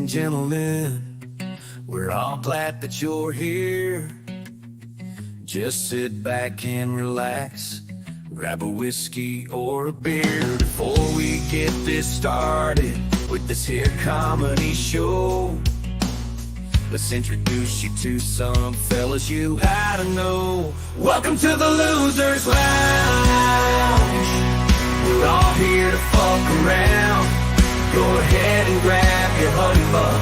gentlemen, we're all glad that you're here. Just sit back and relax, grab a whiskey or a beer. Before we get this started with this here comedy show, let's introduce you to some fellas you had to know. Welcome to the Losers Lounge. We're all here to fuck around. Go ahead and grab your honey bun,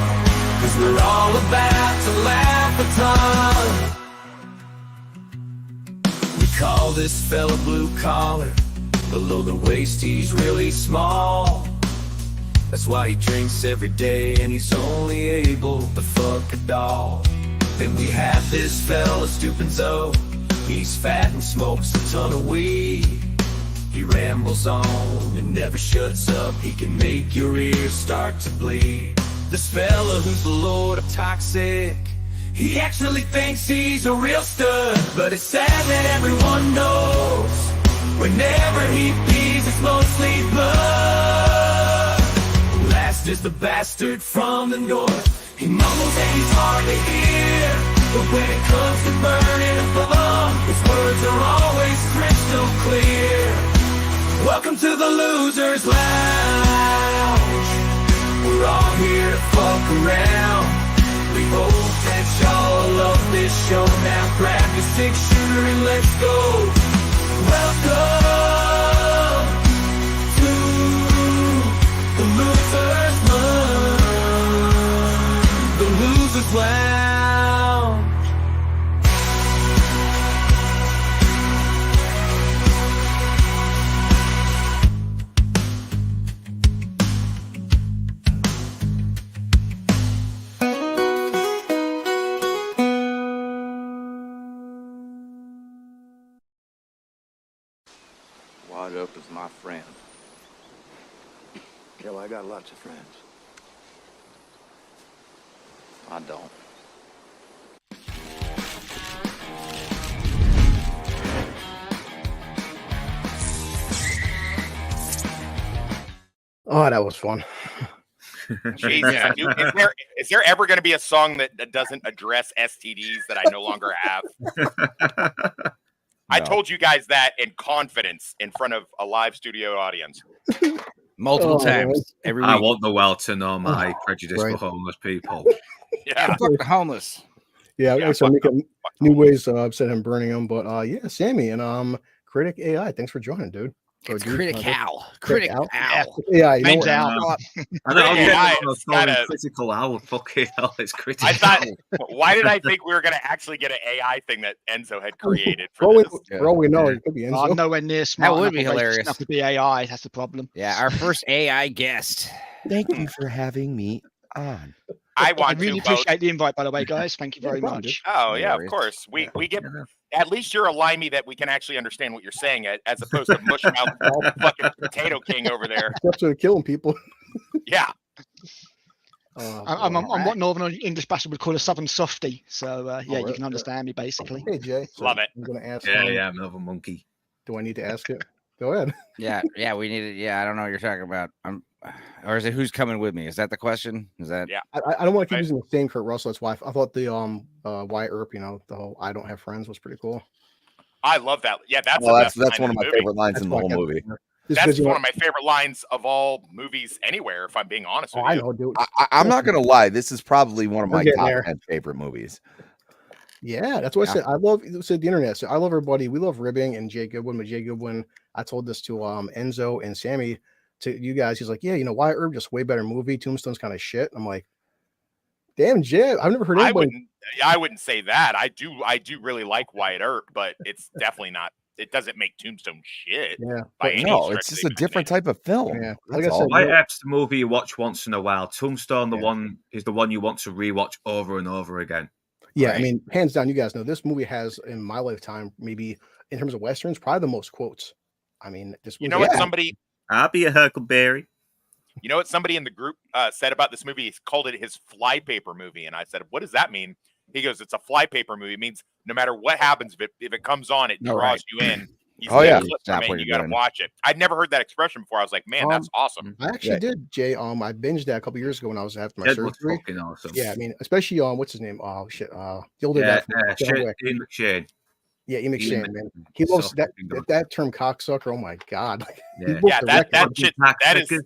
'cause we're all about to laugh a ton. We call this fella blue collar. Below the waist he's really small. That's why he drinks every day and he's only able to fuck a doll. Then we have this fella Stupinzo. He's fat and smokes a ton of weed. He rambles on and never shuts up. He can make your ears start to bleed. This fella who's the lord of toxic, he actually thinks he's a real stud. But it's sad that everyone knows whenever he pees it's mostly blood. Last is the bastard from the north. He mumbles and he's hard to hear, but when it comes to burning a bum, his words are always crystal clear. Welcome to the Losers Lounge. We're all here to fuck around. We hope that y'all love this show. Now grab your 6-shooter and let's go. Welcome to the Losers Lounge. The Losers Lounge. Wide Up is my friend. Yeah, well, I got lots of friends. I don't. Oh, that was fun. Jesus, is there ever going to be a song that doesn't address STDs that I no longer have? I told you guys that in confidence in front of a live studio audience. Multiple times every week. I want the world to know my prejudice for homeless people. Yeah, fuck the homeless. Yeah, so making new ways of upset him burning them. But yeah, Sammy and Critic AI, thanks for joining, dude. It's Critic Al. Critic Critic Al. Yeah, you Name's know Al. I know. Yeah, Critical Owl. Fuck it. It's critical. I thought, why did I think we were going to actually get an AI thing that Enzo had created? For all we know, it could be Enzo. I'm nowhere near smart. That would be enough hilarious. to be AI. That's the problem. Yeah, our first AI guest. Thank you for having me on. I want really to vote. appreciate the invite, by the way, guys. Thank you very much. Oh yeah, of course. We get. At least you're a limey that we can actually understand what you're saying, as opposed to mush mouth fucking potato king over there. Except killing people. Yeah. I'm what Northern English bastard would call a Southern softy. So yeah, you can understand me basically. Hey Jay, love it. I'm gonna ask. Yeah, I'm another monkey. Do I need to ask it? Go ahead. Yeah, we need it. Yeah, I don't know what you're talking about. Or is it who's coming with me? Is that the question? Is that? Yeah. I don't want to keep using the same Kurt Russell. That's why I thought the Wyatt Earp, the whole "I don't have friends" was pretty cool. I love that. Yeah, that's that's one of my favorite lines in the whole movie. That's one of my favorite lines of all movies anywhere. If I'm being honest with you, I know, dude. I'm not gonna lie. This is probably one of my top 10 favorite movies. Yeah, that's what I said. I said the internet. So I love everybody. We love ribbing and Jay Goodwin. But Jay Goodwin, I told this to Enzo and Sammy, to you guys. He's like, yeah, Wyatt Earp, just way better movie. Tombstone's kind of shit. I'm like, damn, Jay, I've never heard anybody. I wouldn't say that. I do really like Wyatt Earp, but it's definitely not. It doesn't make Tombstone shit. Yeah, no, it's just a different type of film. Yeah, like I said, Wyatt Earp's the movie you watch once in a while. Tombstone, is the one you want to rewatch over and over again. Yeah, right? I mean, hands down, you guys know this movie has in my lifetime, maybe in terms of westerns, probably the most quotes. I mean, this. What somebody? I'll be a Huckleberry. You know what somebody in the group said about this movie? He called it his flypaper movie, and I said, "What does that mean?" He goes, "It's a flypaper movie. It means no matter what happens, if it comes on, it draws you in." You Oh, see a yeah. clip Stop from it, what and you you're got to doing. watch it. I'd never heard that expression before. I was like, man, that's awesome. I actually did, Jay. I binged that a couple years ago when I was after my Deadwood's surgery. fucking awesome. Yeah, I mean, especially what's his name? Oh shit, the older Yeah, guy from John Wick. Ian McShane. Yeah, Ian Ian McShane, man. He so loves that fucking good. that term cocksucker. Oh my god. He Yeah. broke Yeah, the that record. shit. That is.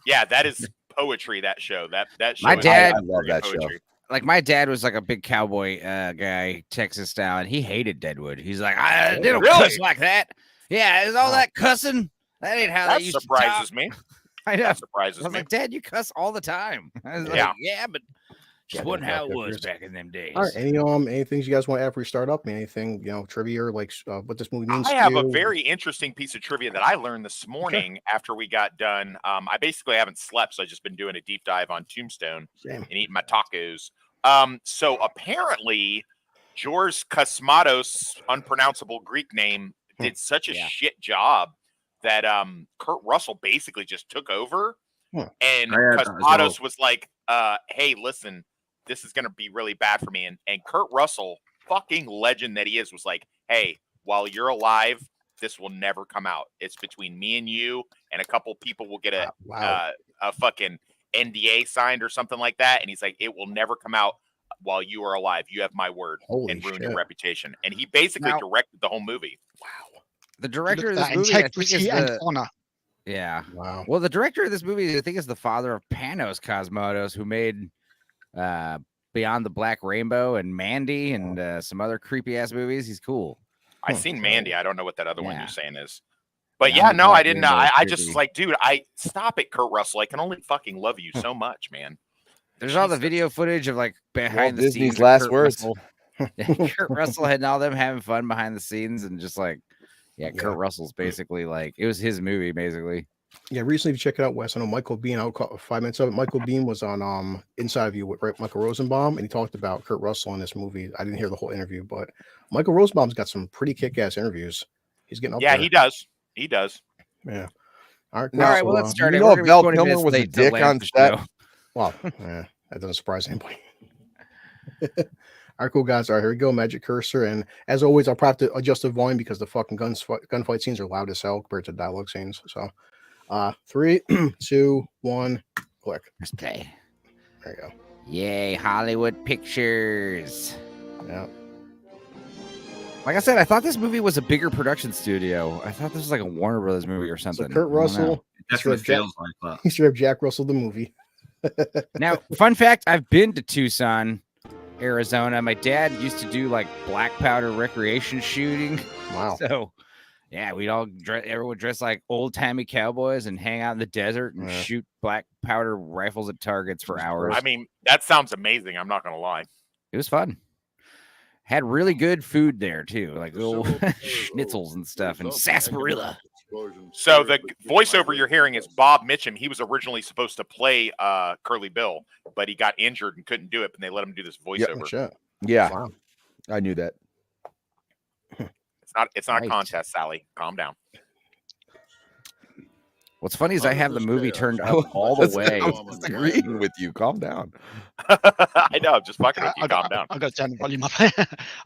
Yeah, that is poetry. That show. That show. My is dad- I love that show. poetry. Like my dad was like a big cowboy guy, Texas style, and he hated Deadwood. He's like, I they don't Really? cuss like that. Yeah, is all that cussing? That ain't how That they used to surprises talk. me. I know. That I surprises was me. like, Dad, you cuss all the time. I was Yeah. like, yeah, but just Yeah, wasn't they're how it fucked up was years. back in them days. All right, any things you guys want to add before we start up? Anything, trivia or like what this movie means? I to have a you? very interesting piece of trivia that I learned this morning after we got done. I basically haven't slept, so I've just been doing a deep dive on Tombstone Same. and eating my tacos. So apparently, George Cosmatos, unpronounceable Greek name, did such a Yeah. shit job that Kurt Russell basically just took over. Huh. And I heard that as Cosmatos well. was like, hey, listen, this is going to be really bad for me. And Kurt Russell, fucking legend that he is, was like, hey, while you're alive, this will never come out. It's between me and you, and a couple people will get Wow. a fucking NDA signed or something like that. And he's like, it will never come out while you are alive. You have my word, Holy and ruin shit. your reputation. And he basically Now- directed the whole movie. The director of Look this at that movie, I think, is integrity and the honor. yeah. Wow. Well, the director of this movie, I think, is the father of Panos Cosmatos, who made Beyond the Black Rainbow and Mandy and some other creepy ass movies. He's cool. I seen Mandy. I don't know what that other one Yeah. you're saying is. But Beyond yeah, the no, I Black didn't. Rainbow is I just was creepy. like, dude, I stop it, Kurt Russell. I can only fucking love you so much, man. There's all the Jesus. video footage of like behind Walt the Disney's scenes. of last Kurt words. Russell. Yeah, Kurt Russell and all them having fun behind the scenes and just like, Kurt Russell's basically like it was his movie basically. Yeah, recently, if you check it out, Wes, I know Michael Bean, I'll call 5 minutes of it. Michael Bean was on Inside of You with Michael Rosenbaum, and he talked about Kurt Russell in this movie. I didn't hear the whole interview, but Michael Rosenbaum's got some pretty kick-ass interviews. He's getting up Yeah, there. he does. He does. Yeah. All right, All right, well so, let's start you it. know We're if gonna be Val 20 Kilmer minutes was a late to dick land on the set? show. Well, that doesn't surprise anybody. All right, cool, guys. All right, here we go. Magic cursor. And as always, I'll probably have to adjust the volume because the fucking gunfight scenes are loud as hell compared to dialogue scenes. So, 3, 2, 1, click. Let's play. There you go. Yay, Hollywood Pictures. Yeah. Like I said, I thought this movie was a bigger production studio. I thought this was like a Warner Brothers movie or So something. Kurt I don't know. Russell, It definitely Jack- feels like that. he should have Jack Russell the movie. Now, fun fact: I've been to Tucson, Arizona. My dad used to do like black powder recreation shooting. Wow. So, yeah, we'd all everyone dress like old timey cowboys and hang out in the desert and Yeah. shoot black powder rifles at targets for hours. I mean, that sounds amazing. I'm not gonna lie. It was fun. Had really good food there too, like little schnitzels and stuff, and sarsaparilla. So the voiceover you're hearing is Bob Mitchum. He was originally supposed to play Curly Bill, but he got injured and couldn't do it, and they let him do this Oh, voiceover. shit. Yeah, Wow. I knew that. It's not Right. a contest, Sally. Calm down. What's funny is I have the movie turned up all the way. I was just agreeing with you. Calm down. I know. I'm just fucking with you. I Calm down. got to turn the volume up.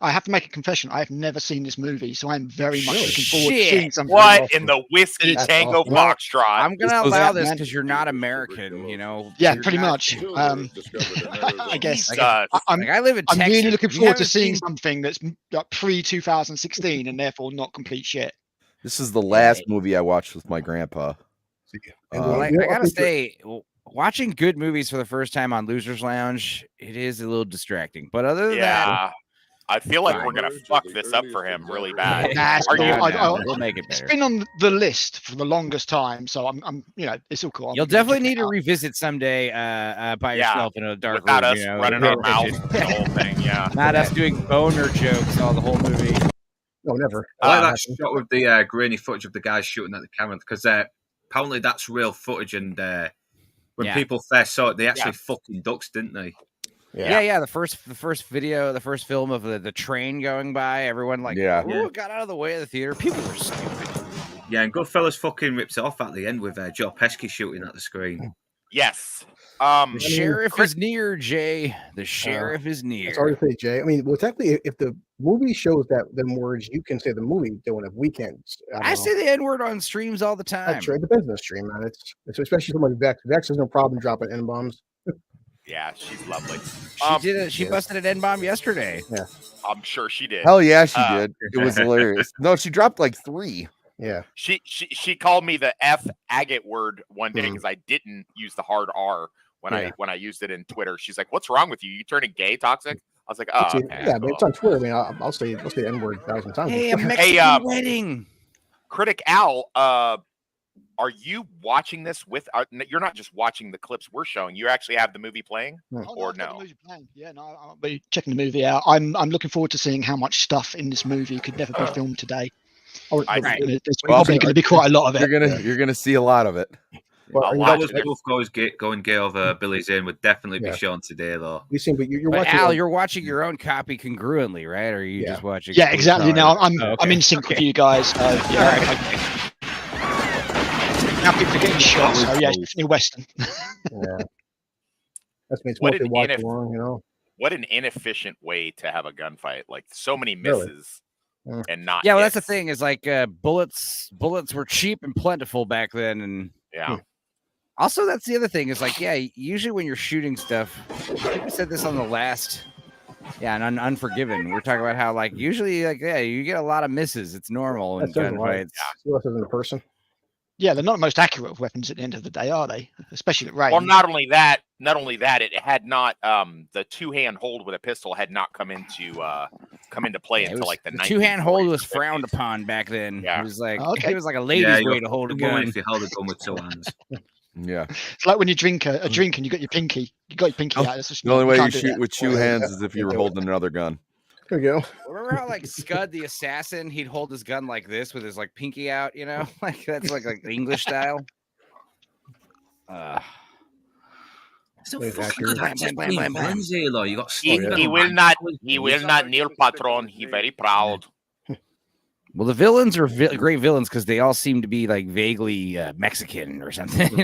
I have to make a confession. I have never seen this movie, so I'm very much Really? looking forward to Shit. seeing something. What in the whiskey That's tango awesome. foxtrot? I'm gonna was allow that, this man. because you're not American, you know. Yeah, You're pretty not- much. I guess Jesus. I'm Like I live in I'm Texas. really looking You forward to haven't seeing seen- something that's like pre 2016 and therefore not complete shit. This is the last movie I watched with my grandpa. And Well, I you know, I gotta think say, watching good movies for the first time on Losers Lounge, it is a little distracting. But other than that, Yeah. I feel like Fine. we're gonna fuck this up for him really bad. Nah, it's Are you- not. we'll make it It's better. been on the list for the longest time, so I'm it's all cool. You'll I'm gonna definitely check need it to out. revisit someday by Yeah, yourself in a dark Without room. us you know, running pay our mouth attention. the whole thing. Yeah. Not us doing boner jokes all the whole movie. No, never. I like Uh, that shot with the grainy footage of the guys shooting at the camera because apparently that's real footage. And when Yeah. people first saw it, they actually fucking ducks, didn't they? Yeah. The first film of the train going by, everyone like, Yeah. "Ooh, got out of the way of the theater. People were stupid. Yeah, and Goodfellas fucking rips it off at the end with Joe Pesci shooting at the screen. Yes. The sheriff is near, Jay. The sheriff is near. It's hard to say, Jay. I mean, well, technically, if the movie shows that them words you can say the movie doing it. We can't. I say the N-word on streams all the time. That's right. The business stream, man. It's especially someone Vex. Vex has no problem dropping N bombs. Yeah, she's lovely. She did it. She busted an N-bomb yesterday. Yeah, I'm sure she did. Hell yeah, she did. It was hilarious. No, she dropped like 3. Yeah. She called me the F agate word one day because I didn't use the hard R when I used it in Twitter. She's like, "What's wrong with you? You turning gay, toxic?" I was like, "Oh, okay, yeah, cool. But it's on Twitter. I mean, I'll say the N word 1,000 times. Hey, a Mexican wedding. Critic Al, are you watching this with? You're not just watching the clips we're showing. You actually have the movie playing, or no? Yeah, no, I'll be checking the movie out. I'm looking forward to seeing how much stuff in this movie could never be filmed today. There's probably going to be quite a lot of it. You're gonna see a lot of it. Powers Booth going gay over Billy Zane would definitely be shown today, though. You see, but you're watching. Al, you're watching your own copy congruently, right? Or are you just watching? Yeah, exactly. Now I'm in sync with you guys. Now people are getting shot. So yeah, it's definitely Western. Yeah. That's means what watch along, you know. What an inefficient way to have a gunfight! Like so many misses. And not well, that's the thing is like bullets were cheap and plentiful back then, and also that's the other thing is like usually when you're shooting stuff, I think we said this on the last and Unforgiven, we're talking about how like usually like you get a lot of misses. It's normal in gunfights. Less than a person. Yeah, they're not the most accurate of weapons at the end of the day, are they? Especially at range. Well, not only that, it had not the two-hand hold with a pistol had not come into play until like the two-hand hold was frowned upon back then. Yeah. It was like it was like a lady's way to hold a gun. If you held a gun with 2 hands. Yeah. It's like when you drink a drink and you got your pinky. You got your pinky out. That's the only way you shoot with 2 hands is if you were holding another gun. There you go. Remember how like Scud the assassin, he'd hold his gun like this with his like pinky out, you know? Like that's like English style. So fucking you got he will not kneel, patron. He very proud. Well, the villains are great villains because they all seem to be like vaguely Mexican or something.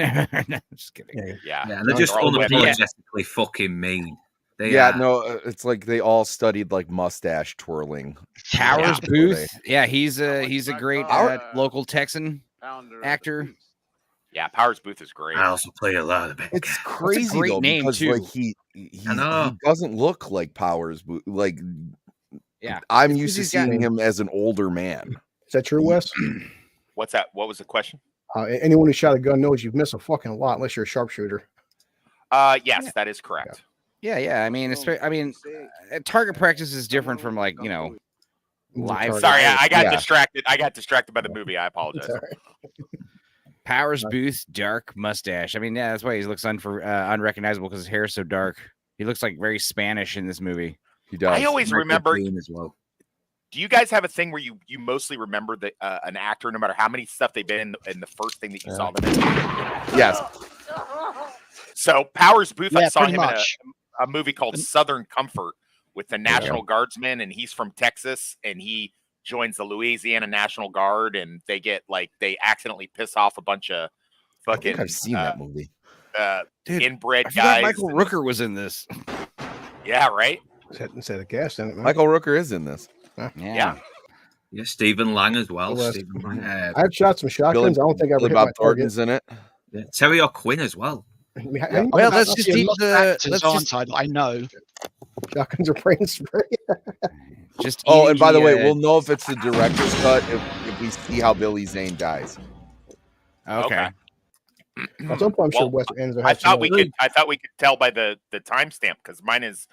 Just kidding. Yeah, and they're just unapologetically fucking mean. It's like they all studied like mustache twirling. Powers Booth, he's a great local Texan actor. Yeah, Powers Booth is great. I also play a lot of it. It's crazy. That's a great name because, too. Like he doesn't look like Powers Booth. Like, I'm used to seeing him as an older man. Is that true, Wes? What's that? What was the question? Anyone who shot a gun knows you've missed a fucking lot unless you're a sharpshooter. Yes, that is correct. Yeah. I mean, target practice is different from like live. Sorry, I got distracted. I got distracted by the movie. I apologize. Powers Booth, dark mustache. I mean, that's why he looks unrecognizable because his hair is so dark. He looks like very Spanish in this movie. He does. I always remember. As well. Do you guys have a thing where you mostly remember an actor, no matter how many stuff they've been in the first thing that you saw them in? Yes. So Powers Booth, I saw him in a movie called Southern Comfort with the National Guardsman, and he's from Texas, and he joins the Louisiana National Guard, and they accidentally piss off a bunch of fucking. I've seen that movie. Inbred guys. Michael Rooker was in this. Yeah, right. Instead of gas in it, man. Michael Rooker is in this. Yeah. Yeah, Stephen Lang as well. I've shot some shotguns. I don't think I've hit my Thornton's in it. Yeah, Terry O'Quinn as well. Well, let's just keep the side. I know shotguns are brain spray. And by the way, we'll know if it's the director's cut if we see how Billy Zane dies. Okay. At some point, I'm sure West ends. I thought we could tell by the timestamp because mine is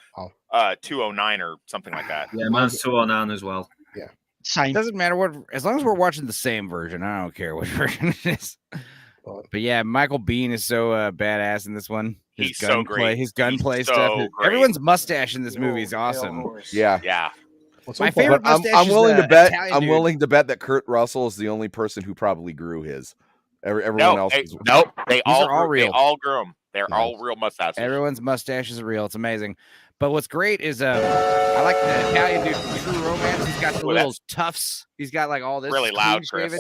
209 or something like that. Yeah, mine's 209 as well. Yeah, same. It doesn't matter as long as we're watching the same version. I don't care what version it is. But yeah, Michael Biehn is so badass in this one. He's so great. His gunplay stuff. Everyone's mustache in this movie is awesome. Yeah. My favorite mustache. I'm willing to bet. I'm willing to bet that Kurt Russell is the only person who probably grew his. Everyone else. Nope. They all real. They all grew them. They're all real mustaches. Everyone's mustache is real. It's amazing. But what's great is I like the Italian dude from True Romance. He's got the little tufts. He's got like all this really loud, Chris.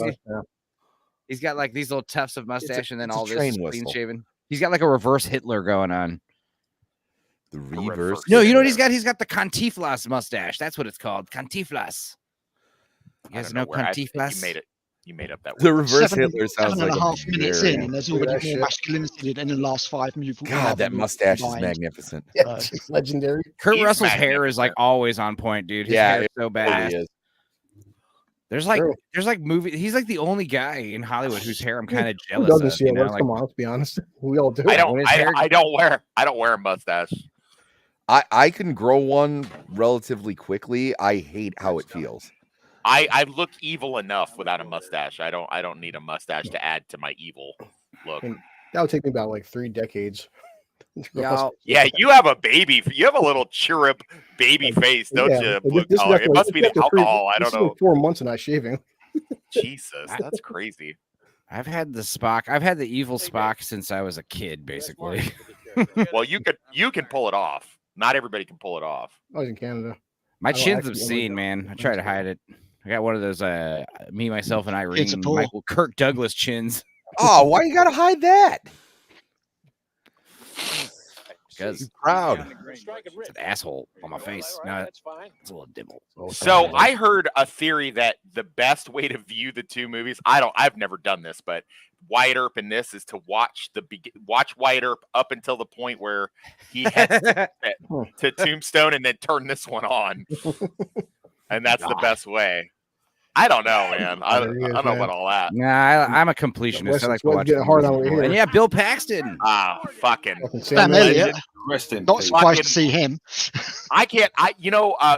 He's got like these little tufts of mustache and then all this clean shaven. He's got like a reverse Hitler going on. The reverse. No, you know what he's got? He's got the Cantinflas mustache. That's what it's called. Cantinflas. You guys know Cantinflas? You made up that word. The reverse Hitler sounds like 7.5 minutes in, and there's already more masculinity than in the last 5 movies. God, that mustache is magnificent. Yeah, it's legendary. Kurt Russell's hair is like always on point, dude. His hair is so bad. Really is. There's like movie. He's like the only guy in Hollywood whose hair I'm kind of jealous Who doesn't of. see it? Come on, let's be honest. We all do. I don't wear a mustache. I can grow one relatively quickly. I hate how it feels. I look evil enough without a mustache. I don't need a mustache to add to my evil look. And that would take me about like 3 decades. Yeah, you have a baby. You have a little cherub baby face, don't you? Blue collar. It must be the alcohol. I don't know. 4 months and not shaving. Jesus, that's crazy. I've had the Spock. I've had the evil Spock since I was a kid, basically. Well, you can pull it off. Not everybody can pull it off. I was in Canada. My chin's obscene, man. I try to hide it. I got one of those me, myself, and Irene Michael Kirk Douglas chins. Oh, why you gotta hide that? Because he's proud. It's an asshole on my face. No, it's a little dimple. So I heard a theory that the best way to view the 2 movies, I've never done this, but Wyatt Earp in this is to watch Wyatt Earp up until the point where he heads to Tombstone and then turn this one on. And that's the best way. I don't know, man. I don't know about all that. Nah, I'm a completionist. I like to watch getting hard on here. And yeah, Bill Paxton. Fucking Sam Elliott. Not surprised to see him. I can't.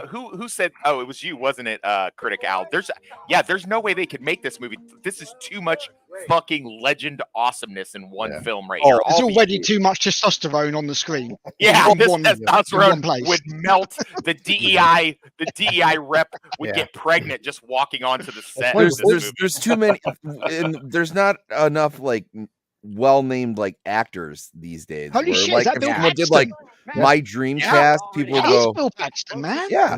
Who said? Oh, it was you, wasn't it, Critic Al? There's no way they could make this movie. This is too much fucking legend awesomeness in one film right here. There's already too much testosterone on the screen. Yeah, this testosterone would melt. The DEI rep would get pregnant just walking onto the set. There's too many, and there's not enough like well-named like actors these days. Holy shit! Like, Is that if Bill someone Paxton? did like My Dreamcast, people would go. Bill Paxton, man. Yeah,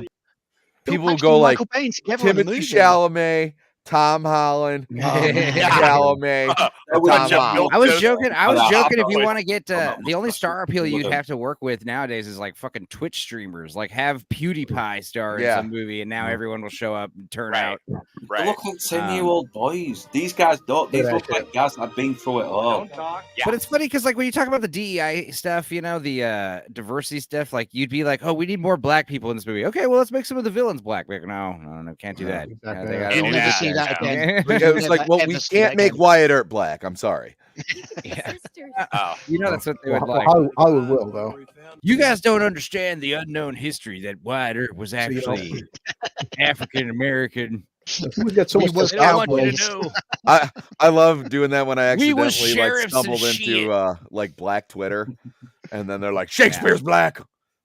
people would go like Timothée Chalamet, Tom Holland, Chalamet. I was joking. If you want to get the only star appeal you'd have to work with nowadays is like fucking Twitch streamers. Like have PewDiePie star in some movie, and now everyone will show up and turn out. They look like 10-year-old boys. These guys don't. These look like guys that have been through it all. But it's funny because like when you talk about the DEI stuff, you know, the diversity stuff, like you'd be like, oh, we need more black people in this movie. Okay, well, let's make some of the villains black. Like, no, can't do that. They that again. It was like, well, we can't make Wyatt Earp black. I'm sorry. You know that's what they would like. I will though. You guys don't understand the unknown history that Wyatt Earp was actually African American. Who's got so much I love doing that when I accidentally like stumbled into like black Twitter, and then they're like, Shakespeare's black,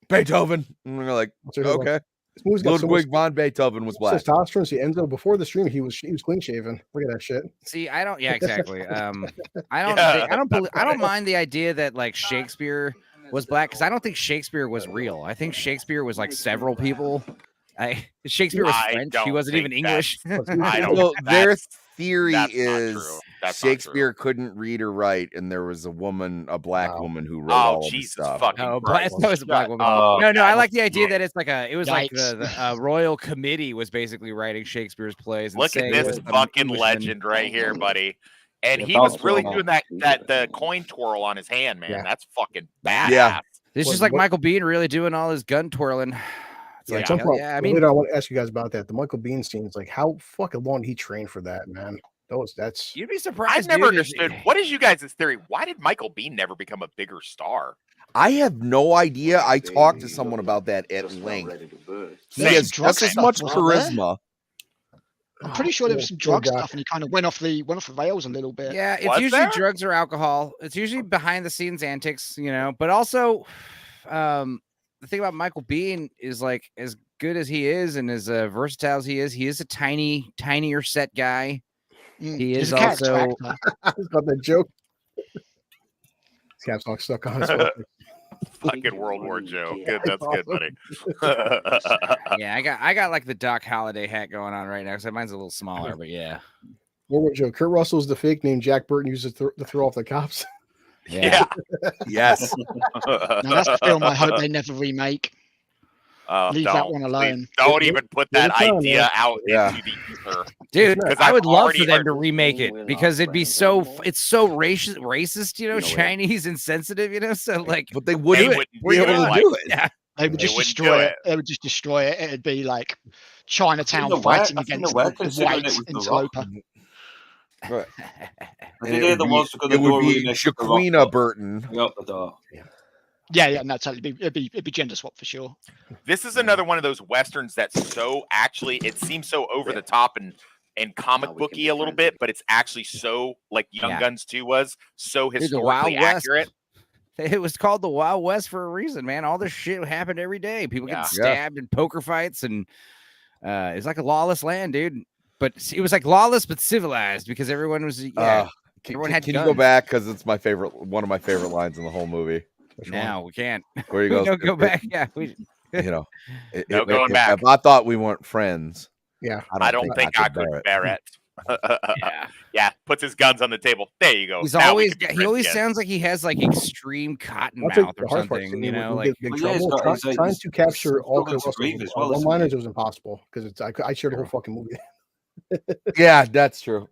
Beethoven, and we're like, okay. Ludwig von Beethoven was black. Testosterone. See, Enzo before the stream, he was clean shaven. Look at that shit. See, I don't. Yeah, exactly. I don't mind the idea that like Shakespeare was black because I don't think Shakespeare was real. I think Shakespeare was like several people. Shakespeare was French. He wasn't even English. Their theory is Shakespeare couldn't read or write, and there was a black woman who wrote all of this stuff. That was a black woman. No, I like the idea that it's like like the royal committee was basically writing Shakespeare's plays. Look at this fucking legend right here, buddy. And he was really doing the coin twirl on his hand, man. That's fucking badass. Yeah. It's just like Michael Biehn really doing all his gun twirling. I want to ask you guys about that. The Michael Biehn scenes, like how fucking long did he train for that, man? That's you'd be surprised. I never understood. What is you guys' theory? Why did Michael Biehn never become a bigger star? I have no idea. I talked to someone about that at length. He has just as much charisma. I'm pretty sure there was some drug stuff, and he kind of went off the rails a little bit. Yeah, it's usually drugs or alcohol. It's usually behind the scenes antics, you know. But also, the thing about Michael Biehn is like as good as he is and as versatile as he is a tinier set guy. He is also got that joke. Cap's all stuck on his fucking World War Joe. Good, that's good, buddy. Yeah, I got like the Doc Holliday hat going on right now because mine's a little smaller, but yeah. World War Joe. Kurt Russell's the fake name Jack Burton uses to throw off the cops. Yeah. Yes. Now, that's a film I hope they never remake. Leave that one alone. Don't even put that idea out Yeah. into the ether. Dude, Because I I've would love already for them heard- to remake it because it'd be it's so racist, you know, Chinese insensitive, you know. So like, But they wouldn't wouldn't be able do to it. do it. yeah, They would just wouldn't do destroy it. it. They would just destroy it. It'd be like Chinatown I think fighting the against West the considering white it was The Rock. interloper. Right. I think they're the ones who are It going to do would a be remake of The Rock, Shaquina but Burton. bring up the door. Yeah, no, totally. It'd be gender swap for sure. This is another one of those westerns that's so actually it seems so over the top and comic booky a little bit, but it's actually so like Young Guns 2 was so Dude, the Wild historically West. accurate. It was called the Wild West for a reason, man. All this shit happened every day. People Yeah. getting stabbed in poker fights, and it's like a lawless land, dude. But it was like lawless but civilized because everyone was everyone had Can guns. you go back because it's one of my favorite lines in the whole movie. No, we can't. Where you We go? don't go back. Yeah, we. You know, No going back. If I thought we weren't friends, Yeah. I don't think I could bear it. Yeah, puts his guns on the table. There you go. He's Now we always can be he friends always again. sounds like he has like extreme cotton That's like mouth the or hard part. something, See, you when know, we like get big Well, yeah, trouble. it's got- Trying to capture all Logan Kurt Freeman Russell's as well, isn't one-liners was impossible because I shared the whole fucking movie. Yeah, that's true.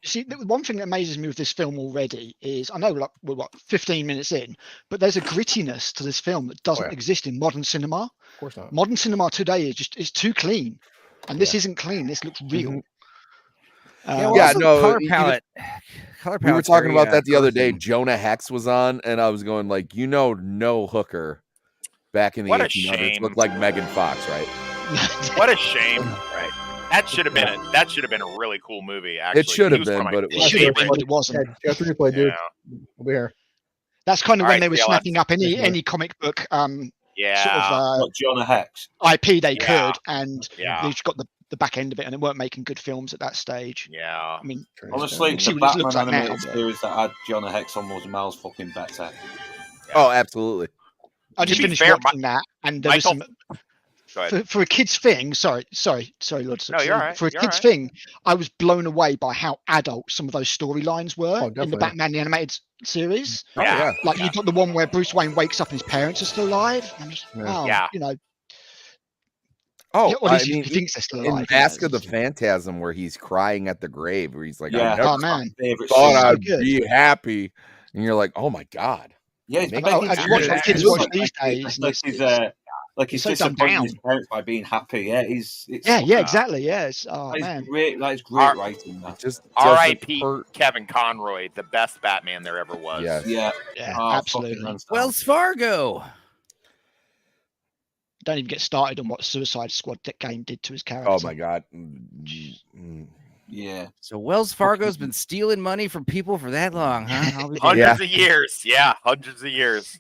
See, the one thing that amazes me with this film already is I know like we're 15 minutes in, but there's a grittiness to this film that doesn't exist in modern cinema. Of course not. Modern cinema today is too clean, and this isn't clean. This looks real. well, Yeah, also no, color you palette. Color We were palette's talking very, about that the other day. Carson. Jonah Hex was on, and I was going like, no hooker back in the What a 1800s shame. looked like Megan Fox, right? What a shame. Right. That should have been a really cool movie. Actually, It should He have was one been, of my but it It should have been, favorite- but it wasn't. Yeah, after replay, dude. Yeah. We'll be here. That's kind of All when right, they were CLS. snapping up any comic book Yeah. sort of Not Jonah Hex. IP they Yeah. could, and Yeah. they just got the back end of it, and they weren't making good films at that stage. Yeah. I mean, Honestly, See the what Batman it looks like now, animated but- series that had Jonah Hex on was miles fucking better. Oh, absolutely. I To just be finished fair, watching that, and there was Michael- some Go ahead. for a kid's thing. Sorry, Lord. No, you're all right, For a you're kid's all right. thing, I was blown away by how adult some of those storylines were in the definitely. Batman the animated series. Oh, yeah. Like you got the one where Bruce Wayne wakes up and his parents are still alive. And just, oh, Yeah. you know, Oh, yeah, or at I least he mean, thinks they're still in alive. Mask of the Phantasm, where he's crying at the grave, where he's like, Yeah. I never Oh man, Favorite thought scene. so I'd good. be happy, and you're like, oh my god. Yeah, he's Make I know, making I sure watch that what kids he watch looks these like days, Like he's it's so dumbed disappointing his down. parents by being happy. Yeah, it's Yeah, exactly. Yes. Oh That man. is great. That is great Our- writing. That. Just R.I.P. doesn't hurt. Kevin Conroy, the best Batman there ever was. Yes. Yeah, Yeah, Oh, fucking absolutely. hands down. Wells Fargo. Don't even get started on what Suicide Squad game did to his character. Oh my god. Mm. Yeah. So Wells Fargo's been stealing money from people for that long, huh? I'll be damned. Hundreds of years. Yeah, hundreds of years.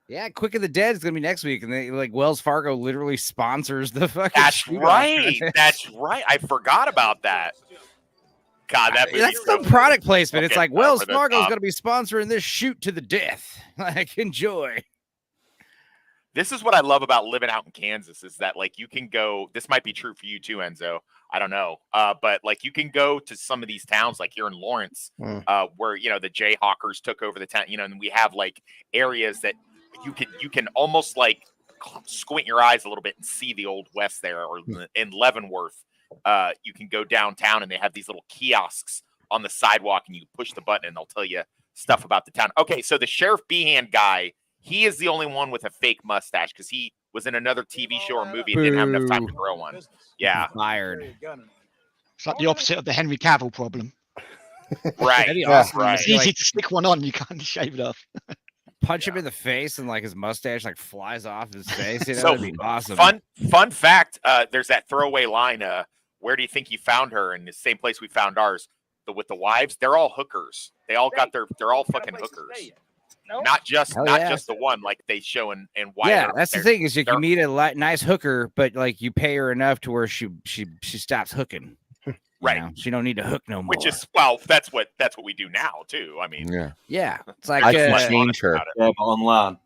Yeah, Quick of the Dead is gonna be next week, and they like Wells Fargo literally sponsors the fucking. That's shoot-off. right. That's right. I forgot about that. God, that movie That's the really- product placement. It's Okay, like Wells over the Fargo's top. gonna be sponsoring this shoot to the death. Like, enjoy. This is what I love about living out in Kansas is that like you can go. This might be true for you too, Enzo. I don't know, but like you can go to some of these towns, like here in Lawrence, where you know the Jayhawkers took over the town. You know, and we have like areas that you can almost like squint your eyes a little bit and see the old West there, or in Leavenworth. You can go downtown and they have these little kiosks on the sidewalk, and you push the button and they'll tell you stuff about the town. Okay, so the Sheriff Behan guy. He is the only one with a fake mustache because he was in another TV show or movie and didn't have enough time to grow one. Yeah, Fired. It's like the opposite of the Henry Cavill problem. right. That'd be awesome. right. It's easy to stick one on. You can't shave it off. Punch him in the face and like his mustache like flies off his face. You know, So, that'd be awesome. Fun fact. There's that throwaway line. Where do you think you found her? In the same place we found ours. With the wives, they're all hookers. They all got they're all fucking hookers. Not just Hell not yeah. just the one like they show in Wyatt Yeah, Earp. that's the They're- thing is you they're- can meet a nice hooker, but like you pay her enough to where she stops hooking. Right. You know? She don't need to hook no more. Which is well, that's what we do now too. I mean, Yeah. yeah, it's like I can much change her. about it. Yeah, but online.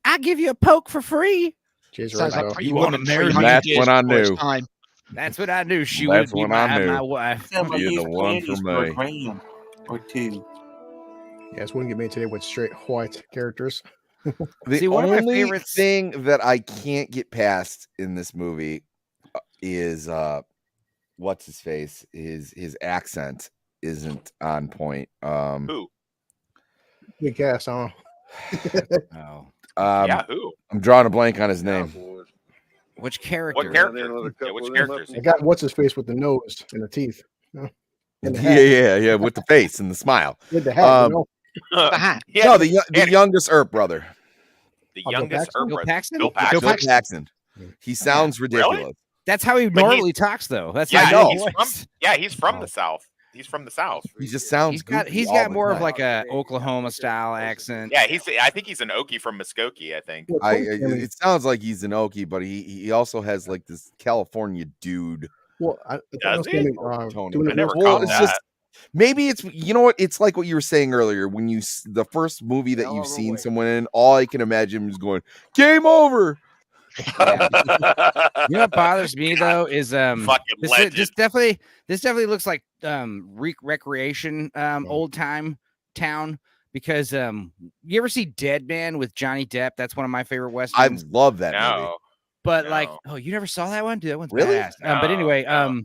I give you a poke for free. Jeez, Sounds right like now. pretty You wanna woman marry me? 300 That's years what I before its knew. time. That's what I knew. She That's would be what I knew. my wife. Yeah, but You're use the one pennies for a me. gram or two. Yeah, this wouldn't get me today with straight white characters. The See, one of my only favorites- thing that I can't get past in this movie is what's his face? His accent isn't on point. Who? Good cast, huh? Oh, Yeah, who? I'm drawing a blank on his name. which character? What character? Yeah, which characters? I got what's his face with the nose and the teeth. And the hat. Yeah, with the face and the smile. With the hat. The hat. Yeah, No, the youngest Earp brother, the Bill youngest Paxton? Bill Paxton? Bill Bill Paxton. Paxton. He sounds ridiculous. Really? That's how he But normally talks, though. That's Yeah, I know. he's from the South. He's from the South. He just sounds. He's got goofy all the more of time. like a Oklahoma style accent. Yeah, I think he's an Okie from Muskogee. I think. It sounds like he's an Okie, but he also has like this California dude. Well, Does he? Tony. I never Well, caught it's that. just maybe it's what it's like what you were saying earlier when the first movie that you've seen someone in, all I can imagine is going game over. Yeah. You know what bothers me though is Fucking this legend. definitely looks like recreation old time town because you ever see Dead Man with Johnny Depp? That's one of my favorite I westerns. love that movie. No. But no. like, oh, you never saw that one? Dude, that one's Really? badass. But anyway, No.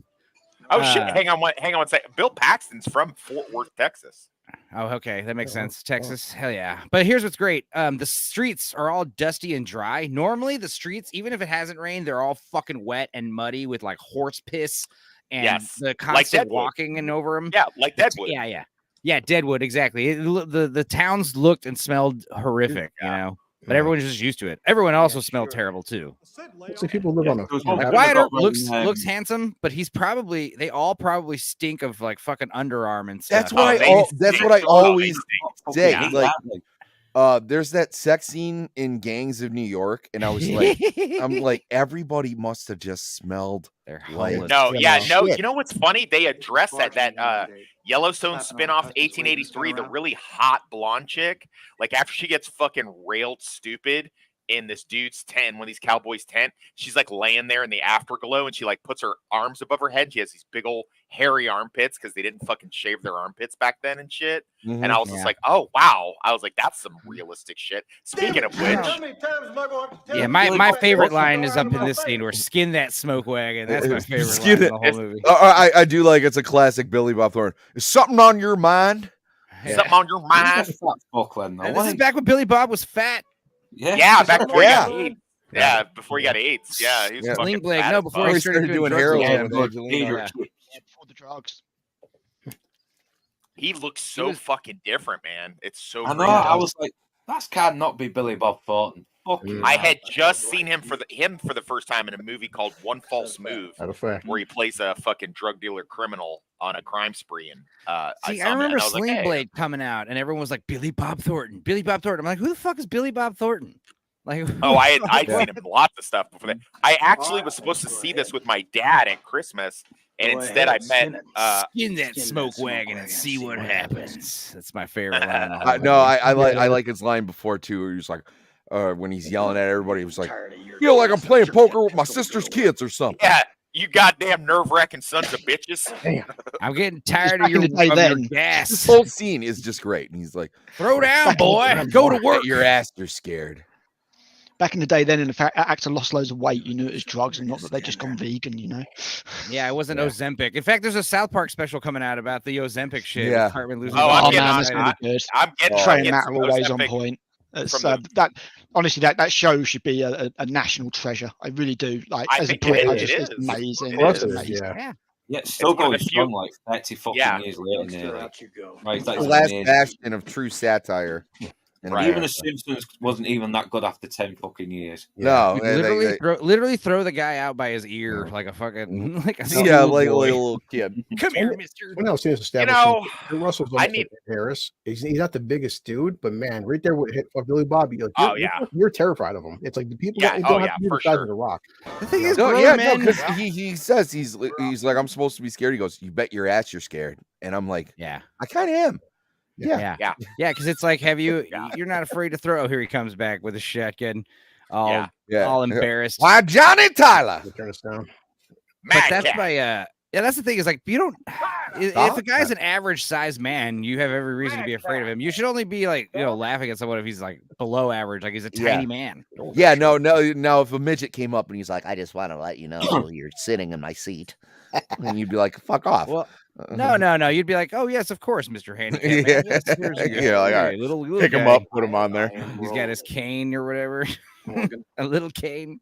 Oh shit! Hang on one second. Bill Paxton's from Fort Worth, Texas. Oh, okay, that makes sense. Texas, hell yeah. But here's what's great: the streets are all dusty and dry. Normally, the streets, even if it hasn't rained, they're all fucking wet and muddy with like horse piss and Yes, the like constant Deadwood. walking and over them. Yeah, like Deadwood. Yeah, Deadwood, exactly. The towns looked and smelled horrific, you know. But everyone's just used to it. Everyone also smelled terrible too. See, people live on a. Like Wyatt Earp looks handsome, but they all probably stink of like fucking underarm and stuff. That's what I always say. Yeah. Like, there's that sex scene in Gangs of New York, and I was like, I'm like, everybody must have just smelled They're like homeless. No, yeah, no. shit. You know what's funny? They address that Yellowstone spinoff, 1883, the really hot blonde chick. Like after she gets fucking railed stupid in this dude's tent, one of these cowboys' tent, she's like laying there in the afterglow, and she like puts her arms above her head. She has these big old hairy armpits because they didn't fucking shave their armpits back then and shit. And I was just like, oh wow. I was like, that's some realistic shit. Speaking of which, Yeah, my favorite line is up in this scene where skin that smoke wagon. That's my favorite line in the whole movie. I do like it's a classic Billy Bob Thornton. Is something on your mind? something on your mind. And this is back when Billy Bob was fat. Yeah, back before he got AIDS. Yeah, before he got AIDS. Yeah, he was fucking Sling Blade. fat No, as before fuck. he started doing heroin. Before the drugs. He looks so fucking different, man. It's so. I know. crazy. I was like, that's can't not be Billy Bob Thornton. Fucking I had just seen him for the first time in a movie called One False Move, Out of fact. where he plays a fucking drug dealer criminal on a crime spree. And See, saw I him remember and I was like, Sling hey. Blade coming out, and everyone was like, Billy Bob Thornton, Billy Bob Thornton. I'm like, who the fuck is Billy Bob Thornton? Like, Oh, I'd seen him in lots of stuff before that. I actually was supposed to see this with my dad at Christmas, and instead I met skin that smoke wagon and see what happens. That's my favorite line. in the whole No, movie. I like his line before too. Where he's like, when he's yelling at everybody, he was like, "Feel like I'm playing poker with my sister's kids or something." Yeah, you goddamn nerve-wracking sons of bitches. I'm getting tired Back of your, in the day of your then. This gas. whole scene is just great, and he's like, Throw down, boy. Go to work. "Bet your ass, you're scared." Back in the day, then, in fact, actor lost loads of weight. You knew it was drugs, and not that they just gone vegan. You know. Yeah, it wasn't Ozempic. In fact, there's a South Park special coming out about the Ozempic shit. Yeah. With Cartman losing Oh, his I'm Oh getting man, on that's it. really good. I'm getting Training getting that some always on Ozempic point. It's, from that honestly, that show should be a national treasure. I really do. Like I as a think Brit, it it's is. amazing. It Well, It's is. amazing. yeah. Yeah, it's still It's one of going the few- strong like 30 fucking Yeah. years later. Nearly. Right, that's The last amazing. bastion of true satire. in Right. Even America. The Simpsons wasn't even that good after 10 fucking years. No, You literally throw the guy out by his ear like a fucking like a yeah, schoolboy. like a little kid. Come here, mister. When I was seeing this You establishing, know, Russell's I almost need- like Harris. He's not the biggest dude, but man, right there with hit Billy Bob, you're, Oh, yeah. you're terrified of him. It's like the people Yeah, that oh, don't yeah, have to be for the size sure. of the rock. The thing is, No, grown yeah, men. because he says he's like, I'm supposed to be scared. He goes, "You bet your ass you're scared," and I'm like, Yeah, I kind of am. yeah, Yeah. yeah. Because it's like, have you? Yeah. You're not afraid to throw. Oh, here he comes back with a shotgun, all Yeah. Yeah. all embarrassed. Why, Johnny Tyler? They turn us down. But Mad that's Cat. my Yeah, that's the thing is like you don't. If a guy's an average sized man, you have every reason to be afraid of him. You should only be like laughing at someone if he's like below average, like he's a tiny man. Yeah, no. If a midget came up and he's like, "I just want to let you know you're sitting in my seat," and you'd be like, "Fuck off." Well, no. You'd be like, "Oh yes, of course, Mr. Handicap Man. Yes, like, all right, little pick guy. him up, put him on there. He's got his cane or whatever, a little cane."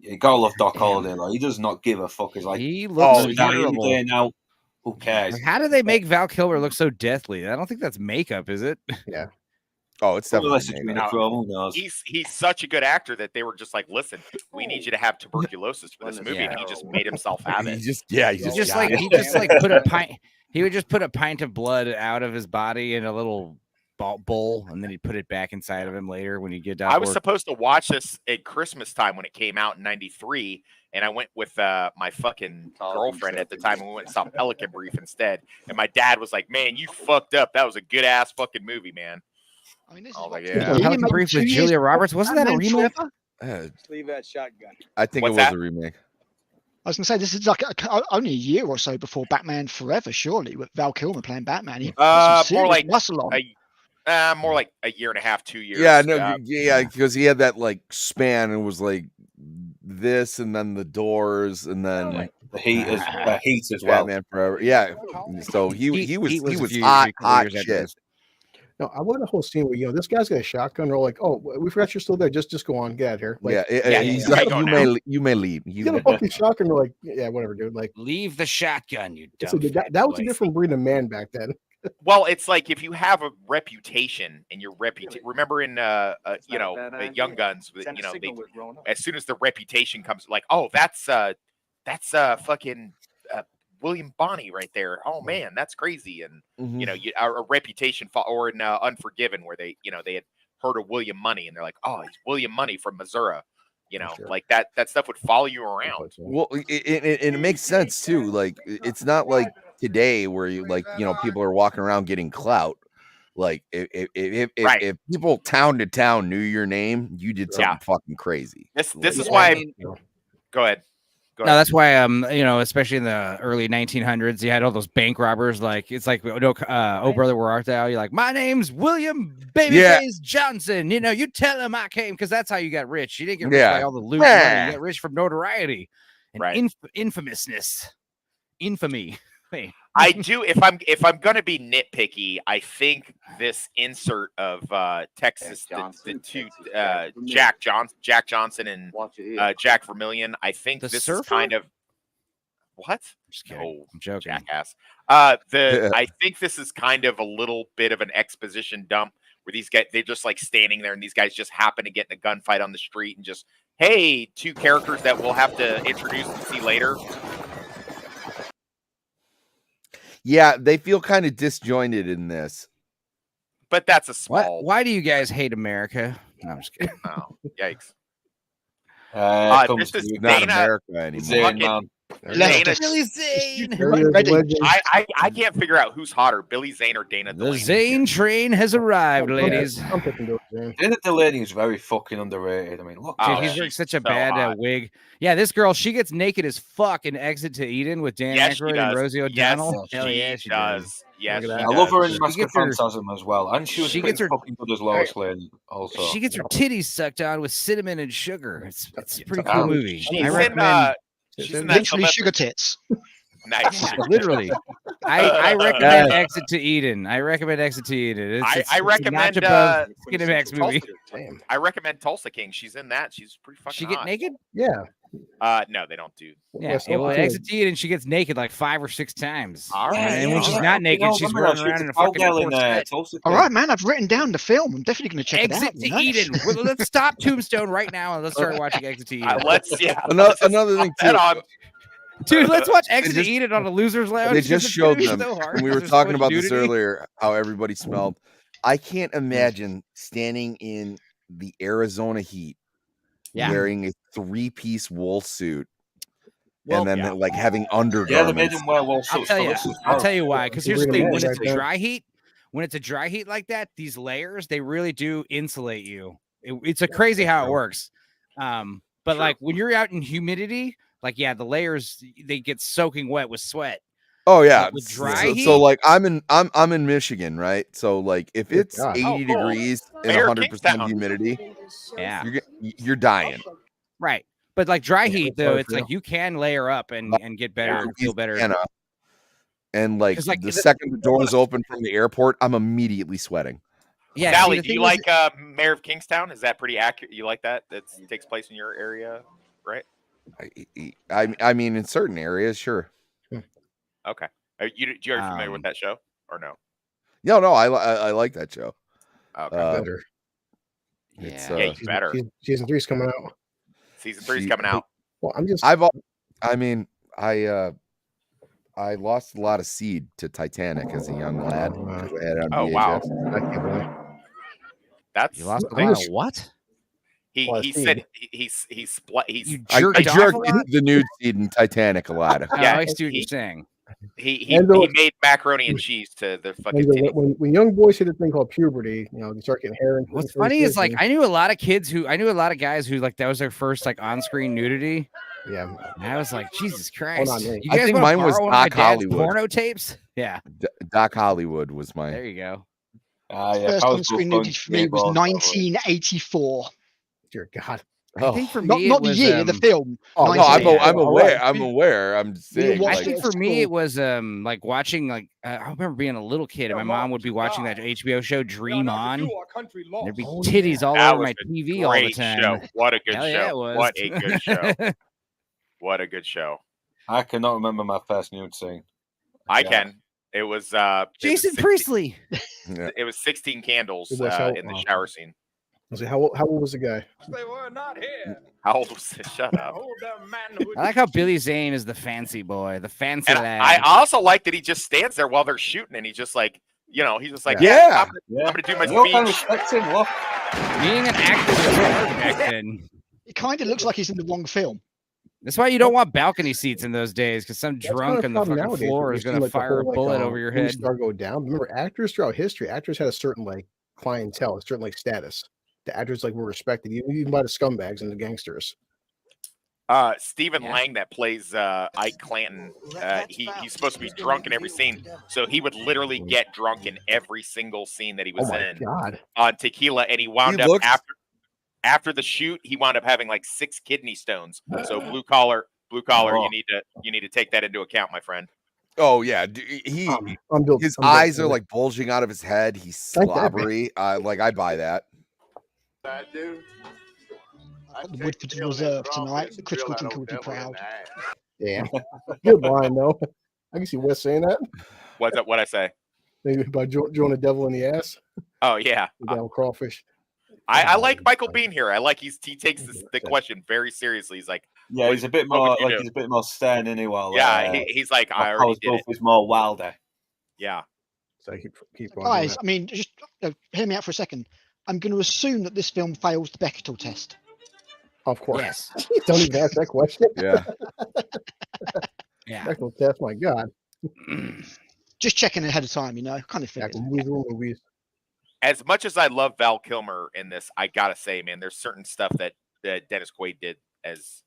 You gotta love Doc Holliday. Like, he does not give a fuck. He's like, he looks terrible. Now, who cares? Like, how do they make Val Kilmer look so deathly? I don't think that's makeup, is it? Yeah. Oh, it's definitely. He's such a good actor that they were just like, listen, we need you to have tuberculosis for this movie, and he just made himself have it. He would just put a pint of blood out of his body in a little bowl, and then he'd put it back inside of him later when you get down. I was supposed to watch this at Christmas time when it came out in '93, and I went with my fucking girlfriend at the time, and we went and saw Pelican Brief instead. And my dad was like, "Man, you fucked up. That was a good ass fucking movie, man." I mean, this I was like, Pelican Brief with Julia Roberts. Wasn't that a remake? Leave that shotgun. I think it was a remake. I was going to say, this is like only a year or so bore Batman Forever, surely, with Val Kilmer playing Batman. He more like muscle on. More like a year and a half, 2 years. Yeah, because he had that like span and was like this, and then The Doors, and then the Heat as well. Batman Forever. Yeah, so he was hot shit. No, I want a whole scene where this guy's got a shotgun. We're like, oh, we forgot you're still there. Just go on, get out of here. Like, he's like, you may leave. You got a fucking shotgun. We're like, yeah, whatever, dude. Like, leave the shotgun. You dumb. So that was a different breed of man back then. Well, it's like if you have a reputation and your reputation. Remember in Young Guns, as soon as the reputation comes, like, oh, that's fucking William Bonney right there. Oh man, that's crazy. And a reputation or in Unforgiven, where they had heard of William Money, and they're like, oh, it's William Money from Missouri. Like that stuff would follow you around. Well, it makes sense too. Like, it's not like today where you people are walking around getting clout. Like if people town to town knew your name, you did something fucking crazy. This is why. Go ahead. No, that's why especially in the early 1900s, you had all those bank robbers. Like, it's like, oh brother, where art thou? You're like, my name's William Babyface Johnson. You tell him I came, because that's how you got rich. You didn't get rich by all the loot money. You got rich from notoriety and infamousness, infamy. I do. If I'm gonna be nitpicky, I think this insert of Texas, the two Jack Johnson and Jack Vermillion. I think this is kind of what? Just kidding. I'm joking. Jackass. I think this is kind of a little bit of an exposition dump where these guys, they're just like standing there, and these guys just happen to get in a gunfight on the street, and just, hey, two characters that we'll have to introduce and see later. Yeah, they feel kind of disjointed in this. But that's a small. Why do you guys hate America? No, I'm just kidding. Oh, yikes. This is not America anymore. Billy Zane. I can't figure out who's hotter, Billy Zane or Dana Delaney. The Zane train has arrived, ladies. I'm picking Dana Delaney is very fucking underrated. I mean, look, dude, he's wearing such a bad wig. Yeah, this girl, she gets naked as fuck in Exit to Eden with Dan Aykroyd and Rosie O'Donnell. Hell yeah, she does. Yes, I love her in Mask of Phantasm as well, and she gets her fucking good as Lois Lane. Also, she gets her titties sucked on with cinnamon and sugar. It's a pretty cool movie. She's in literally sugar tits. Nice. Yeah, literally. I recommend Exit to Eden. I recommend Exit to Eden. I recommend Skinemax movie. I recommend Tulsa King. She's in that. She's pretty fucking She get hot. naked? Yeah. No, they don't do. Yeah, well, Exit to Eden, she gets naked like 5 or 6 times. All right. And when she's not naked, she's running around in a fucking All right, man. I've written down the film. I'm definitely going to check Exit it out. to Eden. Well, let's stop Tombstone right now and let's start watching Exit to Eden. Another thing too. Dude, let's watch Exit to Eden on a loser's lounge. They just showed them. And we were talking about this earlier, how everybody smelled. I can't imagine standing in the Arizona heat wearing a 3-piece wool suit. And then like having undergarments. Yeah, they made them wear wool suits. I'll tell you why. Because here's the thing: when it's a dry heat like that, these layers, they really do insulate you. It's a crazy how it works. But like when you're out in humidity, like yeah, the layers they get soaking wet with sweat. Oh yeah, with dry heat. So like I'm in Michigan, right? So like if it's 80 degrees and 100% humidity, yeah, you're dying. Right, but like dry heat though, it's like you can layer up and get better and feel better. And like the second the doors open from the airport, I'm immediately sweating. Yeah, Sally, do you like Mayor of Kingstown? Is that pretty accurate? You like that? That takes place in your area, right? I mean, in certain areas, sure. Okay. Are you familiar with that show or no? No, I like that show. Okay. Better. It's, yeah, better. Season 3 is coming out. Season 3 is coming out. Well, I lost a lot of seed to Titanic as a young lad. Oh wow! That's you lost a lot of what? He said he split. I jerked the nude seed in Titanic a lot. Yeah, I see what you're saying. He made macaroni and cheese to the fucking. When young boys hit a thing called puberty, you start getting hair. What's funny is like I knew a lot of guys who like that was their first like on-screen nudity. Yeah, and I was like, Jesus Christ! You I think mine was Doc Hollywood. Porno tapes. Yeah, Doc Hollywood was mine. There you go. First on-screen nudity for me was 1984. Dear God. I think for me, not the year, the film. Oh no, I'm aware. I'm aware. I'm saying. I think for me, it was like watching like I remember being a little kid, and my mom would be watching that HBO show Dream On. There'd be titties all over my TV all the time. Show. What a good Hell show! Yeah, it was. What a good show! What a good show! I cannot remember my first nude scene. I can. It was Jason Priestley. It was 16 Candles in the shower scene. How old was the guy? They were not here. How old was it? Shut up. I like how Billy Zane is the fancy boy, the fancy lad. I also like that he just stands there while they're shooting, and he's just like, he's just like, yeah. I'm gonna do my speech. Being an actor was hard back then. It kind of looks like he's in the wrong film. That's why you don't want balcony seats in those days, because some drunk on the fucking floor is going to fire a bullet over your head. Star go down. Remember, actors throughout history, actors had a certain like clientele, a certain like status. The actors like were respected, even by the scumbags and the gangsters. Stephen Lang that plays Ike Clanton, he's supposed to be drunk in every scene, so he would literally get drunk in every single scene that he was in on tequila, and he wound up after the shoot, he wound up having like 6 kidney stones. So blue collar, you need to take that into account, my friend. Oh yeah, his eyes are like bulging out of his head. He's slobbery. I buy that. The Woodford Reserve tonight. The Critical Thinker would be proud. Damn, good line though. I can see Wes saying that. What's that? What I say? Maybe by Joan the Devil in the Ass. Oh yeah, down crawfish. I like Michael Biehn here. I like he takes the question very seriously. He's like, he's a bit more he's a bit more stern anyway. He's like, I already did it. Is more wilder. Yeah. So keep on. Guys, I mean, just hear me out for a second. I'm going to assume that this film fails the Bechdel test. Of course. Yes. Don't even ask that question. Yeah. Yeah. Bechdel test. My God. Just checking ahead of time, kind of thing. Movies. As much as I love Val Kilmer in this, I gotta say, man, there's certain stuff that Dennis Quaid did as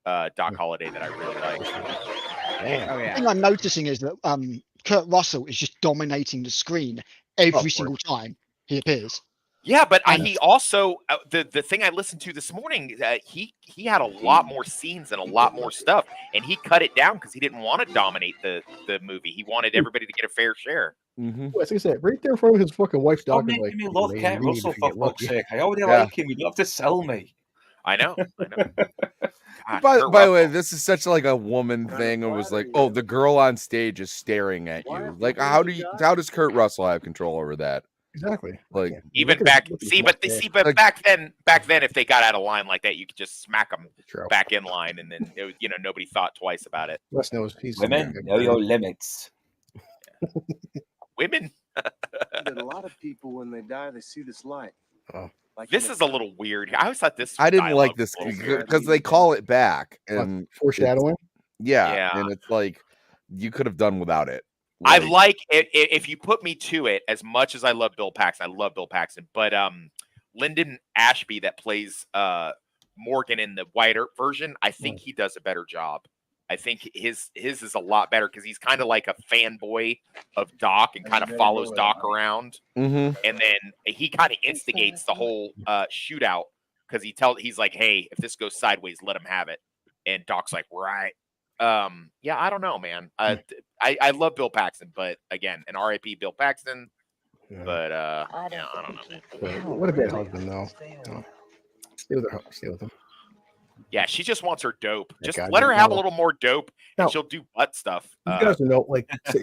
Doc Holliday that I really like. Oh yeah. The thing I'm noticing is that Kurt Russell is just dominating the screen every single time he appears. Yeah, but he also the thing I listened to this morning, he had a lot more scenes and a lot more stuff, and he cut it down because he didn't want to dominate the movie. He wanted everybody to get a fair share. Mm-hmm. As I said, right there in front of his fucking wife's dog. Like, me love Kurt Russell for fuck's sake. I already like him. You don't have to sell me. I know. God, by the way, this is such like a woman thing. It was like, oh, the girl on stage is staring at you. Like, how does Kurt Russell have control over that? Exactly. Like even back, but back then, if they got out of line like that, you could just smack them back in line, and then nobody thought twice about it. Wes knows he's women know your limits. Women. A lot of people when they die, they see this light. Oh. Like this is a little weird. I always thought this. I didn't like this because they call it back and foreshadowing. Yeah, and it's like you could have done without it. I like it if you put me to it. As much as I love Bill Paxton, but Lyndon Ashby that plays Morgan in the Wyatt Earp version, I think he does a better job. I think his is a lot better because he's kind of like a fanboy of Doc and kind of follows Doc around, and then he kind of instigates the whole shootout because he's like, "Hey, if this goes sideways, let him have it," and Doc's like, "Right." Yeah, I don't know, man. I love Bill Paxton, but again, an RIP Bill Paxton. Yeah. But I don't know, man. What a great husband, though. Stay with him. Yeah, she just wants her dope. Just God, let her have a no. little more dope, and she'll do butt stuff. You guys know, like, is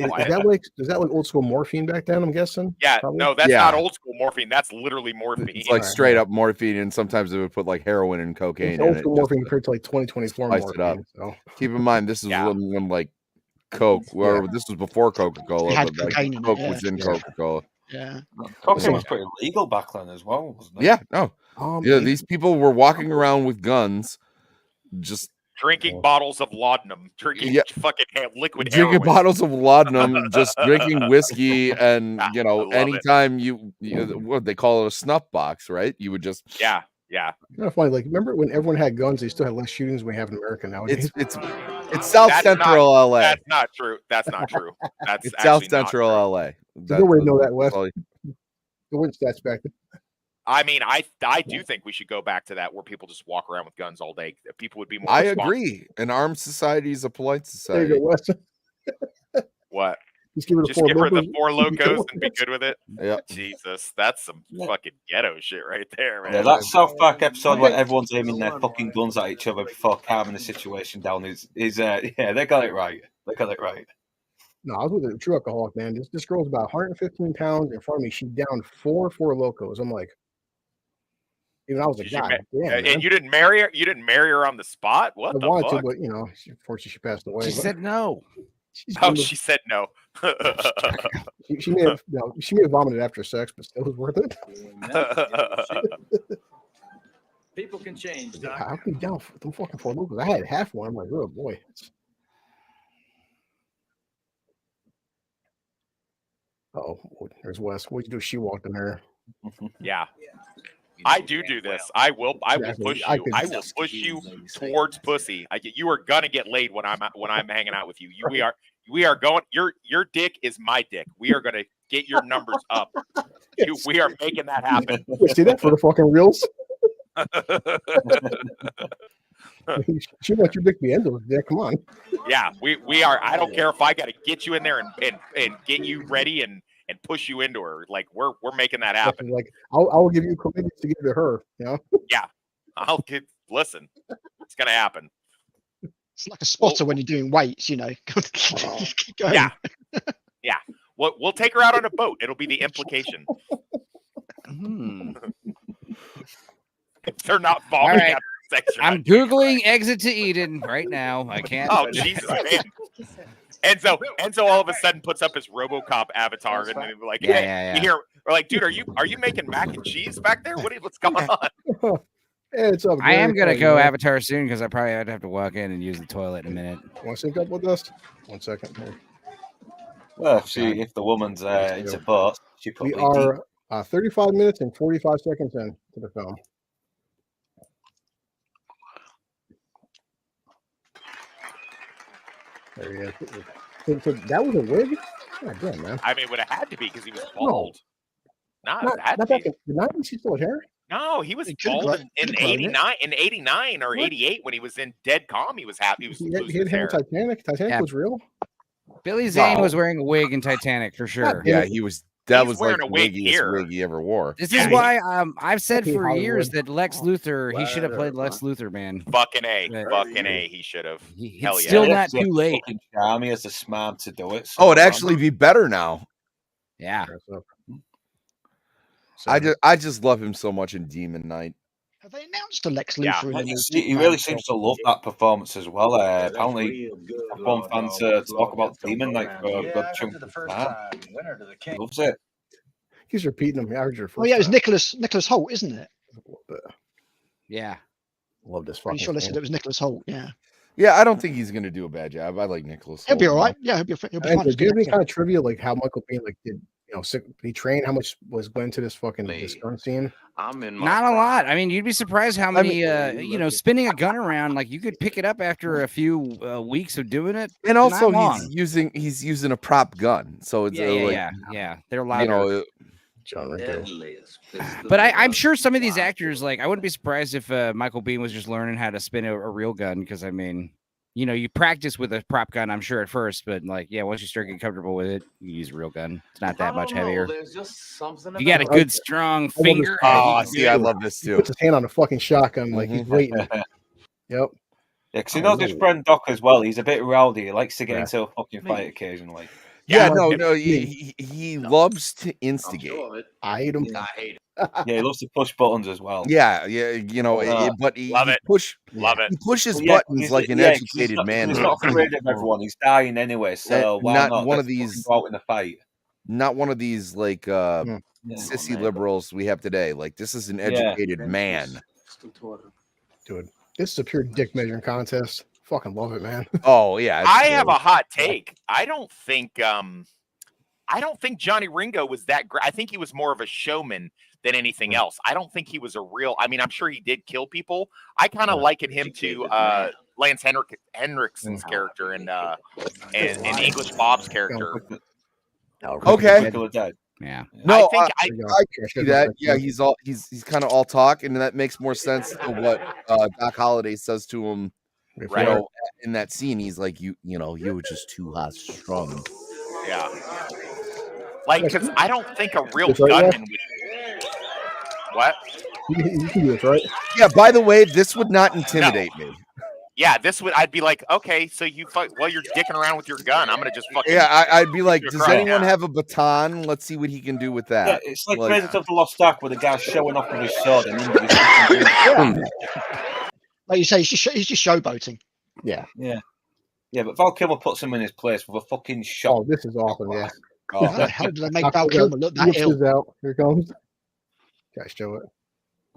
that like old school morphine back then? I'm guessing. Yeah, Probably? no, that's not old school morphine. That's literally morphine. It's like straight up morphine, and sometimes they would put like heroin and cocaine It's in old it. school morphine compared to like 2024 spice morphine. it up. So. Keep in mind, this is when like Coke, or this was before Coca-Cola, had but like cocaine in it, Coke yeah. was in Yeah. Coca-Cola. Yeah. Cocaine was pretty legal back then as well, wasn't it? Yeah, no. Yeah, these people were walking around with guns, just drinking bottles of laudanum, drinking fucking liquid drinking heroin. bottles of laudanum, just drinking whiskey, and I love anytime you what they call it, a snuff box, right? You would just yeah. Kind of funny. Like, remember when everyone had guns? They still had less shootings than we have in America nowadays. It's South That's Central LA. That's not true. That's not true. That's It's South actually not Central true. LA. There's no way to know that, Wes. The win stats back then. I mean, I do think we should go back to that where people just walk around with guns all day. People would be more. I responsible. agree. An armed society is a polite There you society. go, Wes. What? Just give her the Just four give her the locos. four locos and be good with it. Yeah. Jesus, that's some fucking ghetto shit right there, man. Yeah, that South Park episode where everyone's aiming their fucking guns at each other before calming the situation down is yeah, they got it right. They got it right. No, I was with a true alcoholic, man. This girl's about 115 pounds in front of me. She downed four locos. I'm like, even I was like, Did you God ma- damn. and man. you didn't marry her. You didn't marry her on the spot. What I the wanted fuck? to, but you know, unfortunately, she passed away. She but said no. She said no. she may have vomited after sex, but still was worth it. People can change. Doc. How can you down them fucking four locos? I had half one. I'm like, oh boy. Oh, there's Wes. What'd you do? She walked in there. Yeah. I do this. I will Exactly. push I you. could- I will push you towards pussy. You are gonna get laid when I'm hanging out with you. We are going. Your dick is my dick. We are gonna get your numbers up. We are making that happen. You see that for the fucking reels? She wants your dick to be endless. Yeah, come on. Yeah, we are. I don't care if I got to get you in there and get you ready and push you into her. Like we're making that happen. Like I'll give you commitments to give to her. You know. Yeah, listen. It's gonna happen. It's like a spotter when you're doing weights, you know. Just keep going. Yeah, yeah. We'll take her out on a boat. It'll be the implication. If they're not falling right. out of section. I'm Googling Exit to Eden right now. I can't. Oh, Jesus, man. Enzo all of a sudden puts up his RoboCop avatar and then we're like, Yeah, hey, yeah. you hear, we're like, dude, are you making mac and cheese back there? What's going on? Hey, it's up. I am Gary. gonna go Avatar soon because I probably would have to walk in and use the toilet in a minute. Want to sync up with us? 1 second. Here. Well, if the woman's in support, she We probably are 35 minutes and 45 seconds in to the film. There he is. So that was a wig? God damn, man. I mean, it would have had to be because he was bald. No, it had Not to back be. in the 90s, he still had hair? No, he was could've bald grown- in could've grown it. 89 or What? 88 when he was in Dead Calm. He was happy. He was He losing had his hair hair. in Titanic. Titanic Yeah. was real? Billy Zane No. was wearing a wig in Titanic for sure. Yeah, he was. That He's was like wearing the a wig wiggiest here. wig he ever wore. This Yeah, is why I've said Okay, for years Hollywood. that Lex Luthor, he should have played Lex Luthor, man. Fucking A. Yeah. Fucking A. He should have. Hell It's yeah. still Yeah, not he's too late. fucking charm. He has the smart to do it. Oh, it'd so, actually be better now. Yeah. I just love him so much in Demon Knight. Have they announced a Lex Yeah. Luthor in the new He really seems to love that performance as well. Apparently, I've gone fans talk about Demon Knight for a good chunk of time. He loves it. He's repeating them. I heard your first Oh yeah, it was time. Nicholas Holt, isn't it? Yeah. Love this Pretty fucking sure they said thing. it was Nicholas Holt. Yeah, Yeah, I don't think he's gonna do a bad job. I like Nicholas. he'll be Hoult. all right. Yeah, he'll be And fine. do you have any kind of trivia, like how Michael Biehn like did he trained. How much was went into this fucking this gun scene? I'm in Not a lot. I mean, you'd be surprised how many, spinning a gun around, like you could pick it up after a few weeks of doing it. And also, he's using a prop gun, so it's yeah. They're louder. John Ringo. But I'm sure some of these actors, like, I wouldn't be surprised if Michael Biehn was just learning how to spin a real gun, because I mean, you practice with a prop gun, I'm sure, at first, but like, once you start getting comfortable with it, you use a real gun. It's not that much heavier. There's just something. You got a good, strong finger. I love this too. Puts his hand on a fucking shotgun, like he's waiting. Yep. Yeah, because he knows his friend Doc as well. He's a bit rowdy. He likes to get into a fucking fight occasionally. No, he loves to instigate. I hate him. I hate it. Yeah, he loves to push buttons as well. Yeah, but he pushes buttons like an educated man. He's not afraid of everyone. He's dying anyway, so not one of these go out in a fight. Not one of these like sissy liberals we have today. Like, this is an educated man. Dude, this is a pure dick measuring contest. Fucking love it, man. Oh yeah, I have a hot take. I don't think Johnny Ringo was that great. I think he was more of a showman than anything else. I don't think he was a real. I mean, I'm sure he did kill people. I kind of liken him to Lance Henriksen's character and English Bob's character. Okay. Yeah. No, I see that. Yeah, he's kind of all talk, and that makes more sense to what Doc Holliday says to him. Right. In that scene, he's like, you were just too hot strung. Yeah. Like, because I don't think a real gunman would. What? You can do this, right? Yeah. By the way, this would not intimidate me. Yeah, I'd be like, okay, so you're dicking around with your gun. I'm gonna just fucking. Yeah, I'd be like, does anyone have a baton? Let's see what he can do with that. Yeah, it's like Raiders of the Lost Ark, where the guy's showing off with his sword and like you say, he's just showboating. Yeah. But Val Kilmer puts him in his place with a fucking shot. Oh, this is awesome. Yeah. How the hell did they make Val Kilmer look that ill? Out. Here it comes. Guys, show it.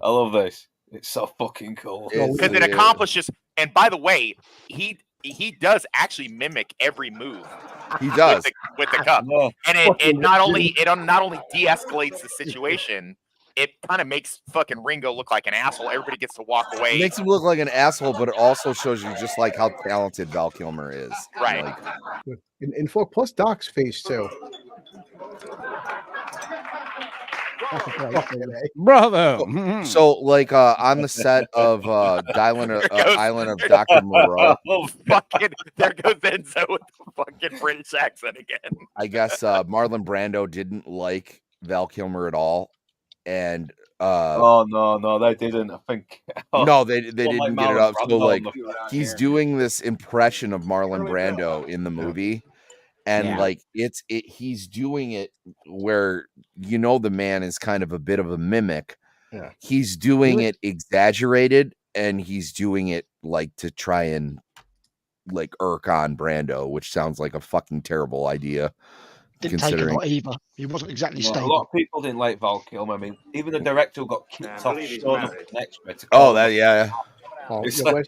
I love this. It's so fucking cool. Because it accomplishes. And by the way, he does actually mimic every move. He does with the cup, and it not only de-escalates the situation. It kind of makes fucking Ringo look like an asshole. Everybody gets to walk away. It makes him look like an asshole, but it also shows you just like how talented Val Kilmer is. Right. Like, in plus Doc's face too. Bravo. So, like, on the set of Island of Dr. Moreau. There goes Enzo with the fucking British accent again. I guess Marlon Brando didn't like Val Kilmer at all. And no, they didn't. I think no, they didn't get it up. So like, he's doing this impression of Marlon Brando in the movie, and like he's doing it where the man is kind of a bit of a mimic. Yeah, he's doing it exaggerated, and he's doing it like to try and like irk on Brando, which sounds like a fucking terrible idea. Didn't take a lot either. He wasn't exactly stable. A lot of people didn't like Val Kilmer. I mean, even the director who got kicked off showed up an extra. Oh, it's yeah, like,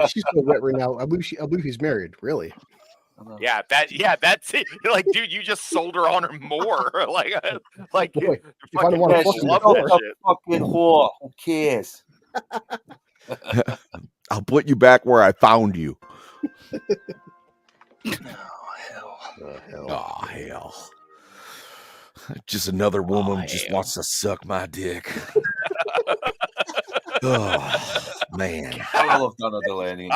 she's so wet right now. I believe he's married. Really? Yeah, that's it. Like, dude, you just sold her on her more. like, boy, if I don't want to fucking whore, who cares? I'll put you back where I found you. Oh, hell. Just another woman just wants to suck my dick. Oh, man. I love Donna Delaney.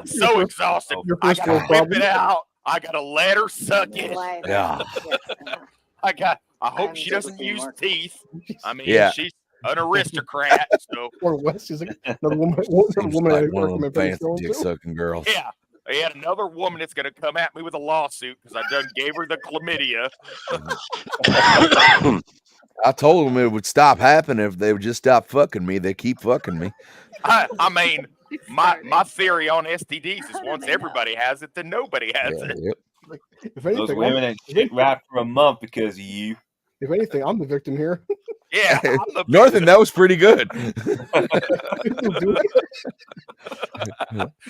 So exhausted. I gotta whip it out. I gotta let her suck it. Yeah. I hope she doesn't use teeth. I mean, she's an aristocrat. So. Or West is another woman. Like one of them fancy dick sucking girls. Yeah. He had another woman that's going to come at me with a lawsuit because I done gave her the chlamydia. I told them it would stop happening if they would just stop fucking me. They keep fucking me. I mean, my theory on STDs is once everybody has it, then nobody has it. Yep. If anything, those women ain't shit right for a month because of you. If anything, I'm the victim here. Yeah, Northern, that was pretty good.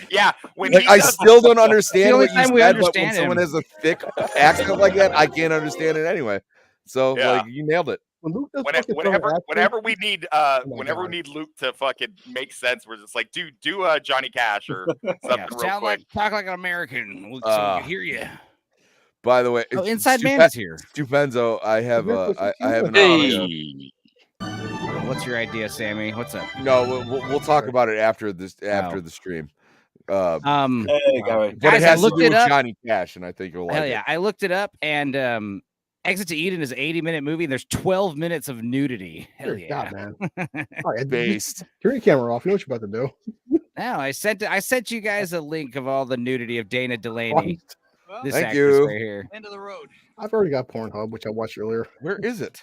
Yeah, when like, he I does still don't understand the what only you time we said, but when understand someone him. has a thick accent like that, I can't understand it anyway. So, Yeah. like, you nailed it. When Luke does fucking throw Whenever accents- we need my whenever we God. need Luke to fucking make sense, we're just like, dude, do Johnny Cash or something Yeah, real sound quick. like talk like an American, so we can hear you. By the way, Oh, Inside Man is here. Stupenzo, I have I have an Hey. idea. What's your idea, Sammy? What's up? No, we'll talk about it after the stream. There you go. But Guys, it has I looked to do it with up. Johnny Cash, and I think you'll like Hell it. yeah, I looked it up, and Exit to Eden is an 80-minute movie, and there's 12 minutes of nudity. Hell Dear yeah, God, man. All right, Based. turn your camera off. You know what you're about to do. Now I sent you guys a link of all the nudity of Dana Delaney. This Thank actress you. right here. End of the road. I've already got Pornhub, which I watched earlier. Where is it?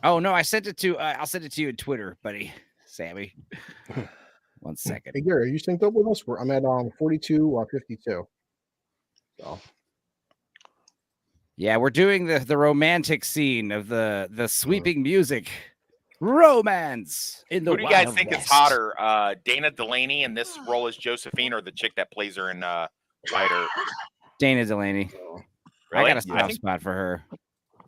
Oh no, I sent it to. I'll send it to you in Twitter, buddy. Sammy. 1 second. Hey Gary, are you synced up with us? I'm at 42 or 52. So Yeah, we're doing the romantic scene of the sweeping music. Romance in the Who do you guys Wild think is West. hotter, Dana Delaney in this role as Josephine, or the chick that plays her in White Earp? Dana Delaney. Really? I got a soft spot for her.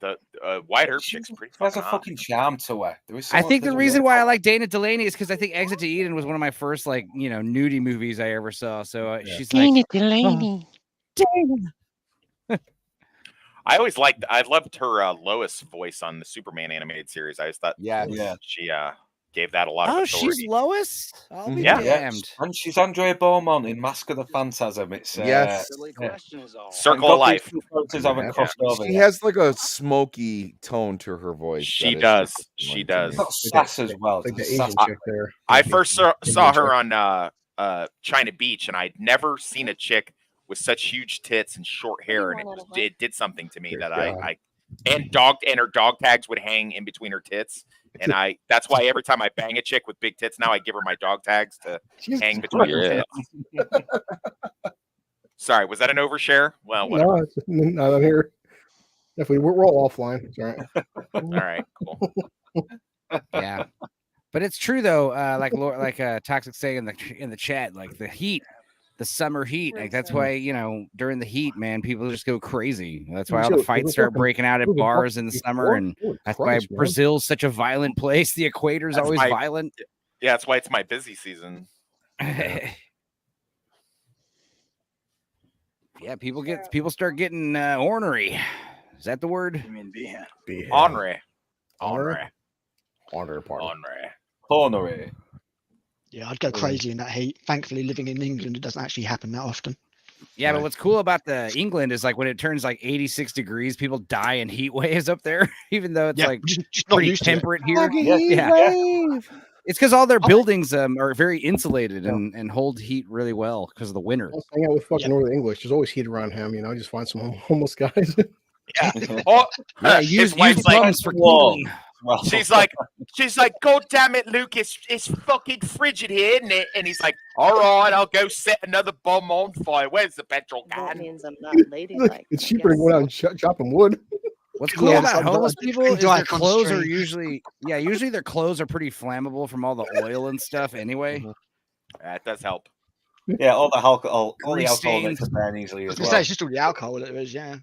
The White Earp chick's pretty There's a fucking hot. fucking charm to her. There is I so think much the to reason look why I at. like Dana Delaney is because I think Exit to Eden was one of my first nudie movies I ever saw. So she's Dana like Delaney. I loved her Lois voice on the Superman animated series. I just thought she gave that a lot of oh, authority. she's Lois. I'll be Yeah. damned. And she's Andrea Beaumont in Mask of the Phantasm. It's Yes. Circle of Life. Haven't crossed over She yet. has like a smoky tone to her voice. She that is does. She does. Got sass as well. like the It's Asian sass. chick there. I first saw her on China Beach, and I'd never seen a chick with such huge tits and short hair, and it did something to me Dear that God. and her dog tags would hang in between her tits, and that's why every time I bang a chick with big tits now, I give her my dog tags to hang between her tits. Sorry, was that an overshare? Well, whatever. No, it's not on here. Definitely, we're all offline. It's all right. All right, cool. Yeah, but it's true though. Like Toxic saying in the chat, like the heat, the summer heat. Like that's why during the heat, man, people just go crazy. That's why all the fights start breaking out at bars in the summer, and that's why Brazil's such a violent place. The equator's always violent. Yeah, that's why it's my busy season. Yeah, people start getting ornery. Is that the word? I mean, Ornery. Ornery. Yeah, I'd go crazy in that heat. Thankfully, living in England, it doesn't actually happen that often. Yeah, but what's cool about the England is like when it turns like 86 degrees, people die in heat waves up there, even though it's like just not pretty used to it. temperate here. Yeah. It's because all their buildings are very insulated and hold heat really well because of the winter. Let's hang out with fucking Northern English. There's always heat around him. Just find some homeless guys. Yeah. Oh, Yeah, his use wife's like, bums for cooling. she's like, God damn it, Luke, it's fucking frigid here, isn't it? And he's like, all right, I'll go set another bomb on fire. Where's the petrol can? That means I'm not ladylike. It's cheaper to go out and chopping wood. What's cool about homeless people is their clothes are constrained. usually their clothes are pretty flammable from all the oil and stuff anyway. That does help. Yeah, all the alcohol Grease that stains. can burn easily I was as gonna well. say it's just all the alcohol that there is. Yeah.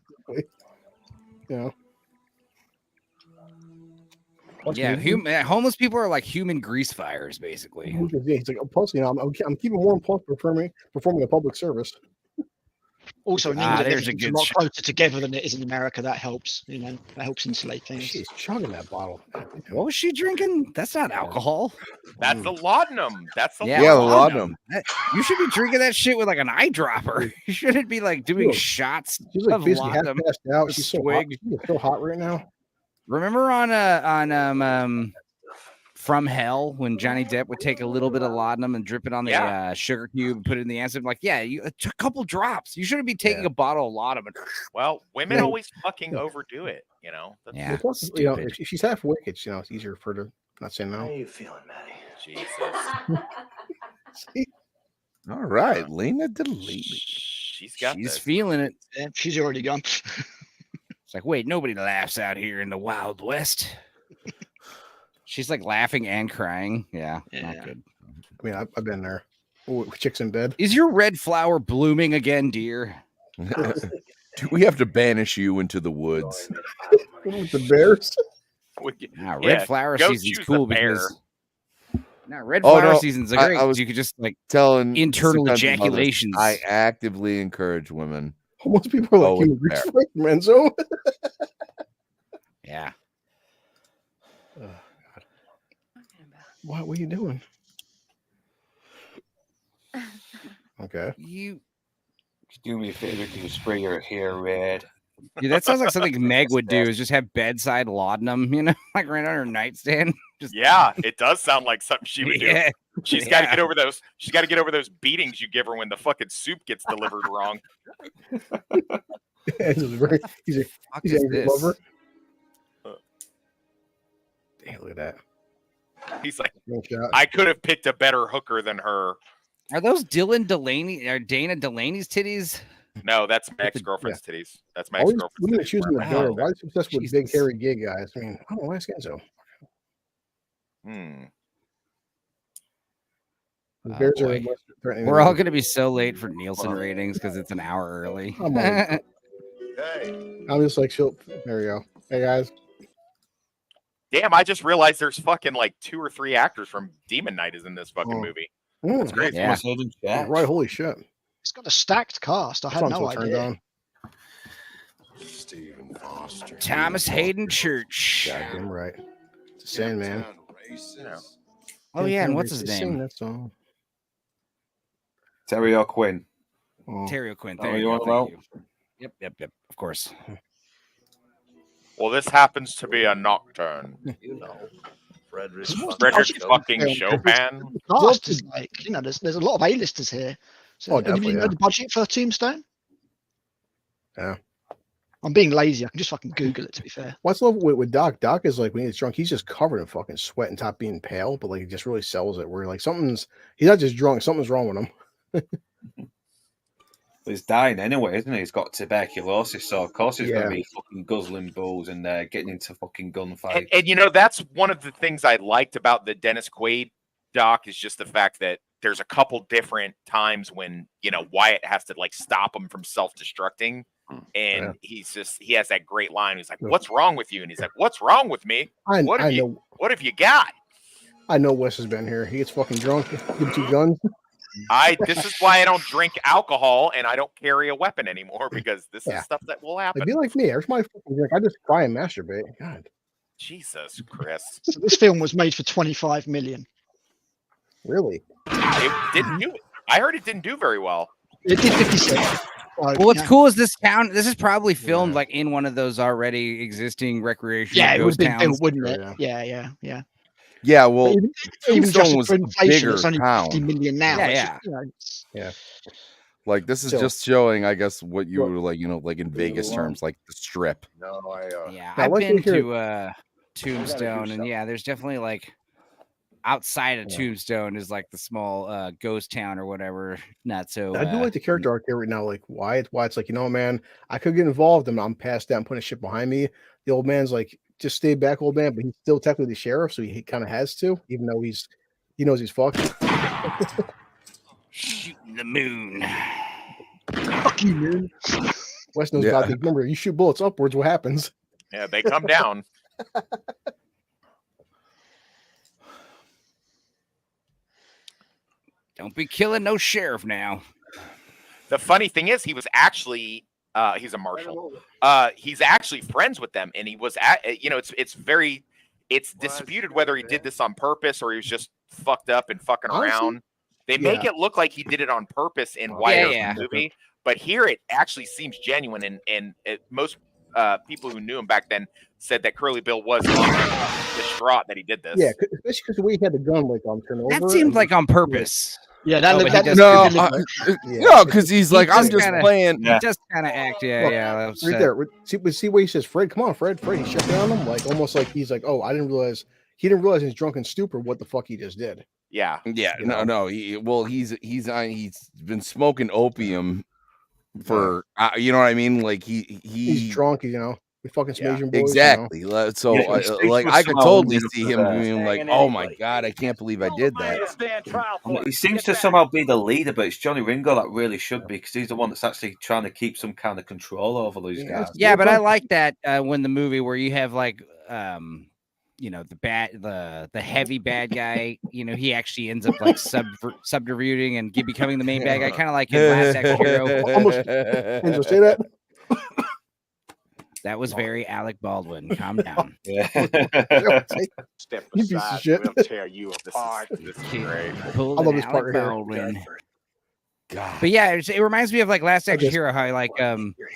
Yeah, homeless people are like human grease fires, basically. Yeah, he's like, plus, I'm keeping warm plus performing a public service. Also, in Ah, England, there's a everything's good a lot closer together than it is in America. That helps. That helps insulate things. She's chugging that bottle. What was she drinking? That's not alcohol. That's the laudanum. That's the Yeah, laudanum. You should be drinking that shit with like an eyedropper. You shouldn't be like doing shots She's like of basically half laudanum. passed out. A She's so hot. swig. She's so hot right now. Remember on From Hell when Johnny Depp would take a little bit of laudanum and drip it on the sugar cube and put it in the acid? Like, a couple drops. You shouldn't be taking a bottle of laudanum. Well, women always fucking overdo it. That's Yeah. Plus, if she's half wicked, it's easier for her to not say no. How you feeling, Maddie? Jesus. All right, Lena Delaney. She's got She's this. feeling it. Yeah, she's already gone. It's like, wait, nobody laughs out here in the Wild West. She's like laughing and crying. Yeah, not good. I mean, I've been there. Ooh, chicks in bed. Is your red flower blooming again, dear? Do we have to banish you into the woods? With the bears? Red flower season's cool because red flower season's great. I was you could just like telling internal ejaculations. I actively encourage women. Most people are like, you reach for it, Menzo. Yeah. Oh, God. What are you doing? Okay. You do me a favor, can you spray your hair red? Yeah, that sounds like something Meg would do, is just have bedside laudanum, like right on her nightstand. Yeah, it does sound like something she would do. She's got to get over those. She's got to get over those beatings you give her when the fucking soup gets delivered wrong. He's a lover. Damn, look at that. He's like, I could have picked a better hooker than her. Are those Dylan Delaney or Dana Delaney's titties? No, that's my ex-girlfriend's titties. That's my ex-girlfriend's women titties. choosing the bear. Why is obsessed with big hairy gay guys? I mean, I don't know why it's getting so. We're all going to be so late for Nielsen ratings because it's an hour early. I'm just like, there we go. Hey guys. Damn, I just realized there's fucking like 2 or 3 actors from Demon Knight is in this fucking movie. That's great. Yeah. Right, holy shit. It's got a stacked cast. I had no idea. Stephen Foster. Thomas Hayden Church. Goddamn right. It's a Sandman. Oh yeah, and what's his name? That song. Terry O'Quinn. Terry O'Quinn. There you go. Yep. Of course. Well, this happens to be a nocturne. Frederick fucking Chopin. Cast is like, there's a lot of A-listers here. So, you know the budget for Tombstone? Yeah. I'm being lazy. I can just fucking Google it, to be fair. What's love with Doc? Doc is like, when he's drunk, he's just covered in fucking sweat and top being pale, but like he just really sells it. Where like he's not just drunk, something's wrong with him. He's dying anyway, isn't he? He's got tuberculosis, so of course he's going to be fucking guzzling booze and getting into fucking gunfight. And that's one of the things I liked about the Dennis Quaid doc is just the fact that there's a couple different times when Wyatt has to like stop him from self-destructing. And he has that great line. He's like, "What's wrong with you?" And he's like, "What's wrong with me? What have you got?" I know Wes has been here. He gets fucking drunk. Give him 2 guns. This is why I don't drink alcohol and I don't carry a weapon anymore, because this is stuff that will happen. Like, be like me. Every time I fucking drink, I just cry and masturbate. God. Jesus, Chris. So this film was made for 25 million. Really? It didn't do it. I heard it didn't do very well. It did 56. Well, what's cool is this town. This is probably filmed like in one of those already existing recreational ghost towns, wouldn't it? Yeah. Yeah, well, even Tombstone was a bigger it's only town. 50 million now. Yeah. Like this is just showing, I guess, what you were like, like in Vegas terms, like the Strip. I've been to Tombstone, and there's definitely like outside of Tombstone is like the small ghost town or whatever. Not so. I do like the character arc here right now. Like Wyatt's like, man, I could get involved, and I'm past that. I'm putting shit behind me. The old man's like, just stay back, old man. But he's still technically the sheriff, so he kind of has to, even though he knows he's fucked. Shooting the moon. Fucking moon. Wes knows about these. Remember, you shoot bullets upwards, what happens? Yeah, they come down. Don't be killing no sheriff now. The funny thing is, he was actually he's a marshal. He's actually friends with them, and he was at it's disputed whether he did this on purpose or he was just fucked up and fucking around. They make it look like he did it on purpose in Wyatt's movie, but here it actually seems genuine. And most people who knew him back then said that Curly Bill was distraught that he did this. Yeah, especially because the way he had the gun like turn over. That seemed like on purpose. Yeah, no, because he's like, I'm just playing. He just kind of act. Yeah. Right there. See where he says, "Fred, come on, Fred." Fred, he shut down him, like almost like he's like, "Oh, I didn't realize." He didn't realize he's drunk and stupid. What the fuck he just did? Yeah. No. He's been smoking opium for you know what I mean. Like he's drunk. We fucking some Asian boys. Exactly. You know? So, like, I could totally see him being like, "Oh my god, I can't believe I did that." He seems to somehow be the leader, but it's Johnny Ringo that really should be, because he's the one that's actually trying to keep some kind of control over these guys. Yeah, but I like that when the movie where you have like, the heavy bad guy, he actually ends up like subverting and becoming the main bad guy, kind of like in Last Action Hero. Almost. Can you say that? That was very Alec Baldwin. Calm down. Step aside. We'll tear you apart. This is great. I love this part right here. God. But yeah, it reminds me of like Last Action Hero, how like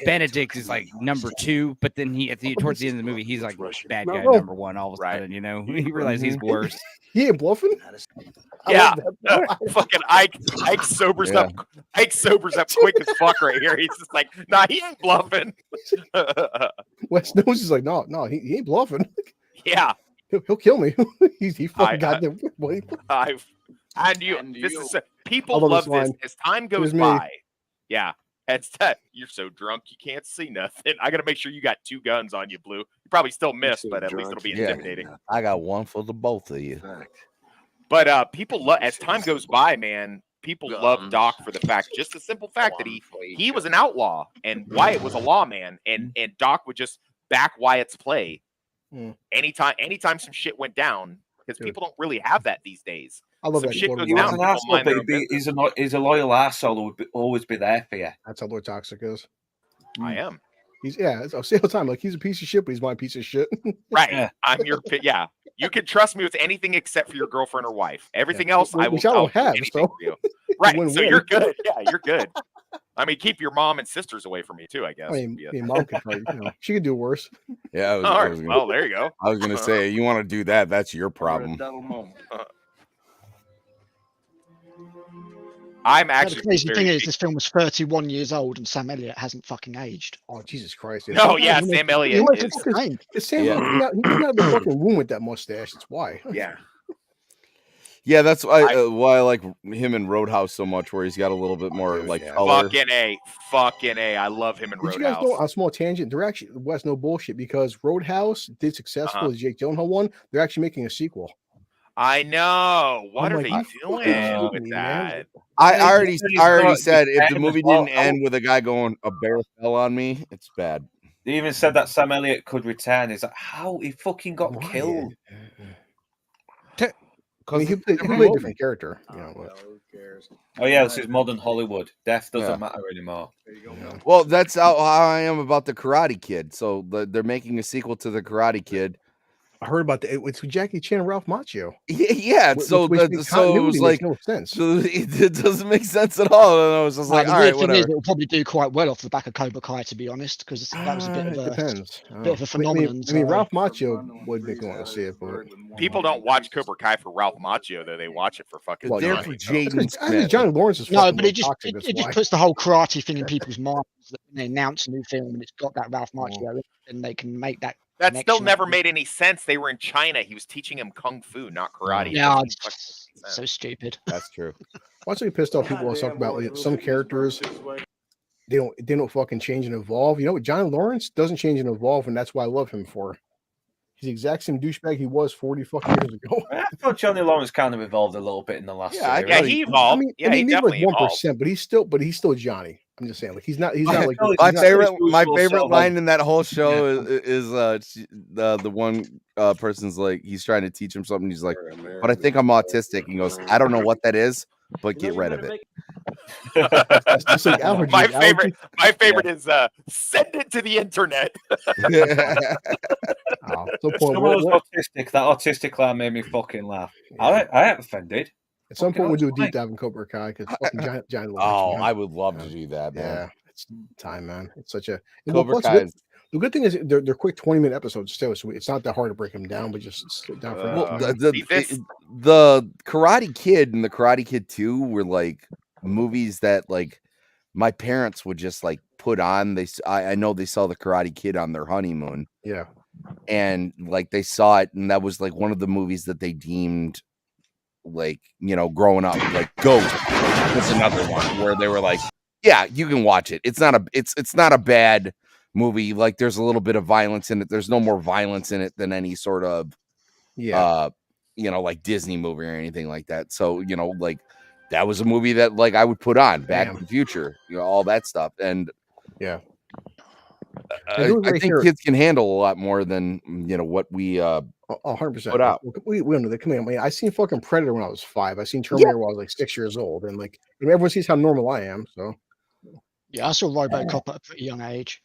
Benedict is like number 2, but then towards the end of the movie, he's like bad guy number 1 all of a sudden, he realizes he's worse. He ain't bluffing. Yeah, fucking Ike sobers up. Ike sobers up quick as fuck right here. He's just like, nah, he ain't bluffing. West knows he's like, no, he ain't bluffing. Yeah, he'll kill me. he fucking goddamn. People love this as time goes by. Yeah, it's that you're so drunk you can't see nothing. I got to make sure you got 2 guns on you, Blue. You probably still miss, but at least it'll be intimidating. I got one for the both of you. But people love as time goes by, man. People love Doc for the fact, just the simple fact that he was an outlaw and Wyatt was a lawman, and Doc would just back Wyatt's play anytime some shit went down, because people don't really have that these days. I love some that. Shit goes He was down, an asshole, but he's a loyal asshole who would always be there for you. That's how Lord Toxic is. I am. I'll say all the time, like, he's a piece of shit, but he's my piece of shit. Right. Yeah. I'm your You can trust me with anything except for your girlfriend or wife. Everything else, I will. Which I don't have. So. For you. Right. So you're good. Yeah, you're good. I mean, keep your mom and sisters away from me too, I guess. I mean, mom could probably, she could do worse. Yeah. Well, there you go. I was gonna say, you want to do that? That's your problem. I'm actually. The crazy thing is, this film was 31 years old, and Sam Elliott hasn't fucking aged. Oh, Jesus Christ! No, yeah, Sam Elliott. Sam, he got the fucking room with that mustache. That's why. Yeah. Yeah, that's why I like him in Roadhouse so much, where he's got a little bit more like color. Fucking A. I love him in Roadhouse. You guys know, a small tangent. They're actually West, no bullshit, because Roadhouse did successful as Jake Gyllenhaal one. They're actually making a sequel. I know. What are they doing with that? I already said if the movie didn't end with a guy going, "A bear fell on me," it's bad. They even said that Sam Elliott could return. Is like, how he fucking got killed? I mean, he played a different character. Who cares? Oh yeah, this is modern Hollywood. Death doesn't matter anymore. There you go. Well, that's how I am about the Karate Kid. So they're making a sequel to the Karate Kid. I heard about that. It's with Jackie Chan and Ralph Macchio. Yeah. So it was like no sense. So it doesn't make sense at all. And I was just like, all right, whatever. It'll probably do quite well off the back of Cobra Kai, to be honest, because that was a bit of a phenomenon. I mean, Ralph Macchio would make me want to see it, but people don't watch Cobra Kai for Ralph Macchio, though. They watch it for fucking. They're for Jaden Smith. Johnny Lawrence is no, but it just puts the whole karate thing in people's minds. That when they announce a new film and it's got that Ralph Macchio, and they can make that. That still never made any sense. They were in China. He was teaching him kung fu, not karate. Yeah, so stupid. That's true. What's really pissed off people talk about like, some characters. They don't fucking change and evolve. You know what? Johnny Lawrence doesn't change and evolve, and that's why I love him for. He's the exact same douchebag he was 40 fucking years ago. I thought Johnny Lawrence kind of evolved a little bit in the last year. Yeah, he evolved. I mean, he definitely like 1%, but he's still Johnny. I'm just saying, like he's not like my favorite line in that whole show is the one person's like he's trying to teach him something. He's like, but I think I'm autistic. He goes, I don't know what that is, but get rid of it. My favorite is send it to the internet. Autistic. That autistic line made me fucking laugh. I ain't offended. At some point, we'll do a deep dive in Cobra Kai because fucking giant. Oh, I would love to do that, man. Yeah, it's time, man. It's such a Cobra Kai. The good thing is they're quick 20-minute episodes too, so it's not that hard to break them down. But just slow down for the Karate Kid and the Karate Kid 2 were like movies that like my parents would just like put on. I know they saw the Karate Kid on their honeymoon. Yeah, and like they saw it, and that was like one of the movies that they deemed. Like, you know, growing up, like Ghost was another one where they were like, yeah, you can watch it. It's not a bad movie. Like there's a little bit of violence in it. There's no more violence in it than any sort of like Disney movie or anything like that. So, like that was a movie that like I would put on Back to the Future, all that stuff. And I think kids can handle a lot more than what we 100% put out. We don't know that. Come on, I seen fucking Predator when I was 5. I seen Terminator when I was like 6 years old, and like everyone sees how normal I am. So yeah, I saw RoboCop at a pretty young age.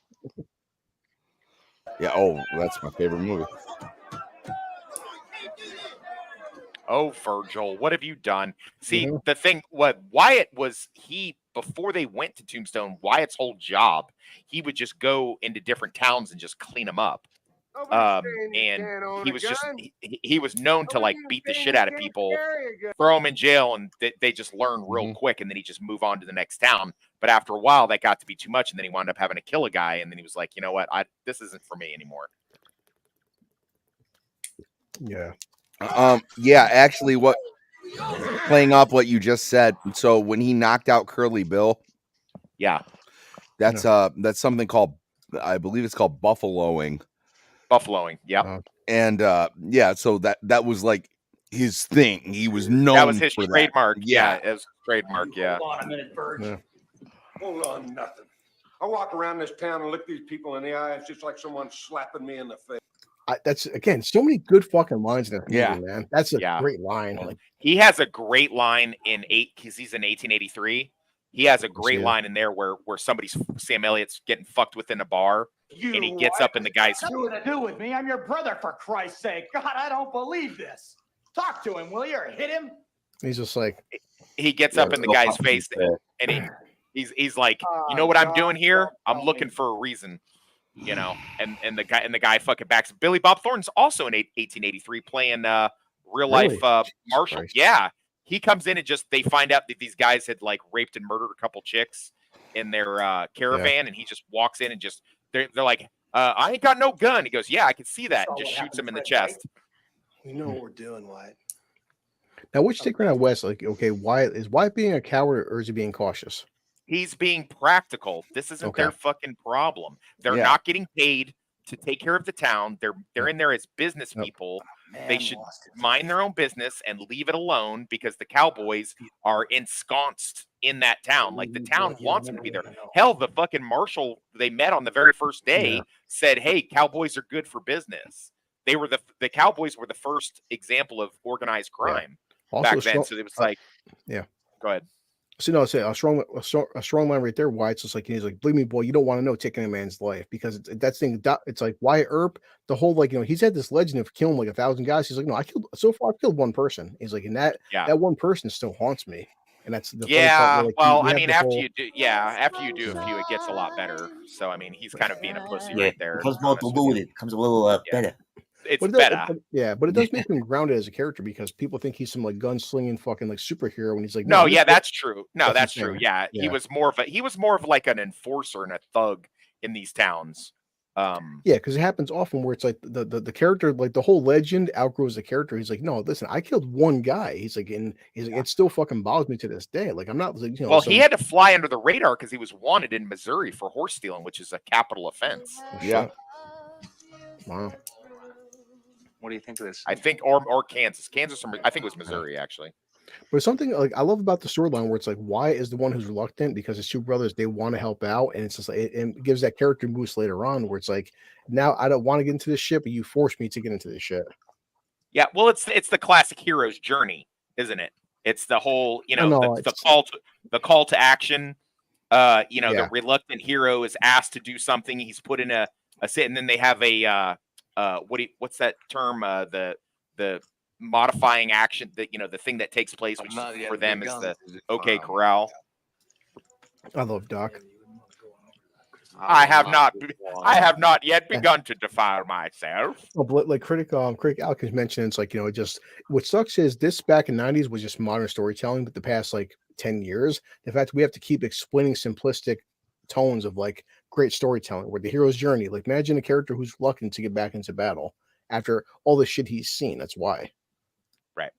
Yeah. Oh, that's my favorite movie. Oh, Virgil, what have you done? See, the thing, what Wyatt was, before they went to Tombstone, Wyatt's whole job, he would just go into different towns and just clean them up. And he was known to like beat the shit out of people, throw them in jail, and they just learn real quick, and then he just move on to the next town. But after a while, that got to be too much, and then he wound up having to kill a guy, and then he was like, you know what, this isn't for me anymore. Yeah. Actually, playing off what you just said. So when he knocked out Curly Bill, that's something called, I believe it's called buffaloing. Yeah. And so that was like his thing. He was known. That was his for trademark. That. Yeah, it was trademark. Yeah. Hold on a minute, Virg. Hold on, nothing. I walk around this town and look these people in the eye. It's just like someone slapping me in the face. That's again so many good fucking lines in that movie, man. That's a great line. Like, he has a great line because he's in 1883. He has a great line in there where Sam Elliott's getting fucked within a bar, and he gets up in the guy's. Nothing to do with me. I'm your brother, for Christ's sake. God, I don't believe this. Talk to him, will you, or hit him? He's just like, he gets up in the guy's face, and he's like, you know what I'm doing here? I'm looking for a reason. And the guy fucking backs. Billy Bob Thornton's also in 1883 playing real life Marshall. Christ. Yeah, he comes in and they find out that these guys had like raped and murdered a couple chicks in their caravan, and he just walks in and they're like, I ain't got no gun. He goes, yeah, I can see that, and just shoots him in the chest. You know what we're doing, Wyatt. now which take right now, Wes? Like, okay, is Wyatt being a coward or is he being cautious? He's being practical. This isn't their fucking problem. They're not getting paid to take care of the town. They're in there as business people. They should mind their own business and leave it alone because the cowboys are ensconced in that town. Like the town wants them to be there. Hell, the fucking marshal they met on the very first day said, "Hey, cowboys are good for business." They were the cowboys were the first example of organized crime back then. So it was like, go ahead. So no, say a strong line right there. Wyatt's just like, he's like, believe me, boy, you don't want to know taking a man's life because it's like Wyatt Earp, the whole like, he's had this legend of killing like 1,000 guys. He's like, no, I've killed one person. He's like, and that one person still haunts me. And that's the part where, well, I mean, after you do a few, it gets a lot better. So I mean, he's kind of being a pussy right there. It becomes more diluted. Becomes a little better. It's better. But it does make him grounded as a character because people think he's some like gunslinging fucking like superhero when he's like, no, that's true. No, that's true. Yeah, he was more of like an enforcer and a thug in these towns. Because it happens often where it's like the character, like the whole legend outgrows the character. He's like, no, listen, I killed one guy. He's like, it still fucking bothers me to this day. Like I'm not, Well, he had to fly under the radar because he was wanted in Missouri for horse stealing, which is a capital offense. Yeah. Wow. What do you think of this? I think, or Kansas, I think it was Missouri actually. But something like I love about the storyline where it's like Wyatt is the one who's reluctant because his two brothers, they want to help out, and it's just like it gives that character boost later on where it's like, now I don't want to get into this shit, but you forced me to get into this shit. Yeah, well, it's the classic hero's journey, isn't it? It's the whole, the call to action. The reluctant hero is asked to do something. He's put in a sit, and then they have a what's that term? The modifying action, that the thing that takes place, which for them is the OK Corral. I love Doc. I have not yet begun to defile myself. Oh, but like critic Alkins mentioned, it's like, what sucks is this back in the 90s was just modern storytelling, but the past like 10 years, the fact we have to keep explaining simplistic tones of like great storytelling where the hero's journey, like imagine a character who's reluctant to get back into battle after all the shit he's seen. That's why. Right.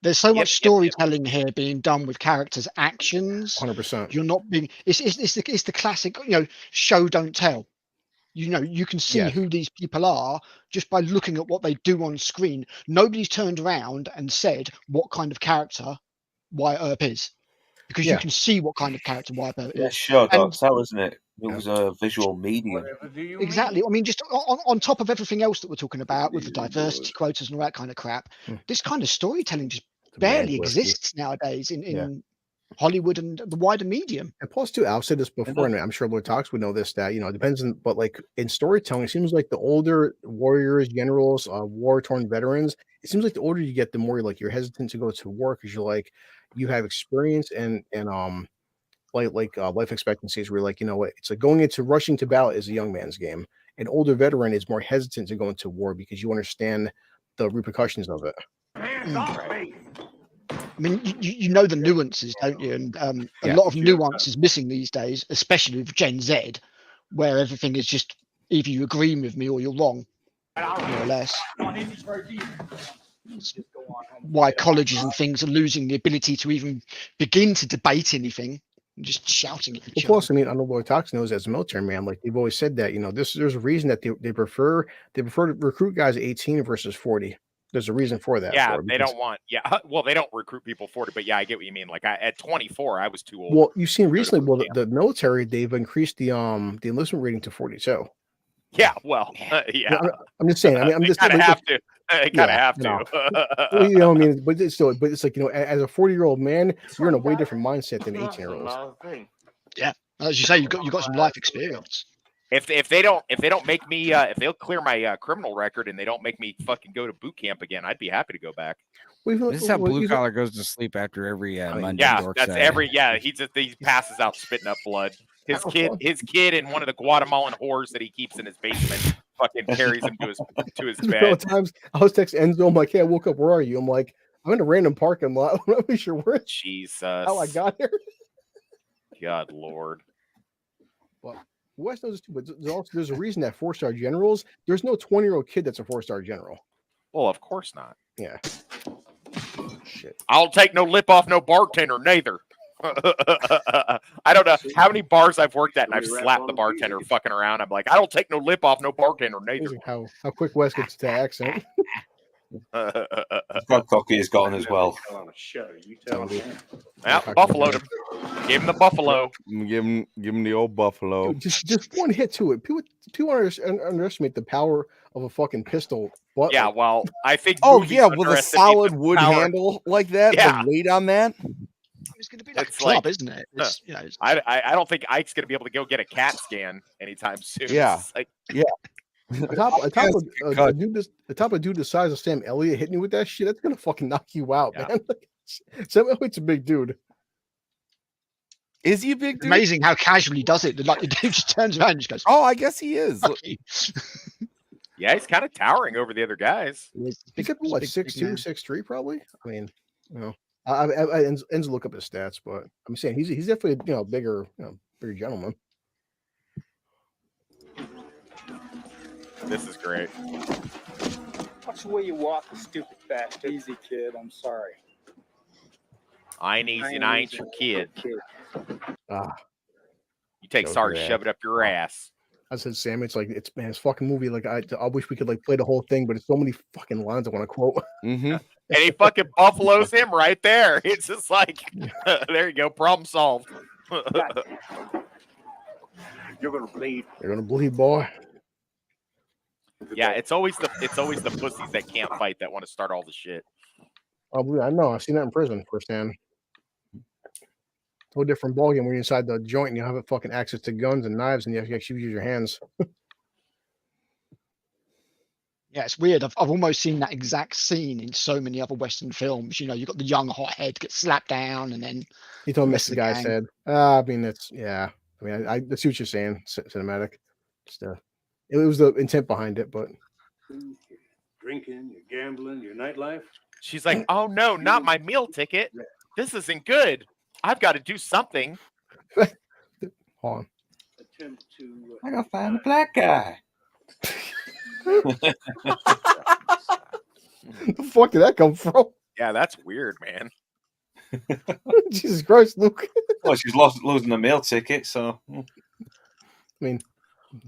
There's so much storytelling here being done with characters' actions. 100%. You're not being. It's the classic, show don't tell. You can see who these people are just by looking at what they do on screen. Nobody's turned around and said what kind of character Wyatt Earp is, because you can see what kind of character Wyatt Earp is. Yeah, sure, don't tell, isn't it? It was a visual medium. Exactly. I mean, just on top of everything else that we're talking about with the diversity quotas and all that kind of crap, this kind of storytelling just barely exists nowadays in Hollywood and the wider medium. And plus, too, I've said this before, and I'm sure Lord Talks would know this, that, it depends on, but like in storytelling, it seems like the older warriors, generals, war-torn veterans, it seems like the older you get, the more you're hesitant to go to war because you have experience and life expectancies where you know what, it's like rushing to battle is a young man's game. An older veteran is more hesitant to go into war because you understand the repercussions of it. I mean, you know the nuances, don't you? And a lot of nuance is missing these days, especially with Gen Z, where everything is just either you agree with me or you're wrong, more or less. Why colleges and things are losing the ability to even begin to debate anything, just shouting at each other. Plus, I mean, I know Lord Talks knows as a military man, like they've always said that, there's a reason that they prefer to recruit guys 18 versus 40. There's a reason for that. Yeah, they don't want. Yeah, well, they don't recruit people 40, but yeah, I get what you mean. Like at 24, I was too old. Well, you've seen recently. Well, the military, they've increased the enlistment rating to 42. Yeah, well, yeah. I'm just saying. I mean, I'm just kind of have to. They kind of have to. Well, I mean, but it's still, as a 40-year-old man, you're in a way different mindset than 18-year-olds. Yeah, as you say, you got some life experience. If they don't make me if they'll clear my criminal record and they don't make me fucking go to boot camp again, I'd be happy to go back. This is how Blue Collar goes to sleep after every Monday. Yeah, that's every. Yeah, he passes out spitting up blood. His kid, and one of the Guatemalan whores that he keeps in his basement fucking carries him to his bed. Times I was texting Enzo, I'm like, "Hey, I woke up. Where are you?" I'm like, "I'm in a random parking lot. I'm not really sure where." Jesus, how I got here. God Lord. Well, West knows this too, but there's a reason that 4-star generals. There's no 20-year-old kid that's a 4-star general. Well, of course not. Yeah. Shit. I'll take no lip off no bartender, neither. I don't know how many bars I've worked at and I've slapped the bartender fucking around. I'm like, I don't take no lip off no bartender, neither. How quick West gets to accent. Brad Cocky has gotten as well. Yeah, buffaloed him. Give him the buffalo. Give him the old buffalo. Dude, just one hit to it. People underestimate the power of a fucking pistol. But yeah, well, I think. Oh yeah, with a solid wood handle like that. Yeah. The weight on that. It's going to be like a club, isn't it? I don't think Ike's going to be able to go get a CAT scan anytime soon. Yeah, yeah. The top of a dude the size of Sam Elliott hitting you with that shit, that's gonna fucking knock you out, man. Sam Elliott's a big dude. Is he a big dude? Amazing how casually he does it. Like the dude just turns around and just goes, "Oh, I guess he is." Yeah, he's kind of towering over the other guys. He's up what 6'2", 6'3", probably. I mean, I Enzo look up his stats, but I'm saying he's definitely bigger gentleman. This is great. Watch the way you walk, you stupid bastard. Easy, kid. I'm sorry. I ain't easy and I ain't your kid. You take sorry, shove it up your ass. I said, Sam, it's fucking movie. Like I wish we could play the whole thing, but it's so many fucking lines I want to quote. Mm-hmm. And he fucking buffaloes him right there. It's just like, there you go, problem solved. You're gonna bleed. You're gonna bleed, boy. Yeah, it's always the pussies that can't fight that want to start all the shit. Oh, I know. I've seen that in prison firsthand. Whole different ballgame when you're inside the joint and you have fucking access to guns and knives and you have to actually use your hands. Yeah, it's weird. I've almost seen that exact scene in so many other Western films. You got the young hothead get slapped down and then he told me the guy said. I mean, it's I mean, I see what you're saying. Cinematic. Just it was the intent behind it, but drinking, you're gambling, your nightlife. She's like, "Oh no, not my meal ticket. This isn't good. I've got to do something." Hold on. I gotta find the black guy. The fuck did that come from? Yeah, that's weird, man. Jesus Christ, Luke. Well, she's losing a meal ticket, so. I mean,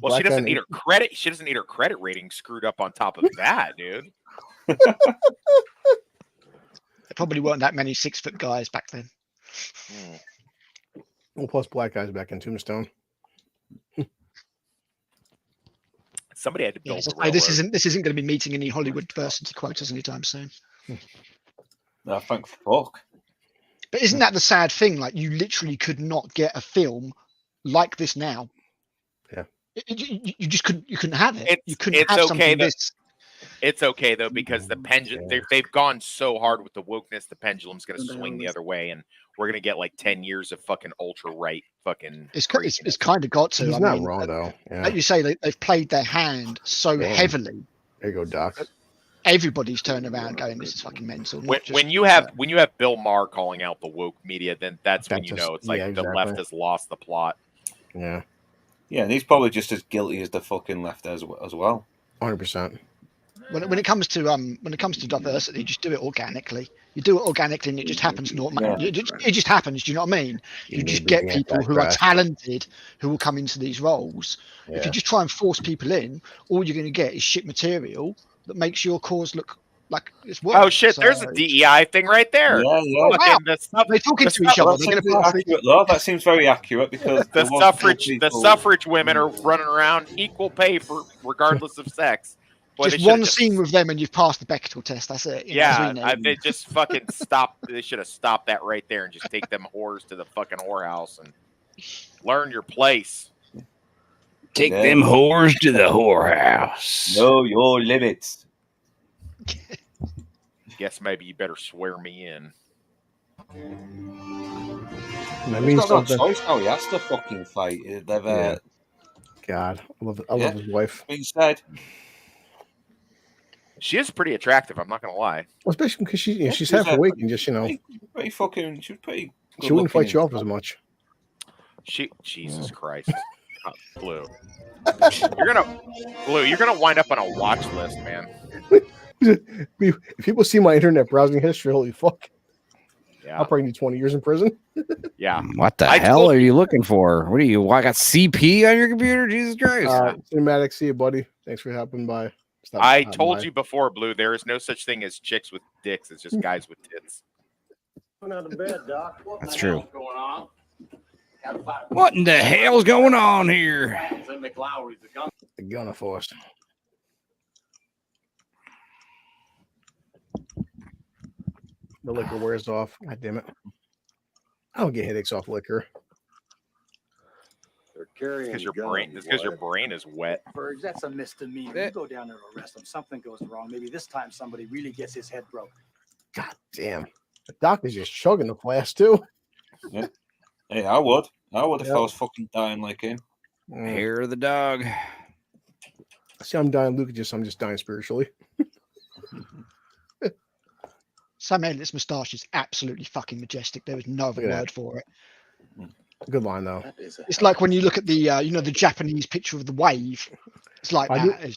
well, she doesn't need her credit. She doesn't need her credit rating screwed up on top of that, dude. There probably weren't that many 6-foot guys back then. Well, plus black guys back in Tombstone. Somebody had to build. This isn't going to be meeting any Hollywood diversity quotas anytime soon. No, thank fuck. But isn't that the sad thing? Like, you literally could not get a film like this now. Yeah. You just couldn't. You couldn't have it. You couldn't have something this. It's okay though, because the pendulum they've gone so hard with the wokeness, the pendulum's going to swing the other way, and we're going to get like 10 years of fucking ultra right fucking. It's kind of got to. He's not wrong though. Yeah. Like you say, they've played their hand so heavily. There you go, Doc. Everybody's turned around going, "This is fucking mental." When you have Bill Maher calling out the woke media, then that's when you know it's like the left has lost the plot. Yeah. Yeah, and he's probably just as guilty as the fucking left as well. 100%. When it comes to diversity, just do it organically. You do it organically, and it just happens. It just happens. Do you know what I mean? You just get people who are talented who will come into these roles. Yeah. If you just try and force people in, all you're going to get is shit material that makes your cause look like it's work. Oh shit! So, there's a DEI thing right there. Yeah, yeah. Wow. They're talking to each other. That seems very accurate because the suffrage women are running around equal pay for regardless of sex. Boy, just one scene with them and you've passed the Bechdel test. That's it. They just fucking stopped. They should have stopped that right there and just take them whores to the fucking whorehouse and learn your place. Take them whores to the whorehouse. Know your limits. Guess maybe you better swear me in. That means something. Choice now. He has to fucking fight. God, I love his wife. Being said. She is pretty attractive. I'm not gonna lie. Well, especially because she's half awake and just pretty fucking. She was pretty. She wouldn't fight you off as much. Jesus Christ, Blue. You're gonna wind up on a watch list, man. If people see my internet browsing history, holy fuck! Yeah, I'll probably need 20 years in prison. Yeah. What the hell are you looking for? What are you? I got CP on your computer? Jesus Christ! Cinematic, see you, buddy. Thanks for hopping by. I told you before, Blue, there is no such thing as chicks with dicks. It's just guys with tits. That's true. What in the hell's going on here? The gunner force. The liquor wears off. God damn it. I don't get headaches off liquor. Because your brain is wet. Bergs, that's a misdemeanor. You go down there and arrest him. Something goes wrong. Maybe this time somebody really gets his head broken. God damn. The doctor's just chugging the flask too. Yeah. Hey, I would if I was fucking dying like him. Hair of the dog. See, I'm dying, Luke. I'm just dying spiritually. Sam Elliott's moustache is absolutely fucking majestic. There is no other word for it. Good line though. It's like when you look at the the Japanese picture of the wave. It's like that.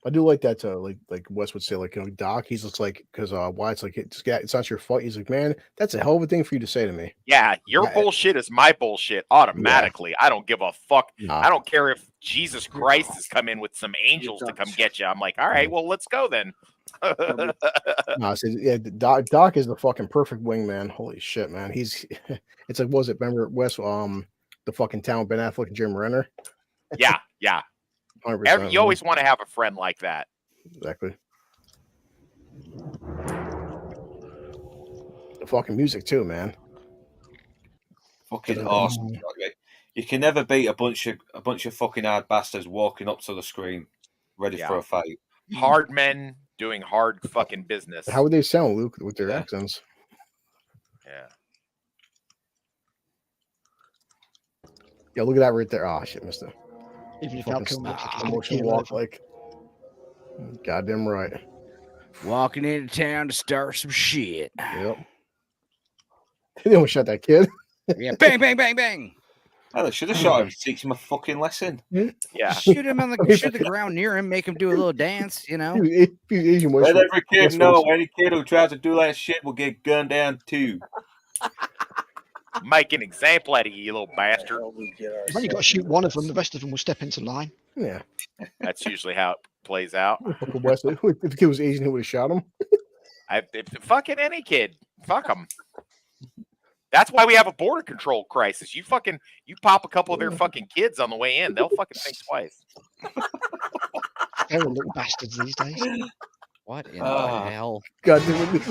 I do like that. Like Wes would say, Doc. He's just like, because why it's like it's not your fault. He's like, man, that's a hell of a thing for you to say to me. Yeah, your bullshit is my bullshit automatically. Yeah. I don't give a fuck. Nah. I don't care if Jesus Christ has come in with some angels to come get you. I'm like, all right, well, let's go then. No, Doc is the fucking perfect wingman. Holy shit, man. It's like, what was it? Remember Wes? The fucking town, Ben Affleck and Jim Renner. Yeah. 100%, you always want to have a friend like that. Exactly. The fucking music too, man. Fucking awesome. You can never beat a bunch of fucking hard bastards walking up to the screen, ready for a fight. Hard men doing hard fucking business. How would they sound, Luke, with their accents? Yeah. Yeah, look at that right there. Oh shit, missed it. Even if emotional walk, like goddamn right. Walking into town to start some shit. Yep. They almost shot that kid. Yeah, bang, bang, bang, bang. Oh, they should have shot him to teach him a fucking lesson. Yeah. Shoot him on the ground near him, make him do a little dance, you know. Let every kid know any kid who tries to do that shit will get gunned down too. Make an example out of you, little bastard. You've only got to shoot one of them, the rest of them will step into line. Yeah. That's usually how it plays out. If the kid was Asian, who would have shot him? Fucking any kid. Fuck them. That's why we have a border control crisis. You pop a couple of their fucking kids on the way in, they'll fucking think twice. They're little bastards these days. What in the hell? God damn it.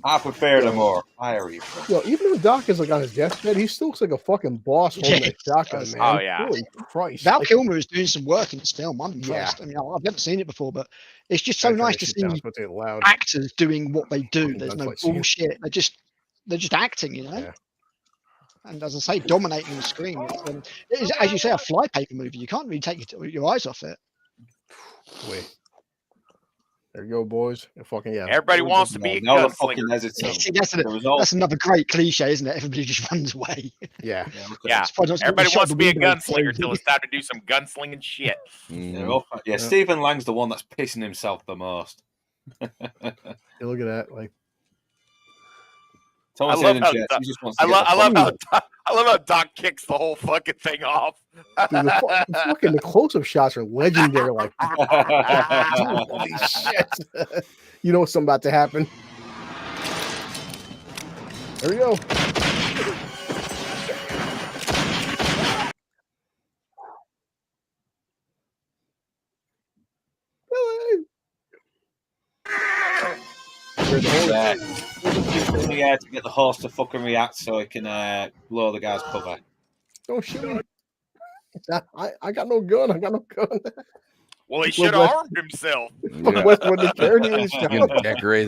I prefer them more. I agree. Yo, even though Doc is like on his deathbed, he still looks like a fucking boss holding a shotgun, man. Oh, yeah. Holy Christ. Val Kilmer is doing some work in this film. I'm impressed. I mean, I've never seen it before, but it's just so nice to see actors doing what they do. There's no bullshit. They're just acting, you know. Yeah. And as I say, dominating the screen. It's, as you say, a flypaper movie. You can't really take your eyes off it. Wait. There you go, boys. Fucking yeah. Everybody wants to be a gunslinger. See, that's another great cliche, isn't it? Everybody just runs away. Yeah. Yeah. Everybody wants to be a gunslinger until it's time to do some gunslinging shit. Yeah, Stephen Lang's the one that's pissing himself the most. Look at that. Like, I love how Doc kicks the whole fucking thing off. dude, the close-up shots are legendary. Like, holy shit! You know what's about to happen. There we go. Yeah, to get the horse to fucking react so he can blow the guy's cover. Don't shoot me. I got no gun. Well, he should have armed himself. Decorate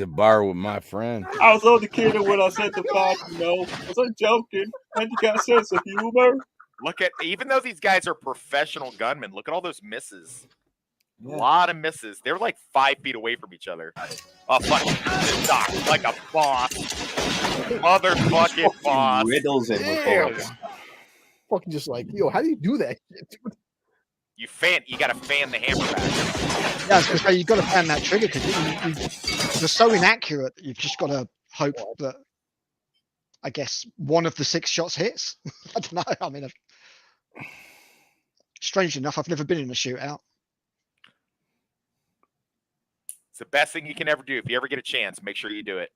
the bar with my friend. I was only kidding when I said the fact, you know. I was joking. And you got a sense of humor. Even though these guys are professional gunmen, look at all those misses. A lot of misses. They're like 5 feet away from each other. Oh, fuck. Doc, like a boss. Motherfucking boss. Riddles it with bullets. Fucking just like, yo, how do you do that? You gotta fan the hammer back. Yeah, I was gonna say, you've got to fan that trigger because you're so inaccurate that you've just got to hope that, I guess, one of the 6 shots hits. I don't know. I mean, strangely enough, I've never been in a shootout. It's the best thing you can ever do. If you ever get a chance, make sure you do it.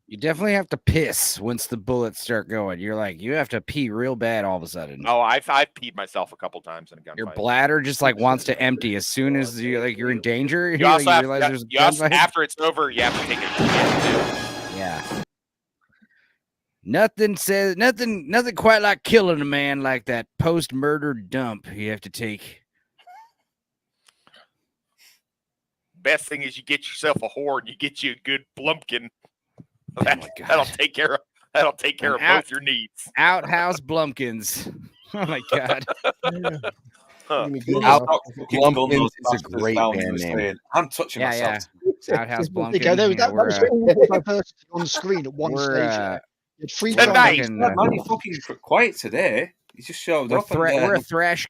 You definitely have to piss once the bullets start going. You have to pee real bad all of a sudden. Oh, I've peed myself a couple times in a gunfight. Your bladder just wants to empty as soon as you're in danger. You also after it's over, you have to take it. Yeah. Nothing quite like killing a man like that post-murder dump you have to take. Best thing is you get yourself a whore and you get you a good blumpkin. That'll take care of both your needs. Outhouse Blumpkins. Oh my god. Blumpkins is a great band name. I'm touching myself. Outhouse Blumpkins. That was on the screen at one stage. Man, fucking quiet today. He just showed up. We're a thrash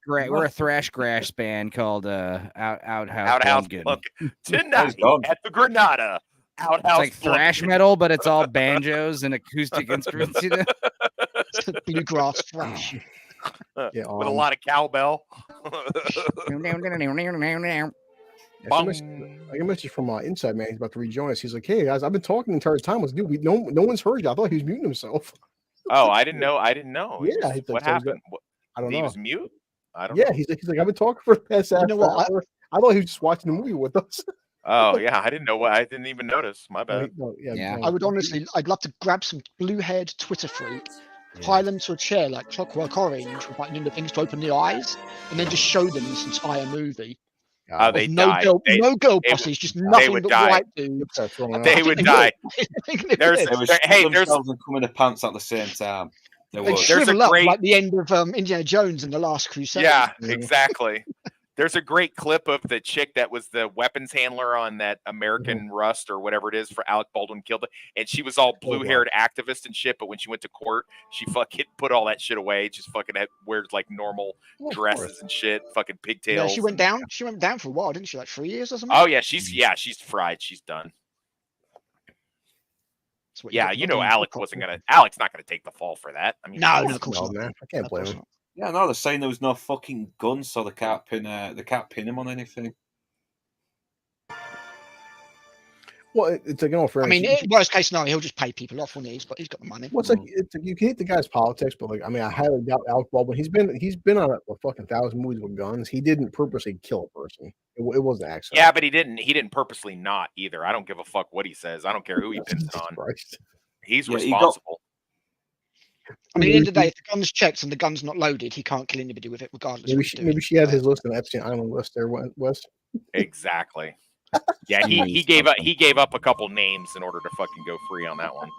grass band called Outhouse Blumpkin. Tonight at the Granada. Outhouse. It's like thrash metal, but it's all banjos and acoustic instruments, you know? Bluegrass thrash. With a lot of cowbell. I get a message from Inside Man. He's about to rejoin us. He's like, "Hey guys, I've been talking the entire time with dude. No one's heard you. I thought he was muting himself." Oh, I didn't know. Yeah, what happened? I don't know. He was mute. I don't know. Yeah, he's like, I've been talking for the past half hour. I thought he was just watching the movie with us. Oh yeah, I didn't know. I didn't even notice. My bad. I would honestly, I'd love to grab some blue-haired Twitter freaks, tie them to a chair like Clockwork Orange, with like the things to open the eyes, and then just show them this entire movie. They no die. No girl bosses, just nothing but white dudes. They would die. There's and come in the pants at the same time. They shrivel up like the end of Indiana Jones and the Last Crusade. Yeah, exactly. There's a great clip of the chick that was the weapons handler on that American Rust or whatever it is for Alec Baldwin killed it. And she was all blue-haired activist and shit, but when she went to court, she fucking put all that shit away. Just fucking wears like normal dresses and shit, fucking pigtails. Yeah, she went down. She went down for a while, didn't she? Like 3 years or something. Oh yeah, she's fried. She's done. Yeah, you know, Alec's not gonna take the fall for that. I mean, no, of course not. Man. I can't blame him. Yeah, no, they're saying there was no fucking gun, so they can't pin him on anything. Well, it's like, I mean, worst case scenario, he'll just pay people off when he's got the money. Well, it's like you can hate the guy's politics, but like, I mean, I highly doubt Alec Baldwin. He's been on a fucking 1,000 movies with guns. He didn't purposely kill a person. It was an accident. Yeah, but he didn't purposely not either. I don't give a fuck what he says. I don't care who he pins it on. He's responsible. I mean, at the end of the day, if the gun's checked and the gun's not loaded, he can't kill anybody with it, regardless. Maybe she had his list on Epstein Island list there, Wes. Exactly. Yeah, he gave up a couple names in order to fucking go free on that one.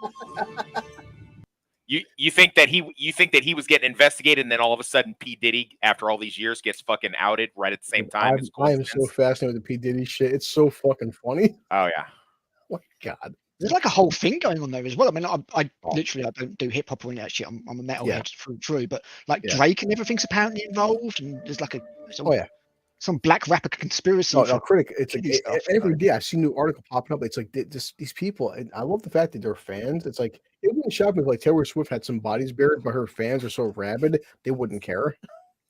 You think that he was getting investigated, and then all of a sudden P. Diddy, after all these years, gets fucking outed right at the same time? I am so fascinated with the P. Diddy shit. It's so fucking funny. Oh yeah. Oh my God. There's like a whole thing going on there as well. I mean, I literally don't do hip hop or any of that shit. I'm a metalhead through, but like Drake and everything's apparently involved, and there's like some black rapper conspiracy. No, critic. It's like every day I see a new article popping up. It's like these people. And I love the fact that they're fans. It's like it wouldn't shock me if like Taylor Swift had some bodies buried, but her fans are so rabid they wouldn't care.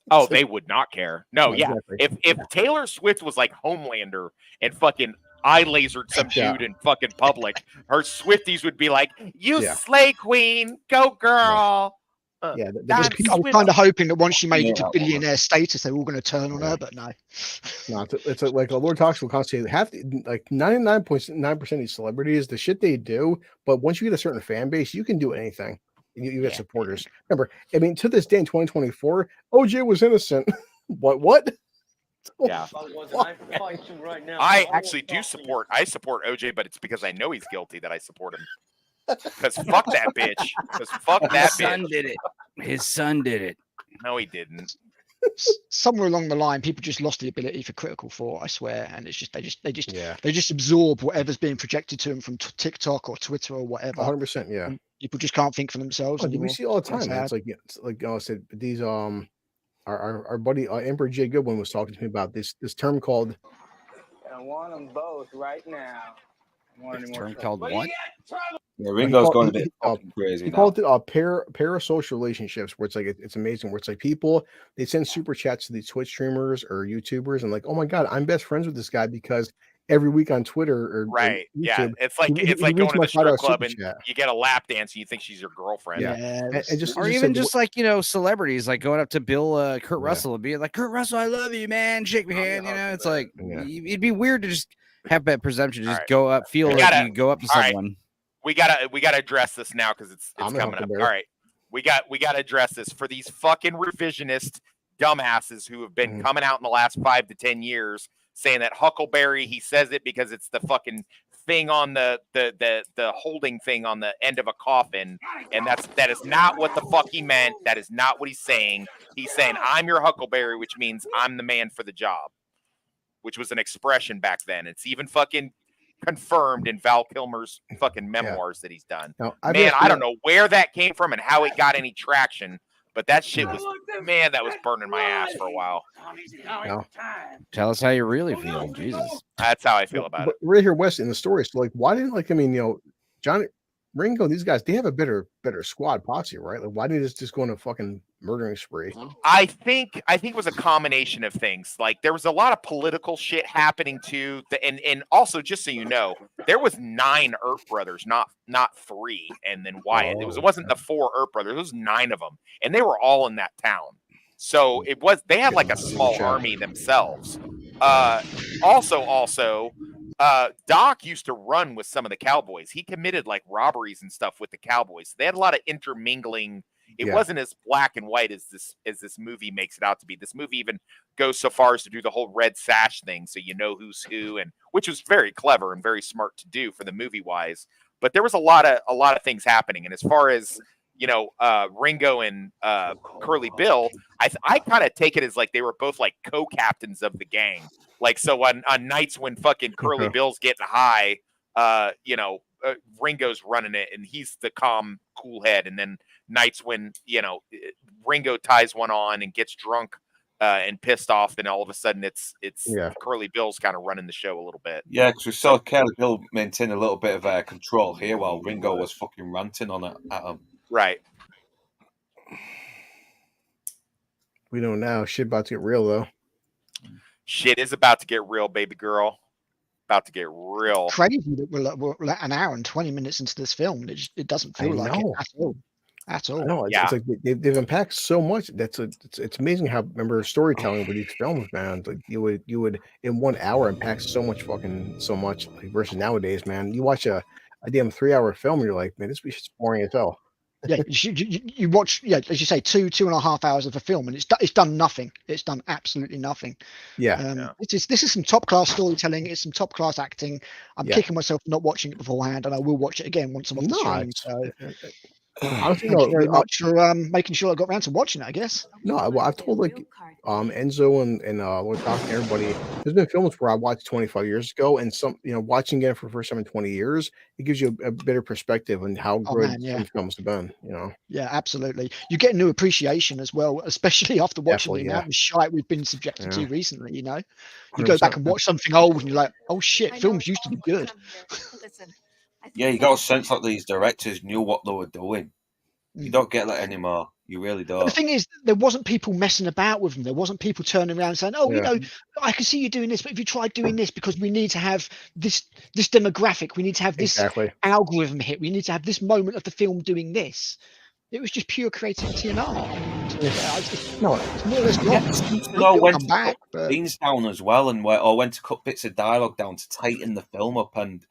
Oh, they would not care. No, yeah. Exactly. If Taylor Swift was like Homelander and fucking eye lasered some dude in fucking public, her Swifties would be like, "You slay queen, go girl." I was kind of hoping that once she made it to billionaire status, they were all going to turn on her, but no. No, it's like Lord Talks will constantly have like 99.9% of these celebrities, the shit they do. But once you get a certain fan base, you can do anything. You get supporters. Remember, I mean, to this day in 2024, OJ was innocent. What? Yeah. I actually do support. I support OJ, but it's because I know he's guilty that I support him. Because fuck that bitch. Because fuck that bitch. His son did it. His son did it. No, he didn't. Somewhere along the line, people just lost the ability for critical thought. I swear, and it's just they just absorb whatever's being projected to them from TikTok or Twitter or whatever. 100%. Yeah. And people just can't think for themselves. We see all the time. It's like I said, these our buddy Emperor J. Goodwin was talking to me about this term called. I want them both right now. This term called what? Yeah, Ringo's going a bit crazy. He called it parasocial relationships, where it's like it's amazing. Where it's like people they send super chats to these Twitch streamers or YouTubers, and like, oh my god, I'm best friends with this guy because every week on Twitter or YouTube, yeah, it's like going to the strip club and you get a lap dance and you think she's your girlfriend. Yeah, or even just like celebrities like going up to Kurt Russell and being like, Kurt Russell, I love you, man, shake my hand. It's like it'd be weird to just have that presumption, just go up, feel like you go up to someone. We gotta address this now because it's coming up. All right, we gotta address this for these fucking revisionist dumbasses who have been coming out in the last 5 to 10 years saying that Huckleberry, he says it because it's the fucking thing on the holding thing on the end of a coffin, and that is not what the fuck he meant. That is not what he's saying. He's saying I'm your Huckleberry, which means I'm the man for the job, which was an expression back then. It's even fucking confirmed in Val Kilmer's fucking memoirs that he's done. Now, I don't know where that came from and how it got any traction, but that shit was, that was burning my ass for a while. No. Tell us how you really feel. Jesus. That's how I feel about it. Right here, Wes, in the story, so like, why didn't Johnny Ringo, these guys, they have a better squad posse, right? Like, why didn't they just go on a fucking murdering spree? I think it was a combination of things. Like, there was a lot of political shit happening too, and also, just so you know, there was 9 Earp brothers, not 3, and then Wyatt. It wasn't the 4 Earp brothers. It was 9 of them, and they were all in that town. So they had like a small army themselves. Also. Doc used to run with some of the cowboys. He committed like robberies and stuff with the cowboys. They had a lot of intermingling. It wasn't as black and white as this movie makes it out to be. This movie even goes so far as to do the whole red sash thing, so you know who's who, and which was very clever and very smart to do for the movie wise. But there was a lot of things happening. And as far as Ringo and Curly Bill, I kind of take it as like they were both like co-captains of the gang. Like, so on nights when fucking Curly Bill's getting high, Ringo's running it and he's the calm, cool head. And then nights when, Ringo ties one on and gets drunk and pissed off, then all of a sudden it's Curly Bill's kind of running the show a little bit. Yeah, because we saw Curly Bill maintain a little bit of control here while Ringo was fucking ranting on it at him. Right. We know now. Shit about to get real, though. Shit is about to get real, baby girl. About to get real. Crazy that we're like an hour and 20 minutes into this film. It doesn't feel like it at all. At all. No, it's like they've unpacked so much. It's amazing how, remember, storytelling with these films, man. Like you would in 1 hour unpack so much like, versus nowadays, man. You watch a damn 3-hour film, and you're like, man, this shit's boring as hell. Yeah, you watch, as you say, 2.5 hours of a film, and it's done nothing. It's done absolutely nothing. This is some top class storytelling. It's some top class acting. I'm kicking myself for not watching it beforehand, and I will watch it again once I'm off the stream. So. Thank you very much for making sure I got around to watching it, I guess. No, I've told Enzo and Doc and everybody, there's been films where I watched 25 years ago, and watching it for the first time in 20 years, it gives you a better perspective on how good some films have been. Yeah, absolutely. You get a new appreciation as well, especially after watching the amount of shite we've been subjected to recently. You go back and watch something old, and you're like, oh shit, films used to be good. Yeah, you got a sense like these directors knew what they were doing. You don't get that anymore. You really don't. But the thing is, there wasn't people messing about with them. There wasn't people turning around saying, "Oh, I can see you doing this, but if you try doing this, because we need to have this demographic, we need to have this algorithm hit, we need to have this moment of the film doing this." It was just pure creativity and art. It's more or less when to cut scenes down as well, or when to cut bits of dialogue down to tighten the film up. And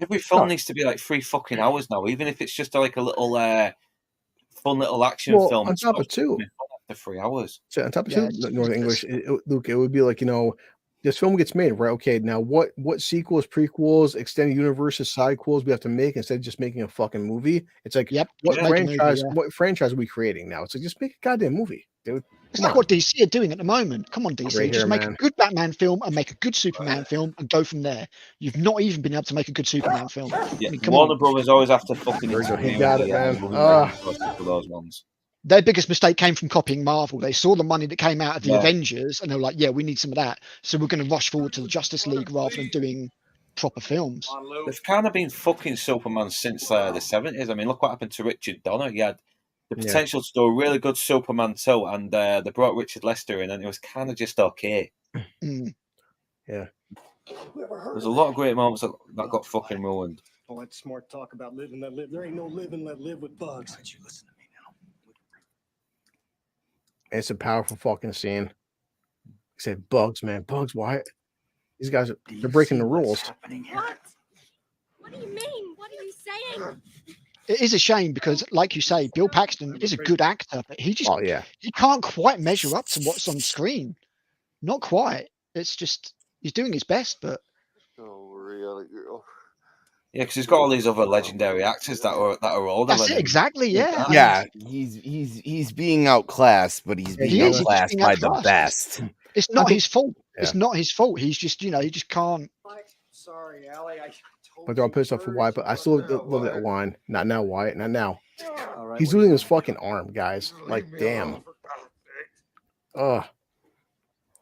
every film needs to be like 3 fucking hours now, even if it's just like a little fun little action film. On top of two, for 3 hours. So on top of Northern English, Luke, it would be like, this film gets made, right? Okay, now what sequels, prequels, extended universes, sidequels we have to make instead of just making a fucking movie? It's like, what franchise are we creating now? It's like, just make a goddamn movie, dude. It's like what DC are doing at the moment. Come on, DC, just make a good Batman film and make a good Superman film and go from there. You've not even been able to make a good Superman film. Yeah, Warner Brothers always have to fucking. He got it, man. For those ones. Their biggest mistake came from copying Marvel. They saw the money that came out of the Avengers, and they were like, "Yeah, we need some of that." So we're going to rush forward to the Justice League rather than doing proper films. They've kind of been fucking Superman since the 70s. I mean, look what happened to Richard Donner. He had the potential to do a really good Superman 2, and they brought Richard Lester in, and it was kind of just okay. Yeah. There's a lot of great moments that got fucking ruined. All that smart talk about living, let live. There ain't no living, let live with bugs. Why don't you listen to me now? It's a powerful fucking scene. He said, "Bugs, man, bugs. Why? These guys they're breaking the rules." What? What do you mean? What are you saying? It is a shame because, like you say, Bill Paxton is a good actor, but he just he can't quite measure up to what's on screen. Not quite. It's just he's doing his best, but yeah, because he's got all these other legendary actors that are older. That's it, exactly. Yeah. Yeah, he's being outclassed, but he's being outclassed by the best. It's not his fault. It's not his fault. He's just he just can't. Sorry, Allie. But they're all pissed off for Wyatt, but I still love that line. Not now, Wyatt. Not now. He's losing his fucking arm, guys. Like, damn. Ugh.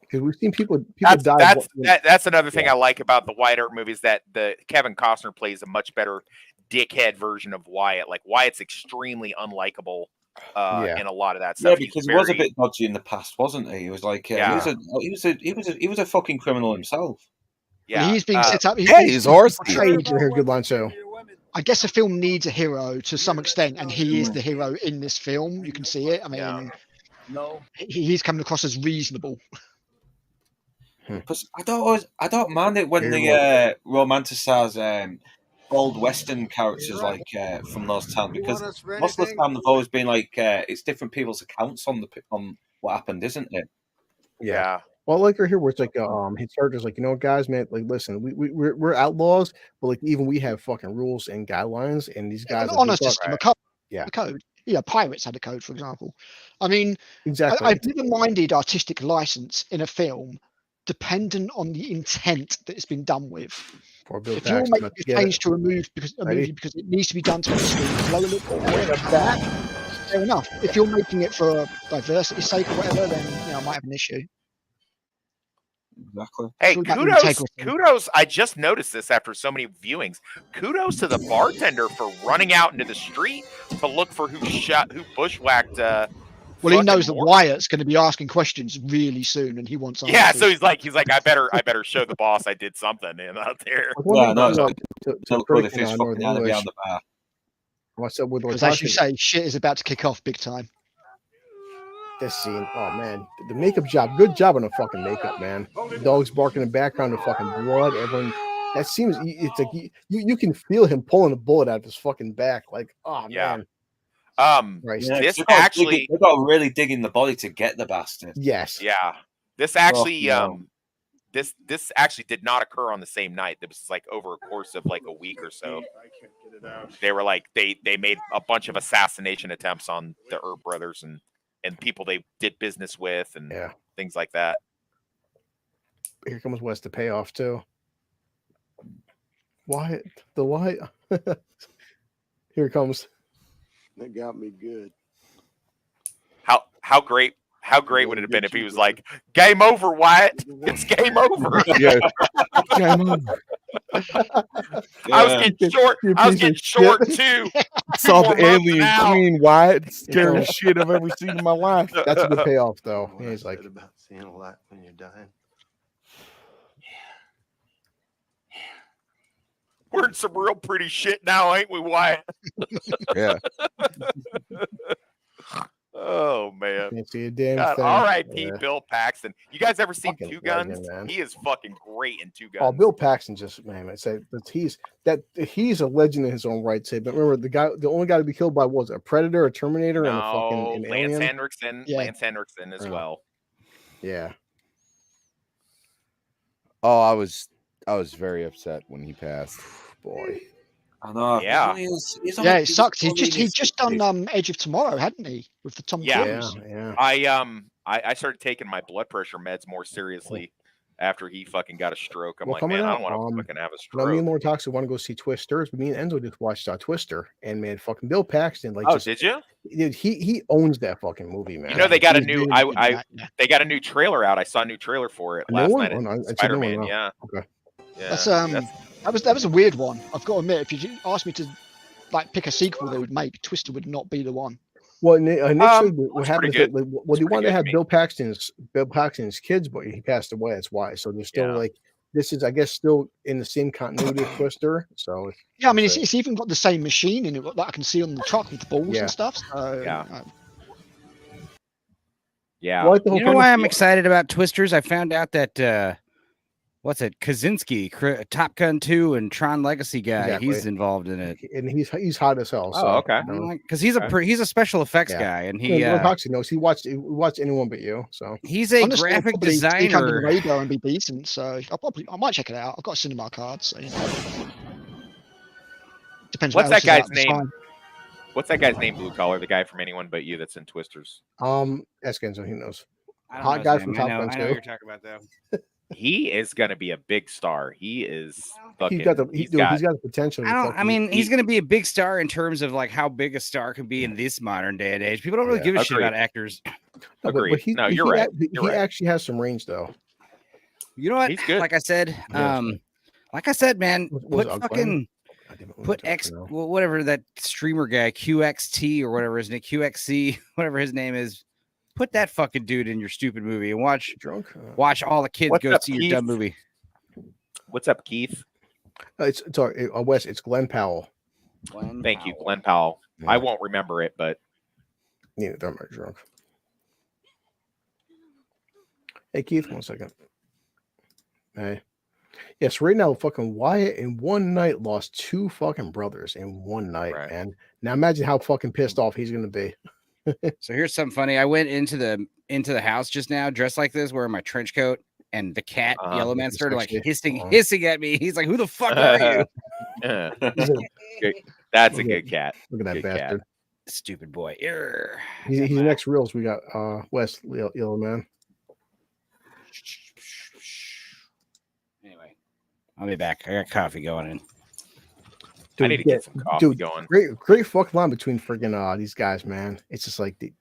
Because we've seen people die. That's another thing I like about the Wyatt Earp movies, that the Kevin Costner plays a much better dickhead version of Wyatt. Like, Wyatt's extremely unlikable in a lot of that stuff. Yeah, because he was a bit dodgy in the past, wasn't he? He was like, he was a fucking criminal himself. Yeah, he's being set up. He's horse. Good line show. I guess a film needs a hero to some extent, and he is the hero in this film. You can see it. I mean, he's coming across as reasonable. But I don't mind it when they romanticize old Western characters like from those times, because most of the time they've always been like it's different people's accounts on what happened, isn't it? Yeah. Well, like right here, where it's like his character's like, guys, man, like, listen, we're outlaws, but like even we have fucking rules and guidelines, and these guys on a system, a code. Yeah, a code. Pirates had a code, for example. I mean, exactly. I've never minded artistic license in a film, dependent on the intent that it's been done with. If you're making a change to a movie because it needs to be done to make the screen blow a little bit back, fair enough. If you're making it for diversity's sake or whatever, then I might have an issue. Exactly. Hey, kudos! I just noticed this after so many viewings. Kudos to the bartender for running out into the street to look for who bushwhacked. Well, he knows that Wyatt's going to be asking questions really soon, and he wants answers. Yeah, so he's like, I better show the boss I did something out there. Yeah, no, the bar. What's up with? Because as you say, shit is about to kick off big time. This scene, oh man, the makeup job, good job on the fucking makeup, man. The dogs barking in the background, the fucking blood, everyone. That seems, it's like you can feel him pulling a bullet out of his fucking back, like, oh man. This actually they got really digging the body to get the bastard. Yes. Yeah. This actually this actually did not occur on the same night. It was like over a course of like a week or so. They were like they made a bunch of assassination attempts on the Earp brothers and people they did business with and things like that. Here comes Wes to pay off too. Wyatt, the Wyatt. Here it comes. They got me good. How great would it have been if he was like, "Game over, Wyatt. It's game over." Yeah. Game over. I was getting short. I was getting short too. Saw the alien queen, Wyatt. Scariest shit I've ever seen in my life. That's a good payoff, though. He's like about seeing a lot when you're dying. We're in some real pretty shit now, ain't we, Wyatt? Yeah. Oh man. Can't see a damn thing. R.I.P. Bill Paxton. You guys ever seen Two Guns? Legend, he is fucking great in Two Guns. Oh, Bill Paxton just I say he's a legend in his own right. Say, but remember the only guy to be killed by was a Predator, a Terminator, and a fucking Lance Alien? Henriksen. Yeah. Lance Henriksen as well. Yeah. Oh, I was very upset when he passed. Boy. I know. Yeah. It sucks. He'd just done Edge of Tomorrow, hadn't he? With the Tom Cruise. Yeah. I started taking my blood pressure meds more seriously after he fucking got a stroke. I'm like, man, I don't want to fucking have a stroke. Me and more Toxic want to go see Twisters, but me and Enzo just watched Twister, and man, fucking Bill Paxton, like, did you? Dude, he owns that fucking movie, man. You know they got a new they got a new trailer out. I saw a new trailer for it last night. Spider-Man, yeah. Okay. Yeah, that was a weird one. I've got to admit, if you asked me to pick a sequel they would make, Twister would not be the one. Well, initially, what happened is they wanted to have Bill Paxton's kids, but he passed away. That's why. So they're still this is, I guess, still in the same continuity of Twister. So yeah, I mean, it's even got the same machine in it that I can see on the truck with the balls and stuff. So, yeah. Well, you know why I'm excited about Twisters? I found out that what's it? Kaczynski, Top Gun 2 and Tron Legacy guy. Exactly. He's involved in it, and he's hot as hell. So, okay. Because he's a special effects guy, and he Toxic knows he watched Anyone But You. So he's a graphic designer. Radar and be decent. So I might check it out. I've got a cinema card. So depends. What's that guy's name? What's that guy's name? Blue Collar, the guy from Anyone But You that's in Twisters. Eskenzo, he knows. Hot guy from Top Gun 2. I know what you're talking about though. He is going to be a big star. He is. He's got the potential. He's going to be a big star in terms of like how big a star can be in this modern day and age. People don't really give a shit about actors. Agreed. You're right. He actually has some range, though. You know what? He's good. Like I said, man, whatever that streamer guy, QXT or whatever his name, QXC, whatever his name is. Put that fucking dude in your stupid movie and watch all the kids go see your dumb movie. What's up, Keith? It's Wes. It's Glenn Powell. Thank you, Glenn Powell. Yeah. I won't remember it, but don't get drunk. Hey, Keith, 1 second. Hey, yes, right now, fucking Wyatt in one night lost 2 fucking brothers in one night, man. Now imagine how fucking pissed off he's gonna be. So here's something funny. I went into the house just now dressed like this, wearing my trench coat, and the cat Yellow Man started like hissing at me. He's like, "Who the fuck are you?" That's a good cat. Look at that bastard. Stupid boy. He's the next reels. We got West Yellow Man. Anyway, I'll be back. I got coffee going in. Dude, I need to get some coffee going. Great fucking line between friggin' these guys, man. It's just like the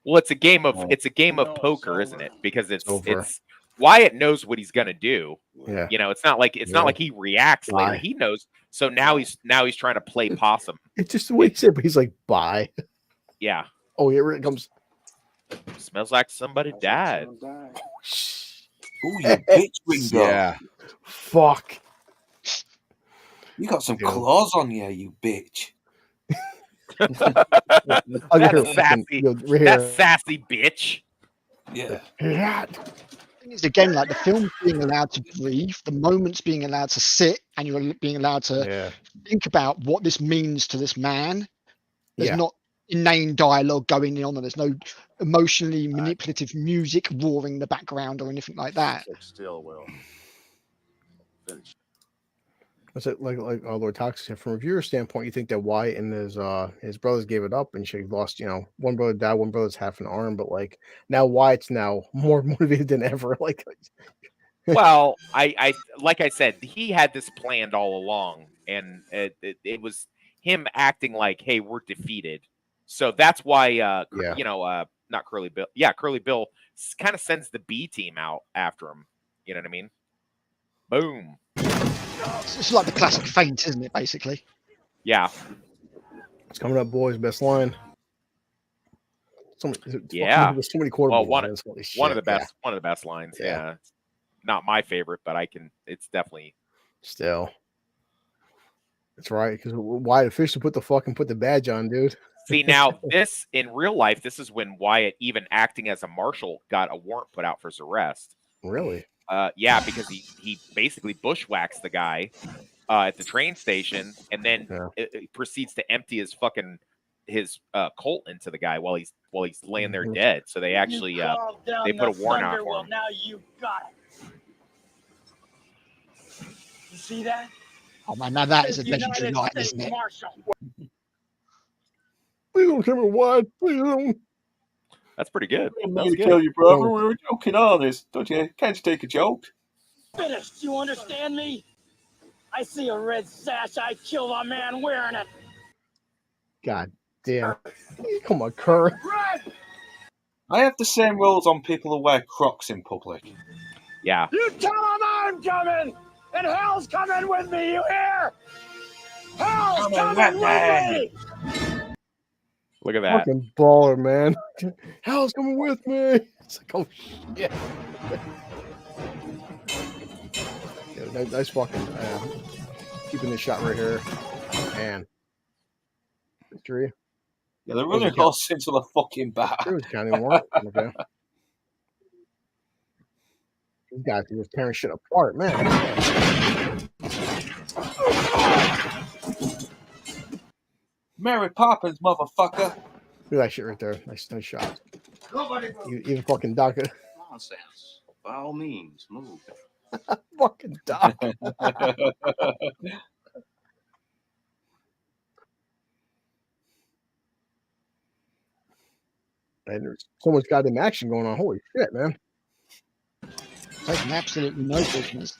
Well, it's a game of poker, isn't it? Because it's Wyatt knows what he's gonna do. Yeah. You know, it's not like he reacts later. He knows. So now he's trying to play possum. It's just the way he said, but he's like, bye. Yeah. Oh, here it comes. Smells like somebody died. Ooh, you bitch, Ringo. Yeah. Fuck. You got some claws on you bitch. That's sassy. That's sassy, bitch. Yeah. It's again like the film being allowed to breathe, the moments being allowed to sit, and you're being allowed to think about what this means to this man. There's not inane dialogue going on, and there's no emotionally manipulative music roaring in the background or anything like that. Still will. Finish. What's it like Lord Toxic said, from a viewer standpoint, you think that Wyatt and his brothers gave it up and she lost, one brother died, one brother's half an arm, but like now Wyatt's now more motivated than ever. Like well, I like I said, he had this planned all along, and it was him acting like, hey, we're defeated. So that's why not Curly Bill. Yeah, Curly Bill kind of sends the B team out after him. You know what I mean? Boom. It's like the classic feint, isn't it? Basically. Yeah. It's coming up, boys. Best line. There's so many quarterback lines. One of the best lines. Yeah. Not my favorite, but it's definitely still. That's right, because Wyatt officially put the badge on, dude. See, now this in real life, this is when Wyatt, even acting as a marshal, got a warrant put out for his arrest. Really? Yeah, because he basically bushwhacks the guy at the train station, and then it proceeds to empty his Colt into the guy while he's laying there dead. So they actually they put a warrant out for him. Now you got it. You see that? Oh man, now that is a legendary line, isn't it? Please don't kill me, Wyatt. Please don't. That's pretty good. I didn't mean to kill you, brother. We were joking on this. Don't you? Can't you take a joke? Finished. You understand me? I see a red sash. I kill a man wearing it. God damn. Come on, Kerr. I have the same rules on people who wear Crocs in public. Yeah. You tell them I'm coming, and hell's coming with me. You hear? Hell's coming with me. Look at that. Fucking baller, man. Hell's coming with me. It's like, oh shit. Nice fucking keeping this shot right here. Man. Victory. Yeah, they're running horse into the fucking back. It was counting more. Okay. These guys are just tearing shit apart, man. Mary Poppins, motherfucker. Look at that shit right there. Nice shot. Even fucking Doc. Nonsense. By all means, move. Fucking Doc. And there's so much goddamn action going on. Holy shit, man. Taking absolutely no business.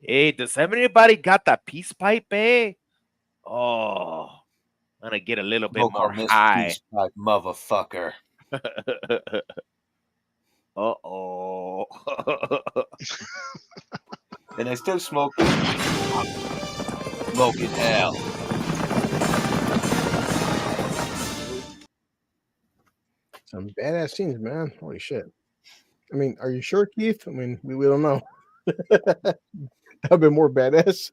Hey, does anybody got that peace pipe, eh? Oh, I'm gonna get a little bit more high. Peace pipe, motherfucker. Uh-oh. And I still smoking. Smoking hell. Some badass scenes, man. Holy shit. I mean, are you sure, Keith? I mean, we don't know. That'd be more badass.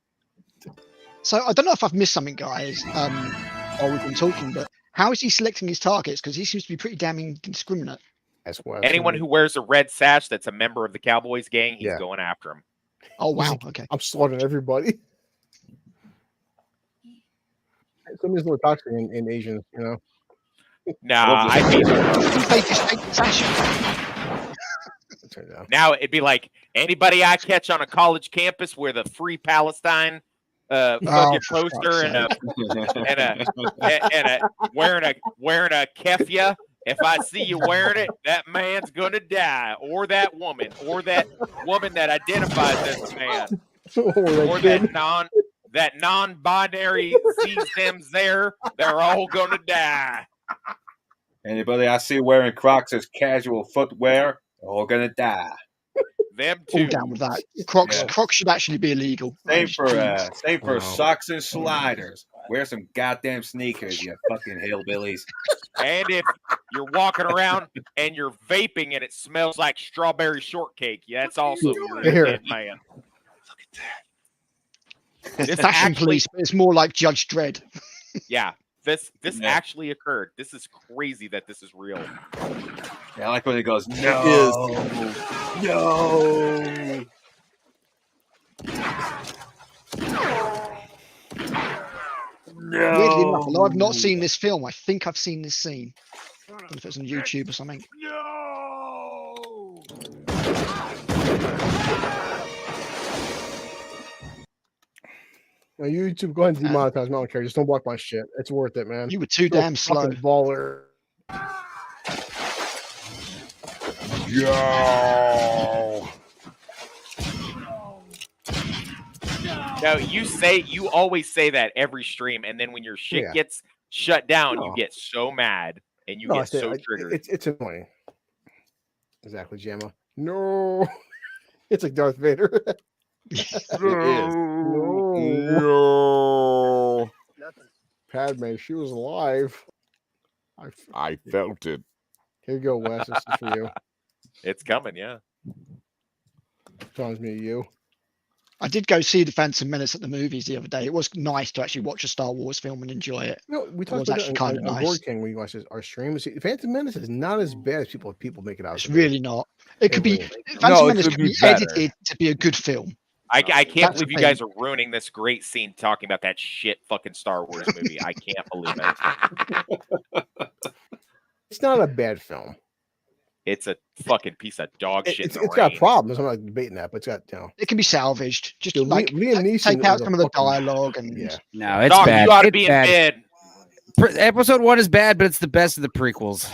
So I don't know if I've missed something, guys, while we've been talking, but how is he selecting his targets? Because he seems to be pretty damn indiscriminate. That's why anyone who wears a red sash that's a member of the Cowboys gang, he's going after him. Oh wow! Okay, I'm slaughtering everybody. Some is a little toxic in Asians, you know. Nah, I mean, now it'd be like anybody I catch on a college campus with a free Palestine fucking poster and a wearing a keffiyeh. If I see you wearing it, that man's gonna die, or that woman that identifies as a man, or that non-binary sees them there. They're all gonna die. Anybody I see wearing Crocs as casual footwear, they're all gonna die. Them too. All down with that. Crocs should actually be illegal. Same for socks and sliders. Wear some goddamn sneakers, you fucking hillbillies. And if you're walking around and you're vaping and it smells like strawberry shortcake, that's also you're a dead man. Look at that. This Fashion police, but it's more like Judge Dredd. Yeah. This actually occurred. This is crazy that this is real. Yeah, I like when he goes, no. Weirdly enough, although I've not seen this film, I think I've seen this scene. I don't know if it's on YouTube or something. No, YouTube, go ahead and demonetize me. I don't care. Just don't block my shit. It's worth it, man. You were too damn slow. Baller. Yo. No, you always say that every stream, and then when your shit gets shut down, you get so mad and you get so triggered. It's annoying. Exactly, Jamma. No, it's like Darth Vader. It is. No. Padme, she was alive. I felt it. Here you go, Wes. This is for you. It's coming, yeah. Sounds me, you. I did go see The Phantom Menace at the movies the other day. It was nice to actually watch a Star Wars film and enjoy it. No, we talked about it it kind of nice. Board King when you watch our stream. See, Phantom Menace is not as bad as people make it out. It's really not. It could be. Phantom Menace could be edited to be a good film. I can't believe you guys are ruining this great scene talking about that shit fucking Star Wars movie. I can't believe it. It's not a bad film. It's a fucking piece of dog shit. It's got problems. I'm not debating that, but it's got, it can be salvaged. Just like Liam Neeson take out some of the dialogue and no, it's bad. You ought to it's be bad. in bed. Episode 1 is bad, but it's the best of the prequels.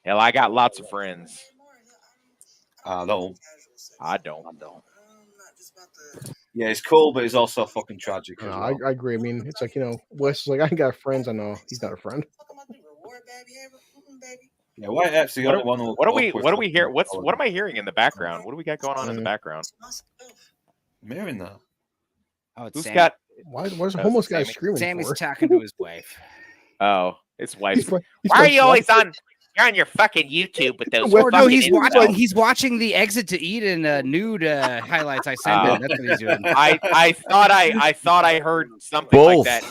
Hell, I got lots of friends. I don't. Yeah, it's cool, but it's also fucking tragic. No, I agree. I mean, it's like, Wes is like, I got friends. I know he's not a friend. Yeah, why actually got one? What do we hear? What am I hearing in the background? What do we got going on in the background? I'm hearing that. Oh, it's Who's Sammy. got? Why's a homeless guy screaming? Sammy's for? talking to his wife. Oh, his wife. Why are you always on? You're on your fucking YouTube with those. No, he's watching the Exit to Eden nude highlights I sent him. That's what he's doing. I thought I heard something like that.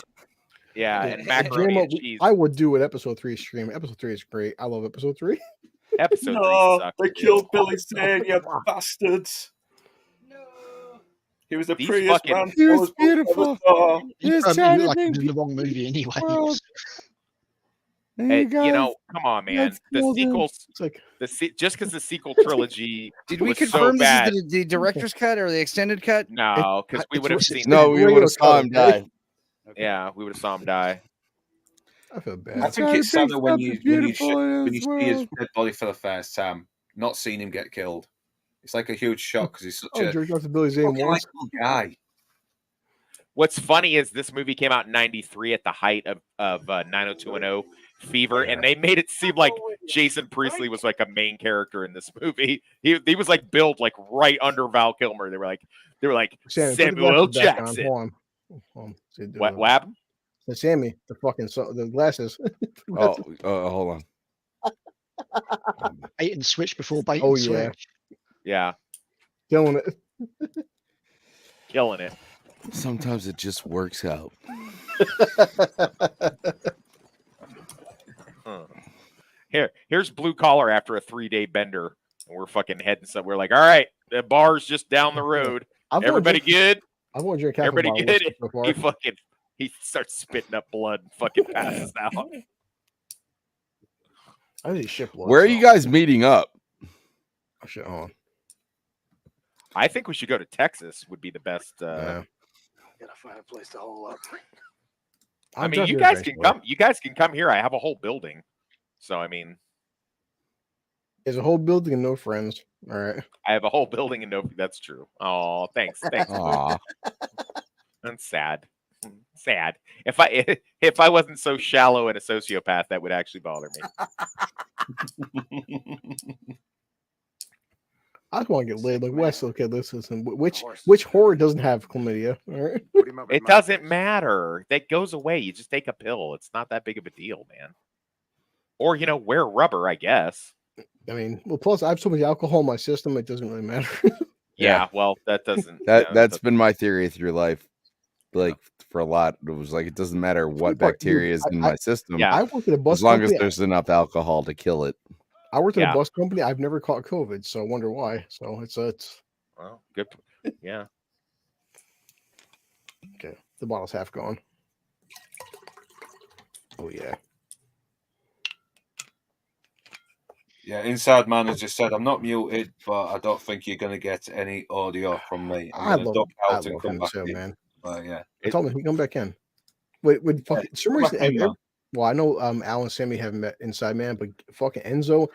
Yeah, and macaroni and cheese. I would do an episode 3 stream. Episode 3 is great. I love episode 3. Episode 3 sucked. They killed Billy Zane, you bastards. He was the prettiest man. He was beautiful. He probably looked like he was in the wrong movie anyway. Come on, man. The sequels, just because the sequel trilogy did we was confirm so bad, this is the director's cut or the extended cut? No, because we would have seen. No, we would have saw him die. Yeah, we would have saw him die. I feel bad. I think it's sadder when you see his dead body for the first time, not seeing him get killed. It's like a huge shock because he's such a Billy Zane likable guy. What's funny is this movie came out in '93 at the height of 90210 fever, and they made it seem like Jason Priestley was like a main character in this movie. He was like billed like right under Val Kilmer. They were like Samuel Jackson. What happened? Sammy, the glasses. hold on. Bait and switch before bait and switch. Yeah. Killing it. Killing it. Sometimes it just works out. Here's Blue Collar after a 3-day bender. And we're fucking heading somewhere. We're like, all right, the bar's just down the road. Everybody good? I want to drink everybody good. He starts spitting up blood and fucking passes out. I need ship load, Where are you guys meeting up? Oh, shit, hold on. I think we should go to Texas. Would be the best. Gotta find a place to hole up. I mean, you guys can come. You guys can come here. I have a whole building, so I mean, there's a whole building and no friends. All right. I have a whole building and no. That's true. Oh, thanks. Aw. That's sad. Sad. If I wasn't so shallow and a sociopath, that would actually bother me. I just want to get laid. Like Wes, okay, listen. Which horror doesn't have chlamydia? All right. It doesn't matter. That goes away. You just take a pill. It's not that big of a deal, man. Or wear rubber, I guess. I mean, well, plus I have so much alcohol in my system, it doesn't really matter. Yeah, well, that doesn't. That's been my theory through life. Like for a lot, it was like it doesn't matter what bacteria is in my system. I worked at a bus as long company. as there's enough alcohol to kill it. I worked at a bus company. I've never caught COVID, so I wonder why. So it's well, good. Yeah. Okay, the bottle's half gone. Oh yeah. Yeah, Inside Man has just said, I'm not muted, but I don't think you're going to get any audio from me. I I'm going to love duck out and come him back too, in. man. But yeah. I told him he come back in. Wait, fucking some reason, back in, man. well, I know Al and Sammy haven't met Inside Man, but fucking Enzo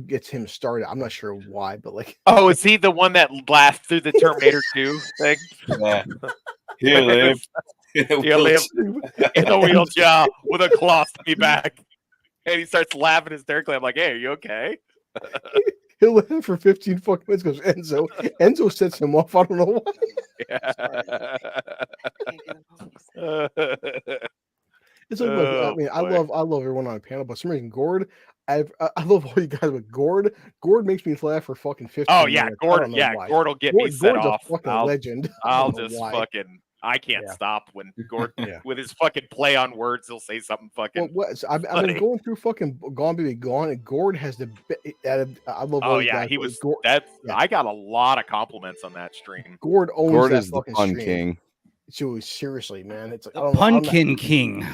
gets him started. I'm not sure why, but like, oh, is he the one that laughed through the Terminator 2 thing? Yeah. He lived. He lived in a wheelchair with a colostomy bag. And he starts laughing hysterically. I'm like, hey, are you okay? he'll live for 15 fucking minutes because Enzo sets him off. I don't know why. It's like, look, I mean, I love everyone on the panel, but for some reason, Gord, I love all you guys, but Gord makes me laugh for fucking 15 Oh yeah, minutes. Gord will get me set Gord's off. A fucking legend. I'll just fucking. I can't stop when Gordon with his fucking play on words. He'll say something fucking. Well, I've been going through fucking Gone Baby Gone, and Gord has the. I love. Oh yeah, he was. I got a lot of compliments on that stream. Gord owns Gord that is the fucking pun stream. king. So seriously, man, it's like, Punkin King.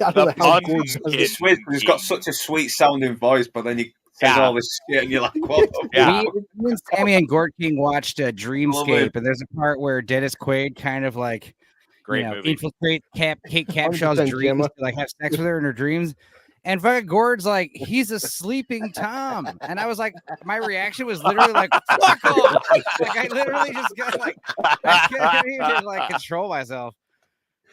I don't know how Gord says It's sweet because he's got such a sweet sounding voice, but then he says all this shit, and you're like, what? Me and Sammy and Gord King watched Dreamscape, and there's a part where Dennis Quaid kind of like. Movie. Infiltrate Kate Capshaw's dreams, to, like have sex with her in her dreams. And fucking Gord's like, he's a sleeping Tom. And I was like, my reaction was literally like, fuck off. Like I literally just got like, I couldn't even like control myself.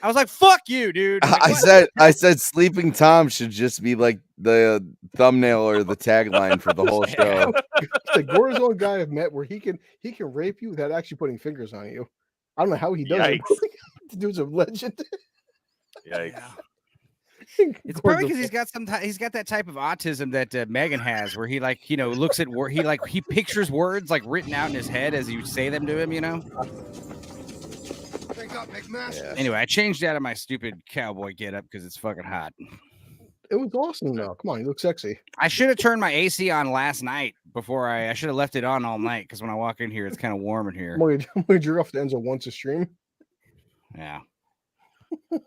I was like, fuck you, dude. Like, I said Sleeping Tom should just be like the thumbnail or the tagline for the whole show. The Gord's the only guy I've met where he can rape you without actually putting fingers on you. I don't know how he does it. The dude's a legend. Yikes. It's probably because he's got that type of autism that Megan has, where he looks at he pictures words like written out in his head as you say them to him. Anyway, I changed out of my stupid cowboy getup because it's fucking hot. It was awesome though. Come on, you look sexy. I should have turned my AC on last night before I should have left it on all night because when I walk in here, it's kind of warm in here. I'm gonna jerk off to Enzo once a stream. Yeah. I'll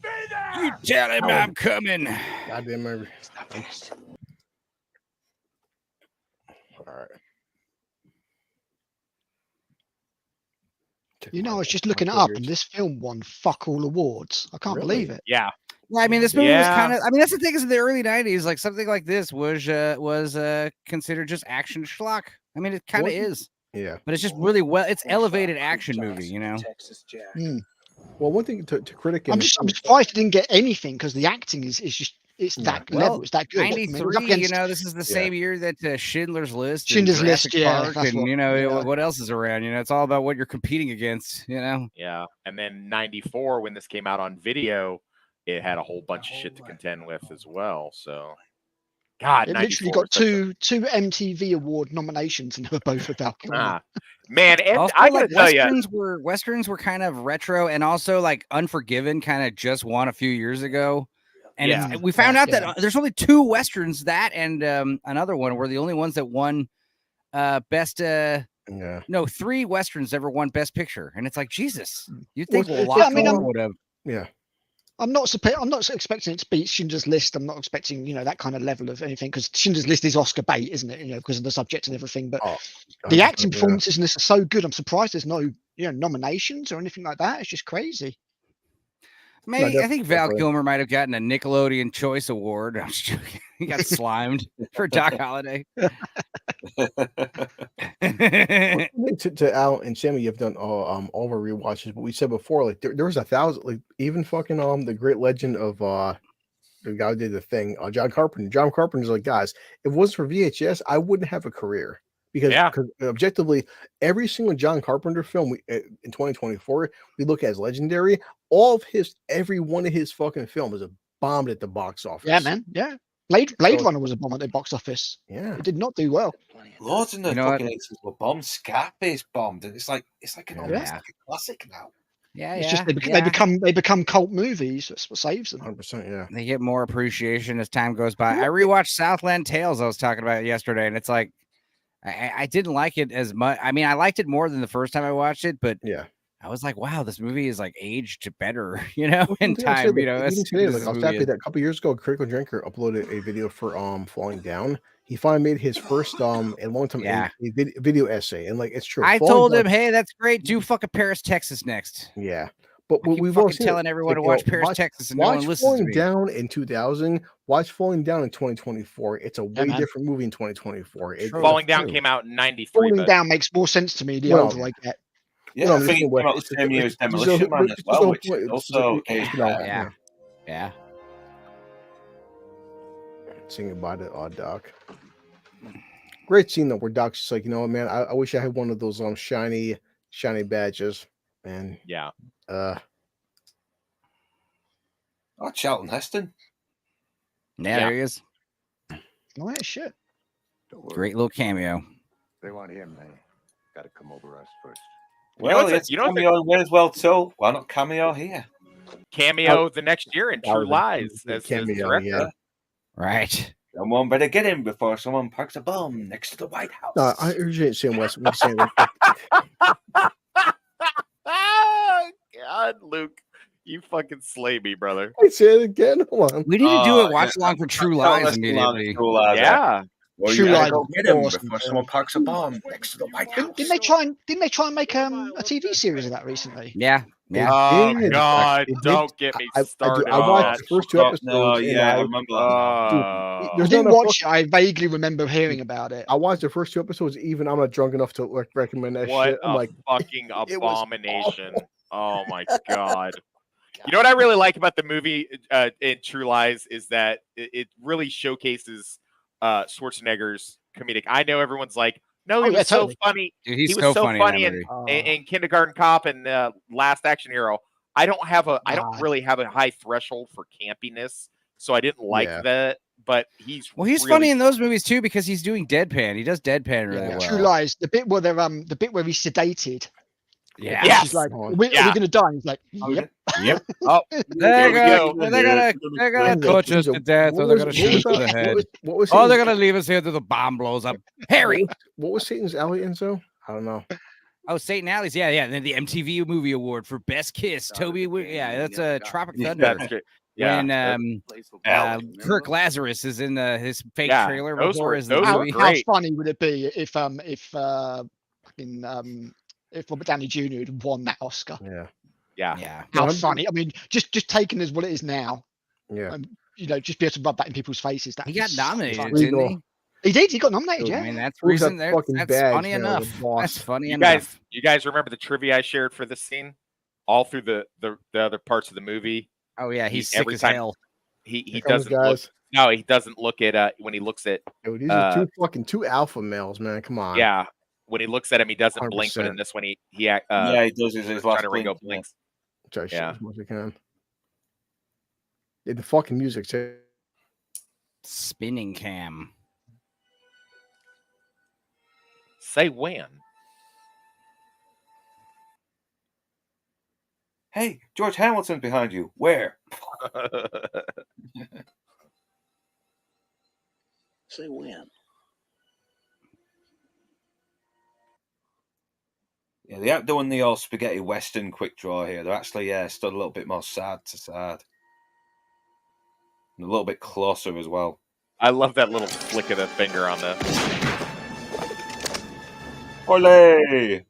be there. You tell him I'm coming. Goddamn, it's not finished. All right. I was just looking it up, and this film won fuck all awards. I can't believe it. Yeah. I mean, this movie was kind of. I mean, that's the thing is in the early '90s, like something like this was considered just action schlock. I mean, it kind of is. Yeah. But it's just really it's elevated action movie, Texas Jack. Well, one thing to critic. I'm surprised it didn't get anything because the acting is just that level. It's that good. 93. This is the same year that Schindler's List. Schindler's List, Park, and what else is around? It's all about what you're competing against. Yeah, and then 94 when this came out on video, it had a whole bunch of shit to contend with as well. So, God, it literally got two MTV Award nominations, and they were both about. Man, also, I gotta tell you, westerns were kind of retro, and also like Unforgiven kind of just won a few years ago. And we found out that there's only two westerns, that and another one were the only ones that won best. No, 3 westerns ever won Best Picture, and it's like Jesus. You think would have? Yeah. I'm not expecting it to beat Schindler's List. I'm not expecting, that kind of level of anything, because Schindler's List is Oscar bait, isn't it? Because of the subject and everything. But the acting performances in this are so good. I'm surprised there's no, nominations or anything like that. It's just crazy. Maybe I think Val Kilmer might have gotten a Nickelodeon Choice Award. I'm just joking. He got slimed for Doc Holliday. to Al and Sammy, you've done all of our rewatches, but we said before, like there was 1,000, like even fucking the great legend of the guy who did the thing, John Carpenter. John Carpenter's like, guys, if it wasn't for VHS, I wouldn't have a career. Because objectively, every single John Carpenter film in 2024 we look at as legendary. Every one of his fucking films is bombed at the box office. Yeah, man. Yeah, Blade Runner was a bomb at the box office. Yeah, it did not do well. Loads of the fucking 80s were bombed. Scarface bombed, and it's like almost like a classic now. Yeah, it's just they become cult movies. That's what saves them. 100%. Yeah, they get more appreciation as time goes by. I rewatched Southland Tales. I was talking about it yesterday, and it's like. I didn't like it as much. I mean, I liked it more than the first time I watched it, but I was like, wow, this movie is like aged better, in time. Today, I was happy that a couple years ago, Critical Drinker uploaded a video for Falling Down. He finally made his first a long time video essay, and like it's true. I told him, hey, that's great. Do fucking Paris, Texas next. Yeah. But we've all telling everyone to watch Paris, Texas, and no one listens to me. Falling Down in 2000. Watch Falling Down in 2024. It's a way different movie in 2024. Falling Down came out in 93. Falling Down makes more sense to me the older I get. Yeah, I think it came out the same year as Demolition Man as well, which is also yeah. Sing about it, Doc. Great scene though, where Doc's just like, man, I wish I had one of those shiny badges. And Charlton Heston. Yeah, there he is. Oh shit! Great little cameo. They want him, man. Got to come over us first. Well, it's cameo as well too. Why not cameo here? Cameo the next year in True Lies as cameo. Yeah. Right. Someone better get him before someone parks a bomb next to the White House. No, I appreciate Sam West. God, Luke, you fucking slay me, brother. I say it again. Hold on. We need to do a watch along for True Lies immediately. Yeah. Well, True Lies. Get him before someone parks a bomb next to the White House. Didn't they try and make a TV series of that recently? Yeah. Oh God! Don't get me started. I watched the first 2 episodes. I remember that. I didn't watch it. I vaguely remember hearing about it. I watched the first 2 episodes. Even I'm not drunk enough to recommend that shit. I'm like, fucking abomination! Oh my God! You know what I really like about the movie in True Lies is that it really showcases Schwarzenegger's comedic. I know everyone's like, no, he was so funny. Dude, he was so funny in Kindergarten Cop and Last Action Hero. I don't really have a high threshold for campiness, so I didn't like that. But he's really funny in those movies too because he's doing deadpan. He does deadpan really well. True Lies, the bit where the bit where he's sedated. Yeah. She's like, we're gonna die. He's like, yep. Yep. Oh, they're gonna torture us to death, or they're gonna shoot us in the head. They're gonna leave us here till the bomb blows up. Harry. What was Satan's Alley, Enzo? I don't know. Oh, Satan Alley's, yeah. And then the MTV Movie Award for Best Kiss. Toby, that's a Tropic Thunder. When Kirk Lazarus is in his fake trailer before his movie. How funny would it be if Robert Downey Jr. had won that Oscar? Yeah. How funny! I mean, just taken as what it is now. Yeah. Just be able to rub that in people's faces. He got nominated, didn't he? He did. He got nominated. I mean, that's reason. That's funny enough. That's funny enough. You guys remember the trivia I shared for this scene? All through the other parts of the movie. Oh yeah, he's sick as hell. He doesn't look. No, he doesn't look at when he looks at. Yo, these are two alpha males, man. Come on. Yeah, when he looks at him, he doesn't 100%. Blink. But in this one, he does his last Ringo blinks. Try to shoot as much as I can. Yeah, the fucking music too. Spinning cam. Say when. Hey, George Hamilton's behind you. Where? Say when. Yeah, they aren't doing the old spaghetti western quick draw here. They're actually still a little bit more sad to sad. And a little bit closer as well. I love that little flick of the finger on the. Ole!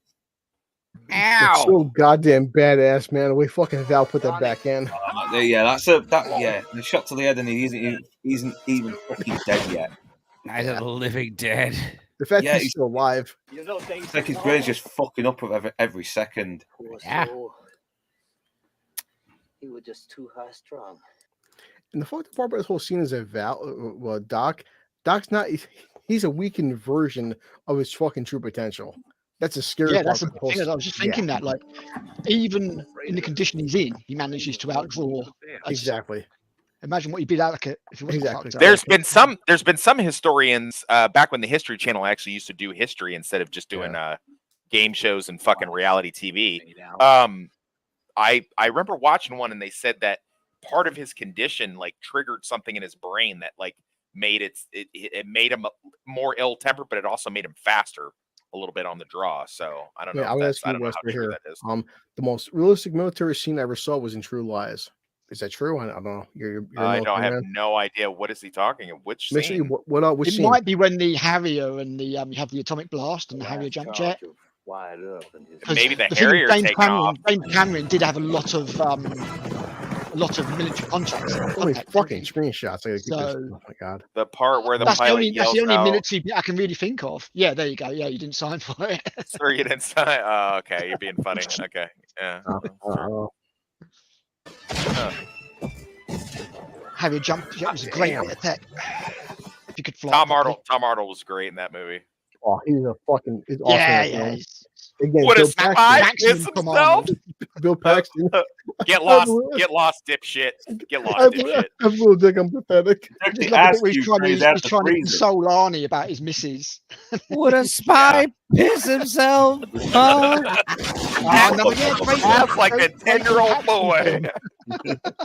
It's so goddamn badass, man. We fucking Val put that back in. Yeah, the shot to the head, and he isn't even fucking dead yet. Night of the Living Dead. The fact he's still alive. It's like his brain's just fucking up with every second. Yeah. He was just too high strung. And the fucked up part about this whole scene is that Doc's not. He's a weakened version of his fucking true potential. That's a scary. Yeah, that's the thing. I was just thinking that, like, even in the condition he's in, he manages to outdraw. Exactly. Imagine what he'd be like if he wasn't fucked up. There's been some historians back when the History Channel actually used to do history instead of just doing game shows and fucking reality TV. I remember watching one and they said that part of his condition like triggered something in his brain that like made it made him more ill-tempered, but it also made him faster a little bit on the draw. So I don't know. I would ask you, Wes, right here. The most realistic military scene I ever saw was in True Lies. Is that true? I don't know. I have no idea. What is he talking of? Which scene? Scene? Which it scene? might be when the Harrier and the you have the atomic blast and the Harrier jump jet. Wide up maybe the Harrier taking off. James Cameron did have a lot of military contracts. Holy fucking screenshots! So, oh my god! The part where the that's pilot that's the only out. military bit I can really think of. Yeah, there you go. Yeah, you didn't sign for it. Sorry, you didn't sign. Oh, okay, you're being funny. Okay, yeah. Harrier jump jet was a great bit of tech. If you could fly. Tom Arnold was great in that movie. Oh, he's a fucking. He's yeah. Again, What Bill a spy! Himself. Bill Paxton. Get lost, dipshit. Get lost, dipshit. I'm a little dick. I'm pathetic. He's trying to console Arnie about his missus. Would a spy piss himself? That's like a 10-year-old boy.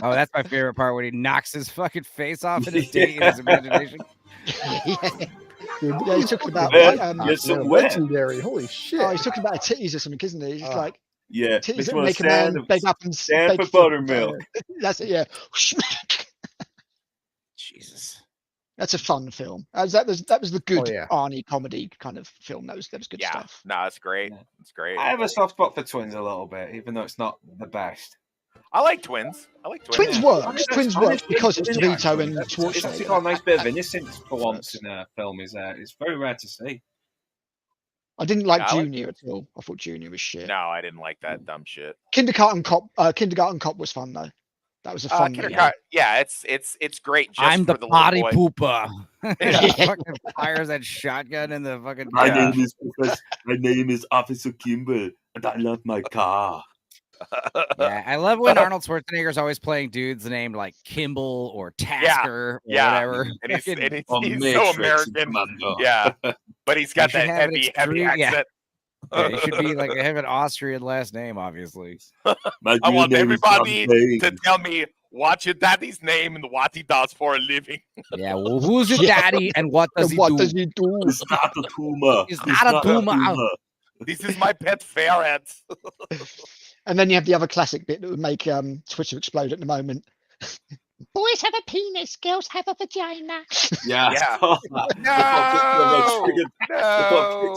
Oh, that's my favorite part when he knocks his fucking face off in his in his imagination. Yeah, he's talking about legendary. Holy shit! Oh, he's talking about titties or something, isn't he? He's like, yeah, titties that make a man beg up and stand for buttermilk. That's it. Yeah. Jesus, that's a fun film. That was the good Arnie comedy kind of film. That was good stuff. No, it's great. It's great. I have a soft spot for Twins a little bit, even though it's not the best. I like Twins. Twins works. Twins works because it's DeVito and Schwarzenegger. It's got a nice bit of innocence for once in a film. It's very rare to see. I didn't like Junior at all. I thought Junior was shit. No, I didn't like that dumb shit. Kindergarten Cop was fun though. That was a fun movie. Yeah, it's great. Just I'm for the the potty little boy. pooper. He fucking fires that shotgun in the fucking. My name is Officer Kimball, and I love my car. Yeah, I love when Arnold Schwarzenegger's always playing dudes named like Kimball or Tasker or whatever. And he's so American. Yeah, but he's got that heavy accent. Yeah, he should be like have an Austrian last name, obviously. I want everybody to tell me what's your daddy's name and what he does for a living. Yeah, well, who's your daddy and what does he do? It's not a tumor. It's not a tumor. This is my pet ferret. And then you have the other classic bit that would make Twitter explode at the moment. Boys have a penis, girls have a vagina. Yeah. No.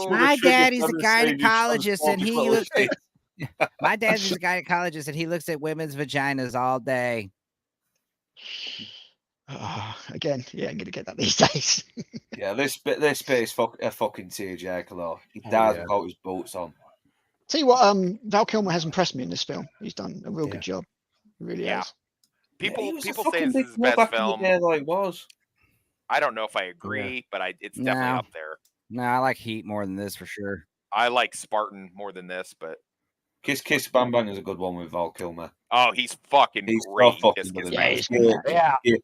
My daddy's a gynecologist, and he looks at. My dad's a gynecologist, and he looks at women's vaginas all day. Again, I'm gonna get that these days. Yeah, this bit is a fucking tearjerker though. He dies without his boots on. Tell you what, Val Kilmer has impressed me in this film. He's done a real good job. He really has. People say this is his best film. Like was. I don't know if I agree, but it's definitely up there. No, I like Heat more than this for sure. I like Spartan more than this, but Kiss Kiss Bang Bang is a good one with Val Kilmer. Oh, he's fucking great.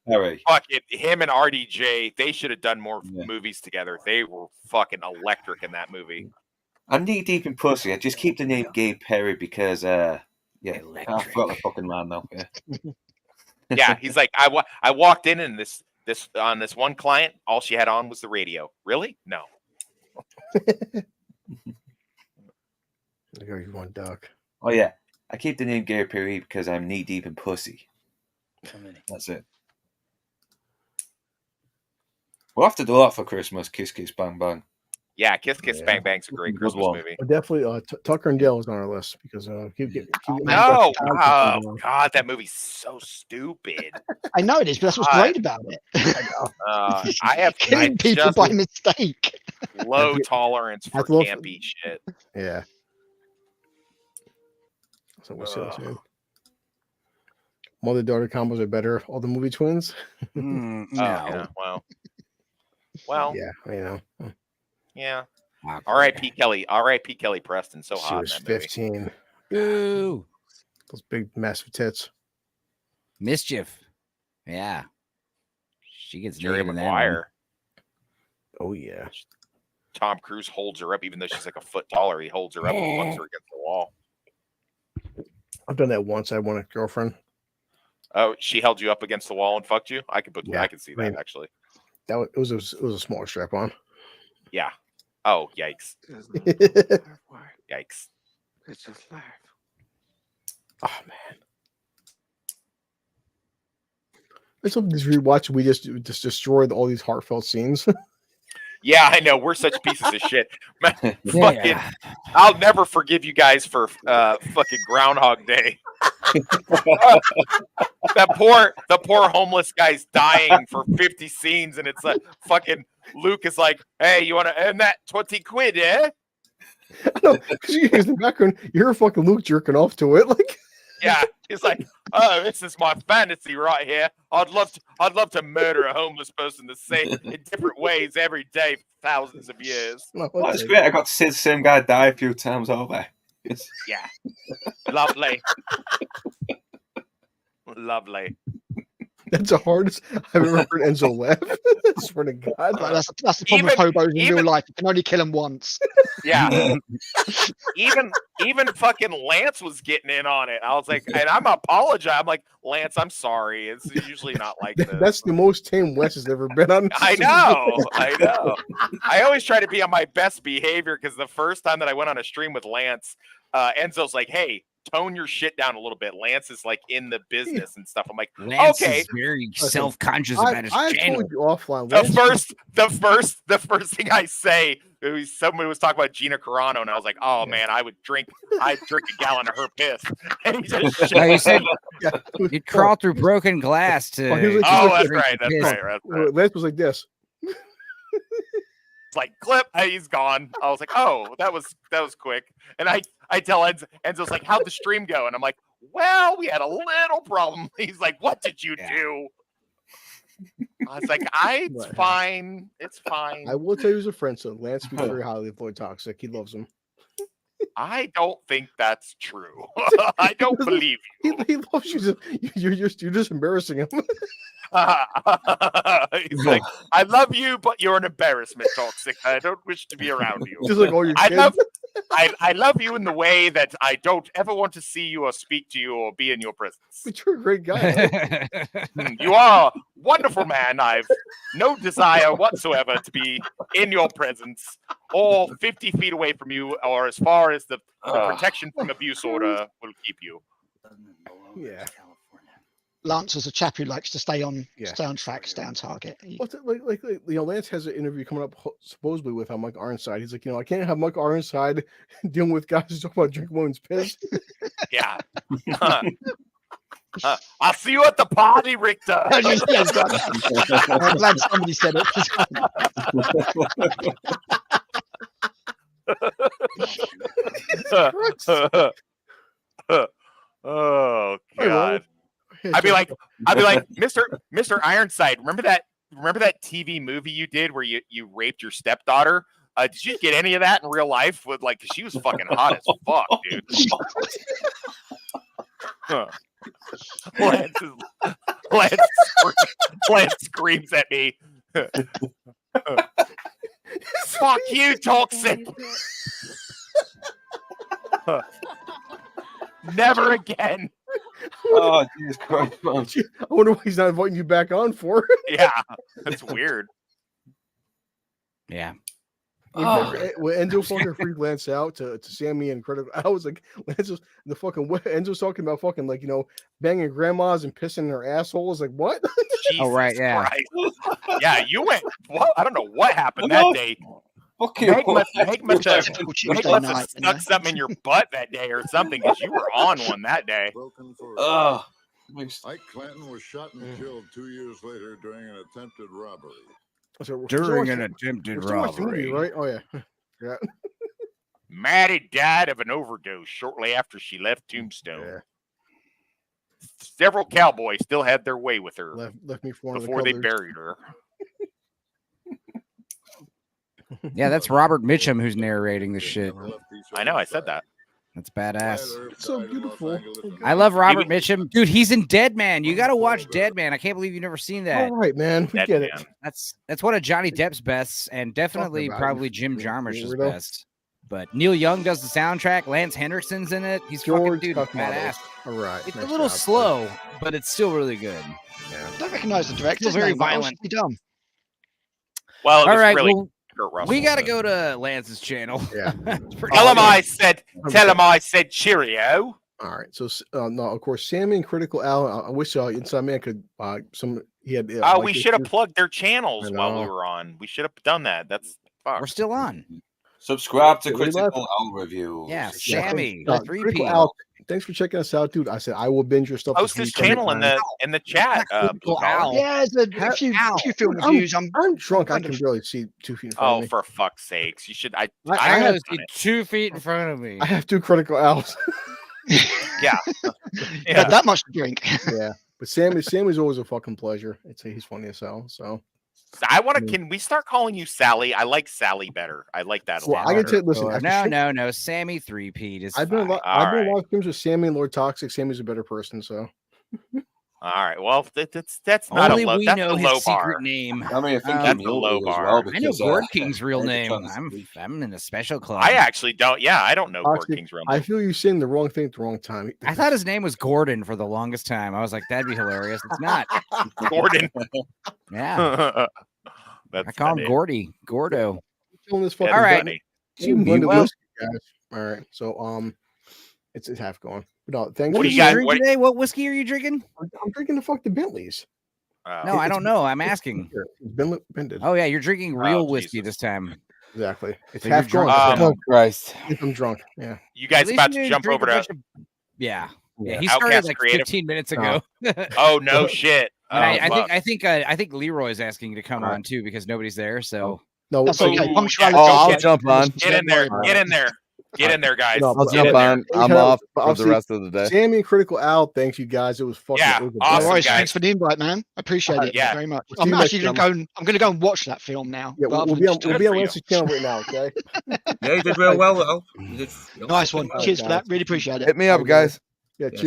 Perry. Fuck it. Him and RDJ, they should have done more movies together. They were fucking electric in that movie. I'm knee deep in pussy. I just keep the name Gay Perry because I forgot the fucking line now. Yeah. Yeah, he's like, I walked in and this on this one client, all she had on was the radio. Really? No. You want duck? Oh yeah, I keep the name Gary Perry because I'm knee deep in pussy. That's it. We'll have to do that for Christmas. Kiss Kiss Bang Bang. Yeah, Kiss Kiss Bang Bang's a great Christmas movie. Definitely, Tucker and Dale is on our list because no, oh god, that movie's so stupid. I know it is, but that's what's great about it. I have killing people by mistake. Low tolerance for campy shit. Yeah. So what's the mother-daughter combos are better. All the movie twins. No. Yeah, well, yeah, you know. Yeah. R.I.P. Kelly. R.I.P. Kelly Preston. So hot. She was in that movie. 15. Ooh. Those big, massive tits. Mischief. Yeah. She gets Jerry naked in that Maguire. Oh yeah. Tom Cruise holds her up, even though she's like a foot taller. He holds her up and fucks her against the wall. I've done that once. I won a girlfriend. Oh, she held you up against the wall and fucked you? I could Yeah, I could see that actually. That was, it was a smaller strap on. Yeah. Oh, yikes. Yikes. It's just life. Oh man. It's something to rewatch. We just destroyed all these heartfelt scenes. Yeah, I know. We're such pieces of shit. Fucking, I'll never forgive you guys for fucking Groundhog Day. The poor homeless guy's dying for 50 scenes, and it's like fucking Luke is like, "Hey, you want to earn that 20 quid, eh?" I know, because you hear in the background, you hear fucking Luke jerking off to it, like. Yeah, he's like, "Oh, this is my fantasy right here. I'd love to murder a homeless person the same in different ways every day for thousands of years." Well, that's great. I got to see the same guy die a few times over. Yeah, lovely, lovely. That's the hardest I've ever heard Enzo laugh. I swear to God. That's the problem with hobos in real life. You can only kill them once. Yeah. even fucking Lance was getting in on it. I was like, and I'm apologizing. I'm like, Lance, I'm sorry. It's usually not like this. That's the most tame Wes has ever been on. I know. I always try to be on my best behavior because the first time that I went on a stream with Lance, Enzo's like, "Hey, tone your shit down a little bit." Lance is like in the business and stuff. I'm like, Lance okay. is very self-conscious about his channel. Told you offline. The first thing I say, somebody was talking about Gina Carano, and I was like, "Oh man, I'd drink a gallon of her piss." And he just No, you said you'd crawl through broken glass to. That's right. Lance was like this. It's like clip. He's gone. I was like, "Oh, that was quick." And I tell Enzo's like, "How'd the stream go?" And I'm like, "Well, we had a little problem." He's like, "What did you do?" I was like, "It's fine. It's fine." I will tell you as a friend, so Lance speaks very highly of Lloyd Toxic. He loves him. I don't think that's true. I don't believe you. He loves you. You're just embarrassing him. He's like, "I love you, but you're an embarrassment, Toxic. I don't wish to be around you." Just like all your kids. I love you in the way that I don't ever want to see you or speak to you or be in your presence. But you're a great guy. You are a wonderful man. I've no desire whatsoever to be in your presence or 50 feet away from you or as far as the protection from abuse order will keep you. Yeah. Lance is a chap who likes to stay on track, stay on target. Like Lance has an interview coming up supposedly with Mike Ironside. He's like, I can't have Mike Ironside dealing with guys who talk about drinking women's piss. Yeah. I'll see you at the party, Richter. I'm glad somebody said it. Oh God. I'd be like, Mr. Ironside, remember that TV movie you did where you raped your stepdaughter? Did you get any of that in real life? With like, 'cause she was fucking hot as fuck, dude. Lance screams at me. Fuck you, Toxic. Never again. Oh, Jesus Christ. I wonder why he's not inviting you back on for. Yeah, that's weird. Yeah. when Enzo fucking freaked Lance out to Sammy and Critical, I was like, Enzo's talking about fucking like banging grandmas and pissing their assholes. Like what? Oh right, yeah, yeah. You went. What? I don't know what happened that day. Meg must have stuck something in your butt that day or something because you were on one that day. Ike Clanton was shot and killed 2 years later during an attempted robbery. During an attempted robbery, right? Oh yeah, yeah. Maddie died of an overdose shortly after she left Tombstone. Yeah. Several cowboys still had their way with her. Left me before they buried her. Yeah, that's Robert Mitchum who's narrating the shit. I know, I said that. That's badass. It's so beautiful. I love Robert Mitchum, dude. He's in Dead Man. You got to watch Dead Man. I can't believe you've never seen that. All right, man. We get it. That's one of Johnny Depp's best, and definitely probably Jim Jarmusch's best. But Neil Young does the soundtrack. Lance Henriksen's in it. He's fucking dude, badass. All right. It's a little slow, but it's still really good. Yeah. I don't recognize the director. Still very violent. Dumb. Well, all right. Really we got to go to Lance's channel. Yeah. Tell him I said cheerio. All right. So no, of course, Sammy and Critical Al. I wish Inside Man could he had. We should have plugged their channels while we were on. We should have done that. That's fuck. We're still on. Subscribe to Critical Al Review. Yeah, Sammy. Critical Al, thanks for checking us out, dude. I said I will binge your stuff. Post his channel in the chat. Yeah, a few film reviews. I'm drunk. I can barely see 2 feet in front of me. For fuck's sakes! You should. I have 2 feet in front of me. I have 2 Critical Al's. Yeah. Got that much to drink. Yeah, but Sammy's always a fucking pleasure. He's funny as hell. So. I want to. Can we start calling you Sally? I like Sally better. I like that a lot. I can tell. Listen, no. Sammy 3-peat is. I've been a lot of times with Sammy and Lord Toxic. Sammy's a better person. So. All right. Well, that's not only a low. We that's know a his low secret bar. name. I mean, I think that's a low bar. Well I know Gord King's real name. I'm in a special club. I actually don't. Yeah, I don't know Toxic, Gord King's real name. I feel you saying the wrong thing at the wrong time. I thought his name was Gordon for the longest time. I was like, that'd be hilarious. It's not. Gordon. Yeah. I call him Gordo. All right. Guys. All right. So it's half going. But no, thanks. What do you guys drink today? What whiskey are you drinking? I'm drinking the Bentleys. No, I don't know. I'm asking. It's bended. Oh yeah, you're drinking real whiskey this time. Exactly. It's So half you're drunk. drunk. Oh Christ! I'm drunk. Yeah. You guys At least about you to didn't jump drink over a to? bunch of- Yeah. Yeah. He started Outcast like Creative. 15 minutes ago. Oh no shit! I think Leroy's asking to come on too because nobody's there. So no, that's okay. I'll jump on. Get in there. Get in there. Get in there, guys. I'll jump on. I'm off for the rest of the day. Sammy and Critical Al, thanks you guys. It was fucking awesome, guys. guys. Thanks for the invite, man. I appreciate it very much. We'll I'm see you actually next going to go and watch that film now. Yeah, we'll be on Lance's channel right now. Okay. Yeah, you did real well, though. Nice one. Cheers for that. Really appreciate it. Hit me up, guys. Yeah. Cheers.